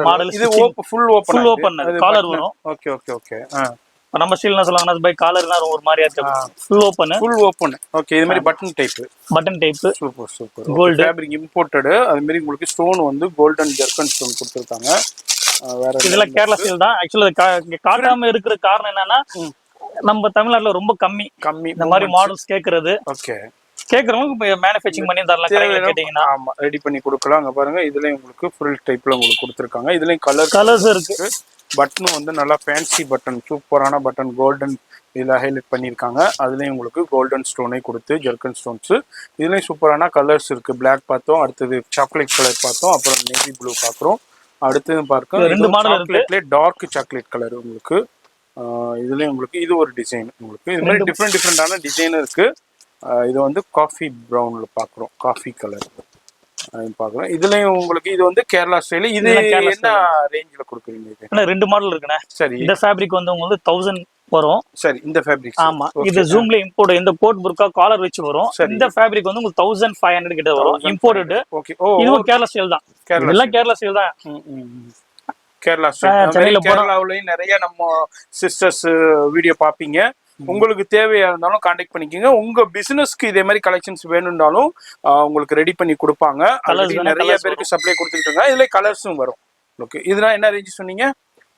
மாடல். இது ஃபுல் ஓபன் காலர் வரும். ஓகே. நம்ம ஸ்டைல் என்ன சொல்லுவாங்கன்னா பை காலர்னா ஒரு மாதிரியா இருக்கு. Full open. ஓகே, இது மாதிரி button type. Super. Gold fabric imported. அது மாதிரி உங்களுக்கு ஸ்டோன் வந்து கோல்டன் ஜெர்கன் ஸ்டோன் கொடுத்துருக்காங்க. இதெல்லாம் கேரளா ஸ்டைல் தான். ஆக்சுவலா காட்டாம இருக்கிற காரணம் என்னன்னா நம்ம தமிழ்நாட்டுல ரொம்ப கம்மி இந்த மாதிரி மாடல்ஸ் கேக்குறது. ஓகே, கேக்குறவங்க மேனுஃபேக்சரிங் பண்ணி தரலாம். கேட்டீங்கன்னா ஆமா ரெடி பண்ணி கொடுக்கலாம். அங்க பாருங்க, இதுலயும் உங்களுக்கு ஃபுல் டைப்ல உங்களுக்கு கொடுத்துருக்காங்க. இதுலயும் கலர்ஸ் இருக்கு. பட்டனும் வந்து நல்லா ஃபேன்சி பட்டன், சூப்பரான பட்டன், கோல்டன் இதில் ஹைலைட் பண்ணியிருக்காங்க. அதுலேயும் உங்களுக்கு கோல்டன் ஸ்டோனை கொடுத்து ஜெர்கன் ஸ்டோன்ஸு. இதுலேயும் சூப்பரான கலர்ஸ் இருக்குது. பிளாக் பார்த்தோம், அடுத்தது சாக்லேட் கலர் பார்த்தோம், அப்புறம் நேவி ப்ளூ பார்க்குறோம். அடுத்தது பார்க்க 2 மாடல் இருக்கு. டார்க் சாக்லேட் கலர் உங்களுக்கு. இதுலேயும் உங்களுக்கு இது ஒரு டிசைன் உங்களுக்கு. இது மாதிரி டிஃப்ரெண்டான டிசைன் இருக்குது. இது வந்து காஃபி ப்ரௌனில் பார்க்குறோம், காஃபி கலர் பார்க்குறோம். இதுலேயும் உங்களுக்கு இது வந்து கேரளா ஸ்டைலு. இது என்ன ரேஞ்சில் கொடுக்குறீங்க? இது 2 மாடல் இருக்குண்ணே. சரி, இந்த ஃபேப்ரிக் வந்து உங்களுக்கு 1000 வரும். சரி, இந்த ஃபேப்ரிக் ஆமா, இது ஜூம்ல இம்போர்ட். இந்த கோட் புர்கா காலர் வச்சு வரும். இந்த ஃபேப்ரிக் வந்து உங்களுக்கு 1500 கிட்ட வரும், இம்போர்ட்டட். ஓகே, இதுவும் கேரளா ஸ்டைல் தான். எல்லாம் கேரளா ஸ்டைல் தான். கேரளா ஸ்டைல். கேரளாவுலயும் நிறைய நம்ம சிஸ்டர்ஸ் வீடியோ பாப்பீங்க. உங்களுக்கு தேவையா இருந்தாலும் கான்டாக்ட் பண்ணிக்கோங்க. உங்க பிசினஸ்க்கு இதே மாதிரி கலெக்ஷன்ஸ் வேணும்னாலும் உங்களுக்கு ரெடி பண்ணி கொடுப்பாங்க. நிறைய பேருக்கு சப்ளை கொடுத்துக்கிட்டு இருக்காங்க. இதுல கலர்ஸும் வரும். ஓகே, இதெல்லாம் என்ன ரேஞ்ச் சொன்னீங்க?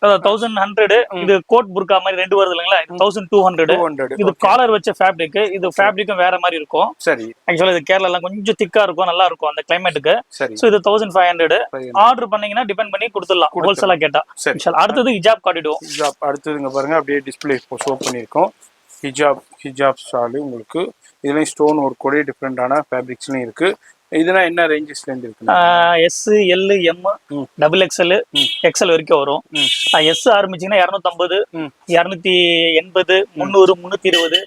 1100. இது கோட் புர்கா மாதிரி ரெண்டு வருது இல்லைங்களா, 1200. இது காலர் வச்ச ஃபேப்ரிக். இது ஃபேப்ரிக்கும் வேற மாதிரி இருக்கும். சரி. ஆக்சுவலா இது கேரளா எல்லாம் கொஞ்சம் திக்கா இருக்கும், நல்லா இருக்கும் அந்த கிளைமேட்டுக்கு. சரி. சோ இது 1500. ஆர்டர் பண்ணீங்கன்னா டிபெண்ட் பண்ணி கொடுத்துடலாம் ஹோல்சேலா கேட்டா. அடுத்தது ஹிஜாப் காட்டிடுவோம். ஹிஜாப் அடுத்ததுங்க பாருங்க, அப்படியே டிஸ்பிளே ஷோ பண்ணியிருக்கோம். ஹிஜாப் ஸ்டாலு உங்களுக்கு இதுலயும் ஸ்டோன் ஒர்க் கூட டிஃப்ரெண்டான ஃபேப்ரிக்ஸ்லயும் இருக்கு. இதெல்லாம் என்ன ரேஞ்சஸ்ல இருந்து இருக்கு? S, L, M, double XL, XL வரைக்கும் வரும். எஸ் ஆரம்பிச்சீங்கன்னா 250, 280, 300, 320,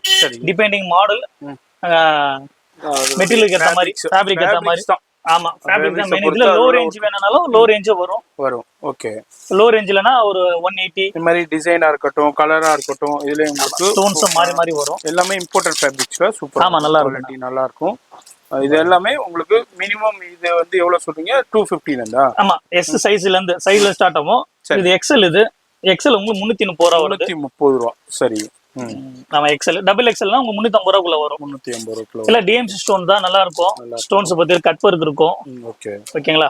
டிபெண்டிங் மாடல், மெட்டீரியலுக்கு ஏற்ற மாதிரி, ஃபேப்ரிக் ஏற்ற மாதிரி. ஆமா, ஃபேப்ரிக் தான் மெயின். இதுல லோ ரேஞ்ச் வேணும்னாலும் லோ ரேஞ்ச் வரும். ஓகே. லோ ரேஞ்ச்லனா ஒரு 180. இந்த மாதிரி டிசைனா இருக்கட்டும், கலரா இருக்கட்டும், இதுல உங்களுக்கு ஸ்டோன்ஸ் மாறி வரும். எல்லாமே இம்போர்ட்டட் ஃபேப்ரிக்ஸ்ல சூப்பர். ஆமா, நல்லா இருக்கும், நல்லா இருக்கும். இது எல்லாமே உங்களுக்கு மினிமம் இது வந்து எவ்வளவு சொல்றீங்க? 250 இருந்தா? ஆமா, எஸ் சைஸ்ல ஸ்டார்ட் ஆகும். இது எக்ஸ்எல். இது எக்ஸ்எல் உங்களுக்கு 330 ரூபா வருது. 330 ரூபா. சரி. ஆமா, எக்ஸ்எல் டபுள் எக்ஸ்எல்னா உங்களுக்கு 350 ரூபாக்குள்ள வரும். 350 ரூபாக்குள்ள. இல்ல டிஎம்சி ஸ்டோன் தான் நல்லா இருக்கும். ஸ்டோன்ஸ் பத்தி கட் ஒர்க் இருக்கும். ஓகே, ஓகேங்களா.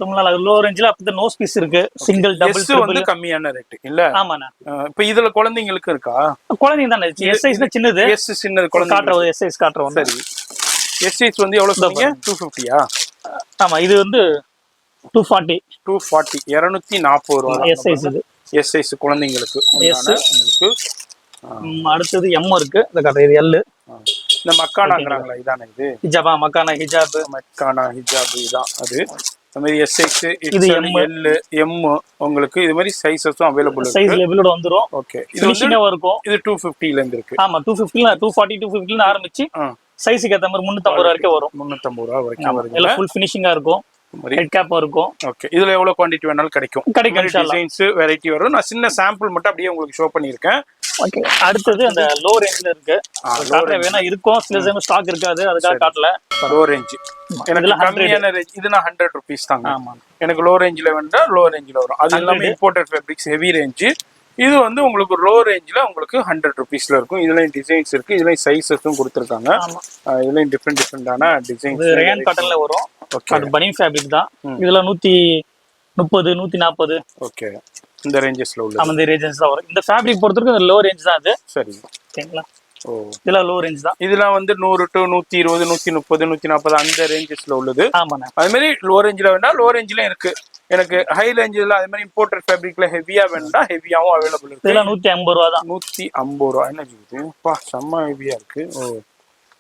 ரொம்ப நல்லா லோ ரேஞ்ச்ல அப்படி நோஸ் பீஸ் இருக்கு. சிங்கிள் டபுள் வந்து கம்மியான ரேட் இல்ல? ஆமாண்ணா. இப்போ இதுல குழந்தைங்களுக்கு இருக்கா? குழந்தைங்க தானே. எஸ் சைஸ் தான் சின்னது. எஸ் சின்னது குழந்தை காட்றோம். S size காட்றோம். சரி. எஸ் சைஸ் வந்து எவ்வளவு சொன்னீங்க? 250யா? ஆமா, இது வந்து 240. 240 ரூபா. S size. இது எஸ் சைஸ் குழந்தைங்களுக்கு உங்களுக்கு. அடுத்தது எம் இருக்கு. இத காட்றேன். இது எல். இந்த மக்கானாங்கறாங்களா, இதானே இது? ஹிஜாபா, மக்கானா ஹிஜாப், இதான் அது. இந்த மாதிரி எஸ் சைஸ், இது எல், எம் உங்களுக்கு இது மாதிரி சைஸஸும் அவேலபிள் இருக்கு. சைஸ் லெவலோட வந்துரும். ஓகே. இது வந்து இருக்கும். இது 250 ல இருந்து இருக்கு. ஆமா, 250 240 250 ல ஆரம்பிச்சு சைஸ்க்கு ஏத்த மாதிரி 350 ரூபாய் வரைக்கும் வரும். 350 ரூபாய் வரைக்கும் வருது. எல்லாம் ஃபுல் ஃபினிஷிங்கா இருக்கும். ஹெட் கேப் இருக்கும். ஓகே. இதுல எவ்வளவு குவாண்டிட்டி வேணாலும் கிடைக்கும். டிசைன்ஸ் வெரைட்டி வரும். நான் சின்ன சாம்பிள் மட்டும் அப்படியே உங்களுக்கு ஷோ பண்ணிருக்கேன். ஓகே. அடுத்தது அந்த லோ ரேஞ்ச்ல இருக்கு. காட்ல வேணா இருக்கும், சில டைம் ஸ்டாக் இருக்காது, அதுக்காக காட்டல. லோ ரேஞ்ச் எனக்கு கம்மியான ரேஞ்ச். இது நான் 100 ரூபீஸ் தாங்க. எனக்கு லோ ரேஞ்ச்ல வேண்டா லோ ரேஞ்ச்ல வரும். அது எல்லாமே இம்போர்ட்டட் ஃபேப்ரிக்ஸ், ஹெவி ரேஞ்ச். இது வந்து உங்களுக்கு லோ ரேஞ்ச்ல உங்களுக்கு 100 ரூபீஸ்ல இருக்கும். இதுலயும் டிசைன்ஸ் இருக்கு, இதுலயும் சைஸஸும் கொடுத்துருக்காங்க. இதுலயும் டிஃப்ரெண்டான டிசைன்ஸ். ரேயான் காட்டன்ல வரும். அது பனியன் ஃபேப்ரிக் தான். இதுல 130, 140. ஓகே. இந்த ரேஞ்சஸ்ல உள்ள அந்த ரேஞ்சஸ் தான் வரும். இந்த ஃபேப்ரிக் பொறுத்தவரைக்கும் இந்த லோ ரேஞ்ச் தான் அது. சரி, ஓகேங்களா. ஓ, இதெல்லாம் லோ ரேஞ்ச் தான். இதெல்லாம் வந்து 100 to 120, 130, 140 அந்த ரேஞ்சஸ்ல உள்ளது. ஆமாண்ணா. அது மாதிரி லோ ரேஞ்ச்ல வேணா லோ ரேஞ்ச்லயும் இருக்கு. எனக்கு ஹை ரேஞ்சில் அது மாதிரி இம்போர்ட்டட் ஃபேப்ரிக்ல ஹெவியா வேணும்னா ஹெவியாவும் அவைலபிள் இருக்கு. இதெல்லாம் 150 ரூபா தான். 150 ரூபா. என்ன இது? பா, செம்ம ஹெவியா இருக்கு. ஓ,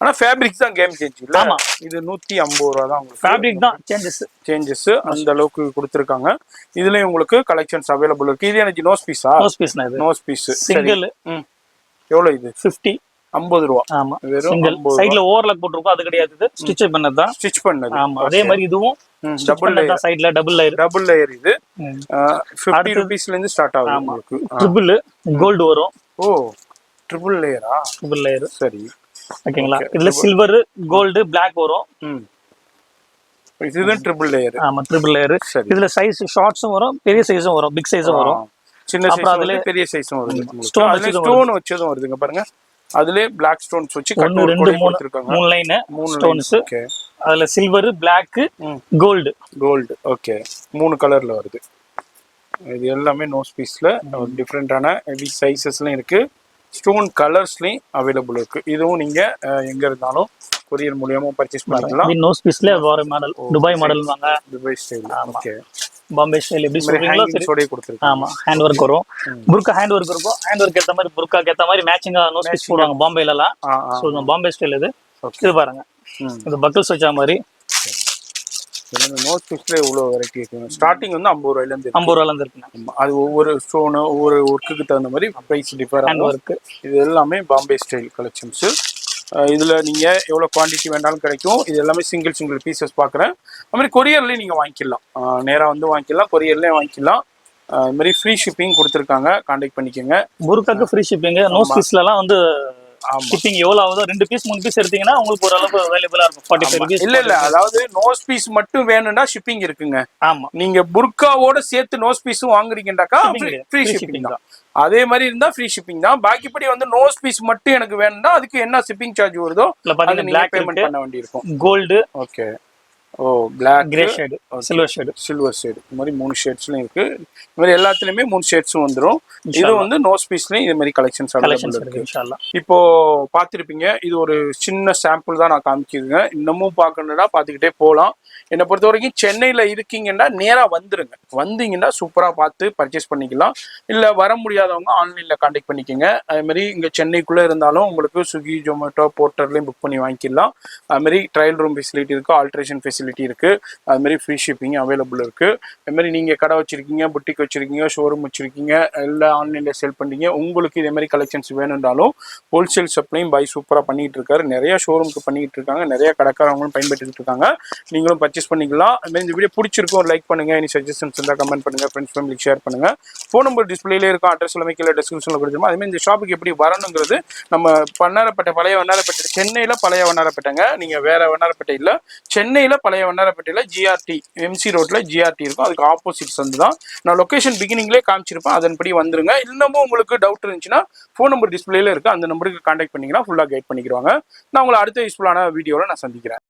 ஆனா ஃபேப்ரிக் தான் கேம் சேஞ்ச் இல்ல? ஆமா, இது 150 ரூபா தான் உங்களுக்கு. ஃபேப்ரிக் தான் சேஞ்சஸ் அந்த அளவுக்கு கொடுத்திருக்காங்க. இதுலயும் உங்களுக்கு கலெக்ஷன்ஸ் அவைலபிள் இருக்கு. இது எனக்கு நோஸ் பீஸா? Nose piece single. எவ்வளவு இது? 50 ரூபா. ஆமா, சிங்கிள். சைடுல ஓவர்லாக் போட்டுருக்கும், அது கிடையாது. இது ஸ்டிட்ச் பண்ணது தான். ஸ்டிட்ச் பண்ணது. ஆமா, அதே மாதிரி இதுவும் டபுள் லேயர். சைடுல டபுள் லேயர். இது 50 ரூபீஸ்ல இருந்து ஸ்டார்ட் ஆகுது உங்களுக்கு. ட்ரிபிள் கோல்ட் வரும். ஓ, ட்ரிபிள் லேயரா? Triple layer. சரி, ஓகேங்களா. இதுல சில்வர், கோல்டு, பிளாக் வரும். இதுதான் ட்ரிபிள் லேயர். ஆமா, ட்ரிபிள் லேயர். இதுல சைஸ் ஷார்ட்ஸும் வரும், பெரிய சைஸும் வரும், பிக் சைஸும் வரும், சின்ன சைஸ், பெரிய சைஸும் வருது. ஸ்டோன் வச்சதும் வருதுங்க பாருங்க. அதுலயே பிளாக் ஸ்டோன்ஸ் வச்சு 1 2 3 லைன் ஸ்டோன்ஸ். ஓகே. அதுல சில்வர், பிளாக், கோல்டு. ஓகே. 3 கலர்ல வருது. இது எல்லாமே நோஸ் பீஸ்ல டிஃப்ரெண்டான ஹெவி சைஸஸ்லயும் இருக்கு. ஸ்டோன் கலர்ஸ்லயும் அவைலபிள் இருக்கு. இதுவும் நீங்க எங்க இருந்தாலும் கொரியர் மூலமா பர்ச்சேஸ் பண்ணிக்கலாம். இது நோஸ் பீஸ்ல வேற மாடல், துபாய் மாடல் வாங்க. Dubai style. Okay. Bombay style எப்படி சொல்றீங்களோ சரி. ஆமா, ஹேண்ட் ஒர்க் வரும். புர்கா ஹேண்ட் ஒர்க் இருக்கும். ஹேண்ட் ஒர்க் ஏத்த மாதிரி புர்காக்கு ஏத்த மாதிரி மேட்சிங்கா நோஸ் பீஸ் போடுவாங்க பாம்பேல எல்லாம். சோ பாம்பே ஸ்டைல் இது. இது பாருங்க, இது பக்கிள்ஸ் வச்ச மாதிரி. நோஸ் பீஸ்ல இவ்வளவு வெரைட்டி இருக்கு. ஸ்டார்டிங் வந்து 50 ரூபாயில இருந்து 50 ரூபாயில இருந்து இருக்கு. அது ஒவ்வொரு ஸ்டோன் ஒவ்வொரு ஒர்க்குக்கு தகுந்த மாதிரி பிரைஸ் டிஃபர் ஹேண்ட் ஒர்க். இது எல்லாமே பாம்பே ஸ்டைல் கலெக்ஷன்ஸ். இதுல நீங்க எவ்வளவு குவான்டிட்டி வேண்டாலும் கிடைக்கும். இது எல்லாமே சிங்கிள் பீசஸ் பாக்குறேன். அது மாதிரி கொரியர்லயும் நீங்க வாங்கிக்கலாம். நேரா வந்து வாங்கிக்கலாம், கொரியர்லயும் வாங்கிக்கலாம். இது மாதிரி ஃப்ரீ ஷிப்பிங் கொடுத்துருக்காங்க, கான்டாக்ட் பண்ணிக்கோங்க. புர்காக்கு ஃப்ரீ ஷிப்பிங். நோஸ் பீஸ்ல எல்லாம் வந்து ஷிப்பிங் எவ்வளவு ஆகுதோ 2 பீஸ் 3 பீஸ் எடுத்தீங்கன்னா உங்களுக்கு ஓரளவுக்கு அவைலபிளா இருக்கும். 45 ரூபீஸ். இல்ல அதாவது நோஸ் பீஸ் மட்டும் வேணும்னா ஷிப்பிங் இருக்குங்க. ஆமா, நீங்க புர்காவோட சேர்த்து நோஸ் பீஸும் வாங்குறீங்கன்னாக்கா ஃப்ரீ ஷிப்பிங் தான். அதே மாதிரி இருந்தா ஃப்ரீ ஷிப்பிங் தான். பாக்கிப்படி வந்து நோஸ் பீஸ் மட்டும் எனக்கு வேணும்னா அதுக்கு என்ன ஷிப்பிங் சார்ஜ் வருதோ அது நீங்க பேமெண்ட் பண்ண வேண்டியிருக்கும். Gold. Okay. Oh black, grey shade, silver shade. Silver shade, இந்த மாதிரி 3 ஷேட்ஸ்லயும் இருக்கு. இந்த மாதிரி எல்லாத்துலயுமே 3 ஷேட்ஸும் வந்துரும். இது வந்து நோஸ் பீஸ்லயும் இந்த மாதிரி கலெக்ஷன்ஸ் அவைலபிள் இருக்கு. இன்ஷால்லா. இப்போ பார்த்திருப்பீங்க, இது ஒரு சின்ன சாம்பிள் தான் நான் காமிக்கிறேங்க. இன்னமும் பார்க்கணும்னா பார்த்துக்கிட்டே போகலாம். என்னை பொறுத்த வரைக்கும் சென்னையில இருக்கீங்கன்னா நேரா வந்துருங்க, வந்தீங்கன்னா சூப்பரா பார்த்து பர்ச்சேஸ் பண்ணிக்கலாம். இல்ல வர முடியாதவங்க ஆன்லைன்ல கான்டாக்ட் பண்ணிக்கோங்க. அதே மாதிரி இங்க சென்னைக்குள்ள இருந்தாலும் உங்களுக்கு ஸ்விக்கி, ஜொமேட்டோ, போர்ட்டர்லயும் புக் பண்ணி வாங்கிக்கலாம். அது மாதிரி ட்ரையல் ரூம் ஃபெசிலிட்டி இருக்கு, ஆல்ட்ரேஷன் ஃபெசிலிட்டி இருக்கு, அது மாதிரி ஃப்ரீ ஷிப்பிங் அவைலபிள் இருக்கு. அது மாதிரி நீங்க கடை வச்சிருக்கீங்க, புட்டிக் வச்சிருக்கீங்க, ஷோரூம் வச்சிருக்கீங்க, எல்லாம் ஆன்லைன்ல சேல் பண்றீங்க, உங்களுக்கு இதே மாதிரி கலெக்ஷன்ஸ் வேணும்னாலும் ஹோல்சேல் சப்ளையும் பை சூப்பரா பண்ணிட்டு இருக்காரு. நிறைய ஷோரூமுக்கு பண்ணிட்டு இருக்காங்க, நிறைய கடைக்காரங்களும் பயன்படுத்திட்டு இருக்காங்க. நீங்களும் பர்ச்சேஸ் பண்ணிக்கலாம். அது மாதிரி இந்த வீடியோ பிடிச்சிருக்கும் ஒரு லைக் பண்ணுங்க, எனி சஜஷன்ஸ் இருந்தால் கமெண்ட் பண்ணுங்க, ஃப்ரெண்ட்ஸ் ஃபேமிலிக்கு ஷேர் பண்ணுங்க. ஃபோன் நம்பர் டிஸ்பிளேல இருக்கும், அட்ரஸ் எல்லாமே கீழே டிஸ்கிரிப்ஷன்ல கொடுத்துருமா. அதே மாதிரி இந்த ஷாப்புக்கு எப்படி வரணுங்கிறது நம்ம வண்ணாரப்பேட்டை, பழைய வண்ணாரப்பேட்டை, சென்னையில பழைய வண்ணாரப்பேட்டைங்க. நீங்க வேற வண்ணாரப்பேட்டை இல்ல, சென்னையில பழைய வண்ணாரப்பேட்டையில ஜிஆர்டி எம்சி ரோட்ல ஜிஆர்டி இருக்கும், அதுக்கு ஆப்போசிட் சந்து தான். நான் லொகேஷன் பிகினிங்லேயே காமிச்சிருப்பேன், அதன்படி வந்துருங்க. இன்னமும் உங்களுக்கு டவுட் இருந்துச்சுன்னா ஃபோன் நம்பர் டிஸ்பிளேல இருக்கு, அந்த நம்பருக்கு கான்டாக்ட் பண்ணிங்கன்னா ஃபுல்லா கைட் பண்ணிக்கிறாங்க. நான் உங்களை அடுத்த யூஸ்ஃபுல்லான வீடியோவில் நான் சந்திக்கிறேன்.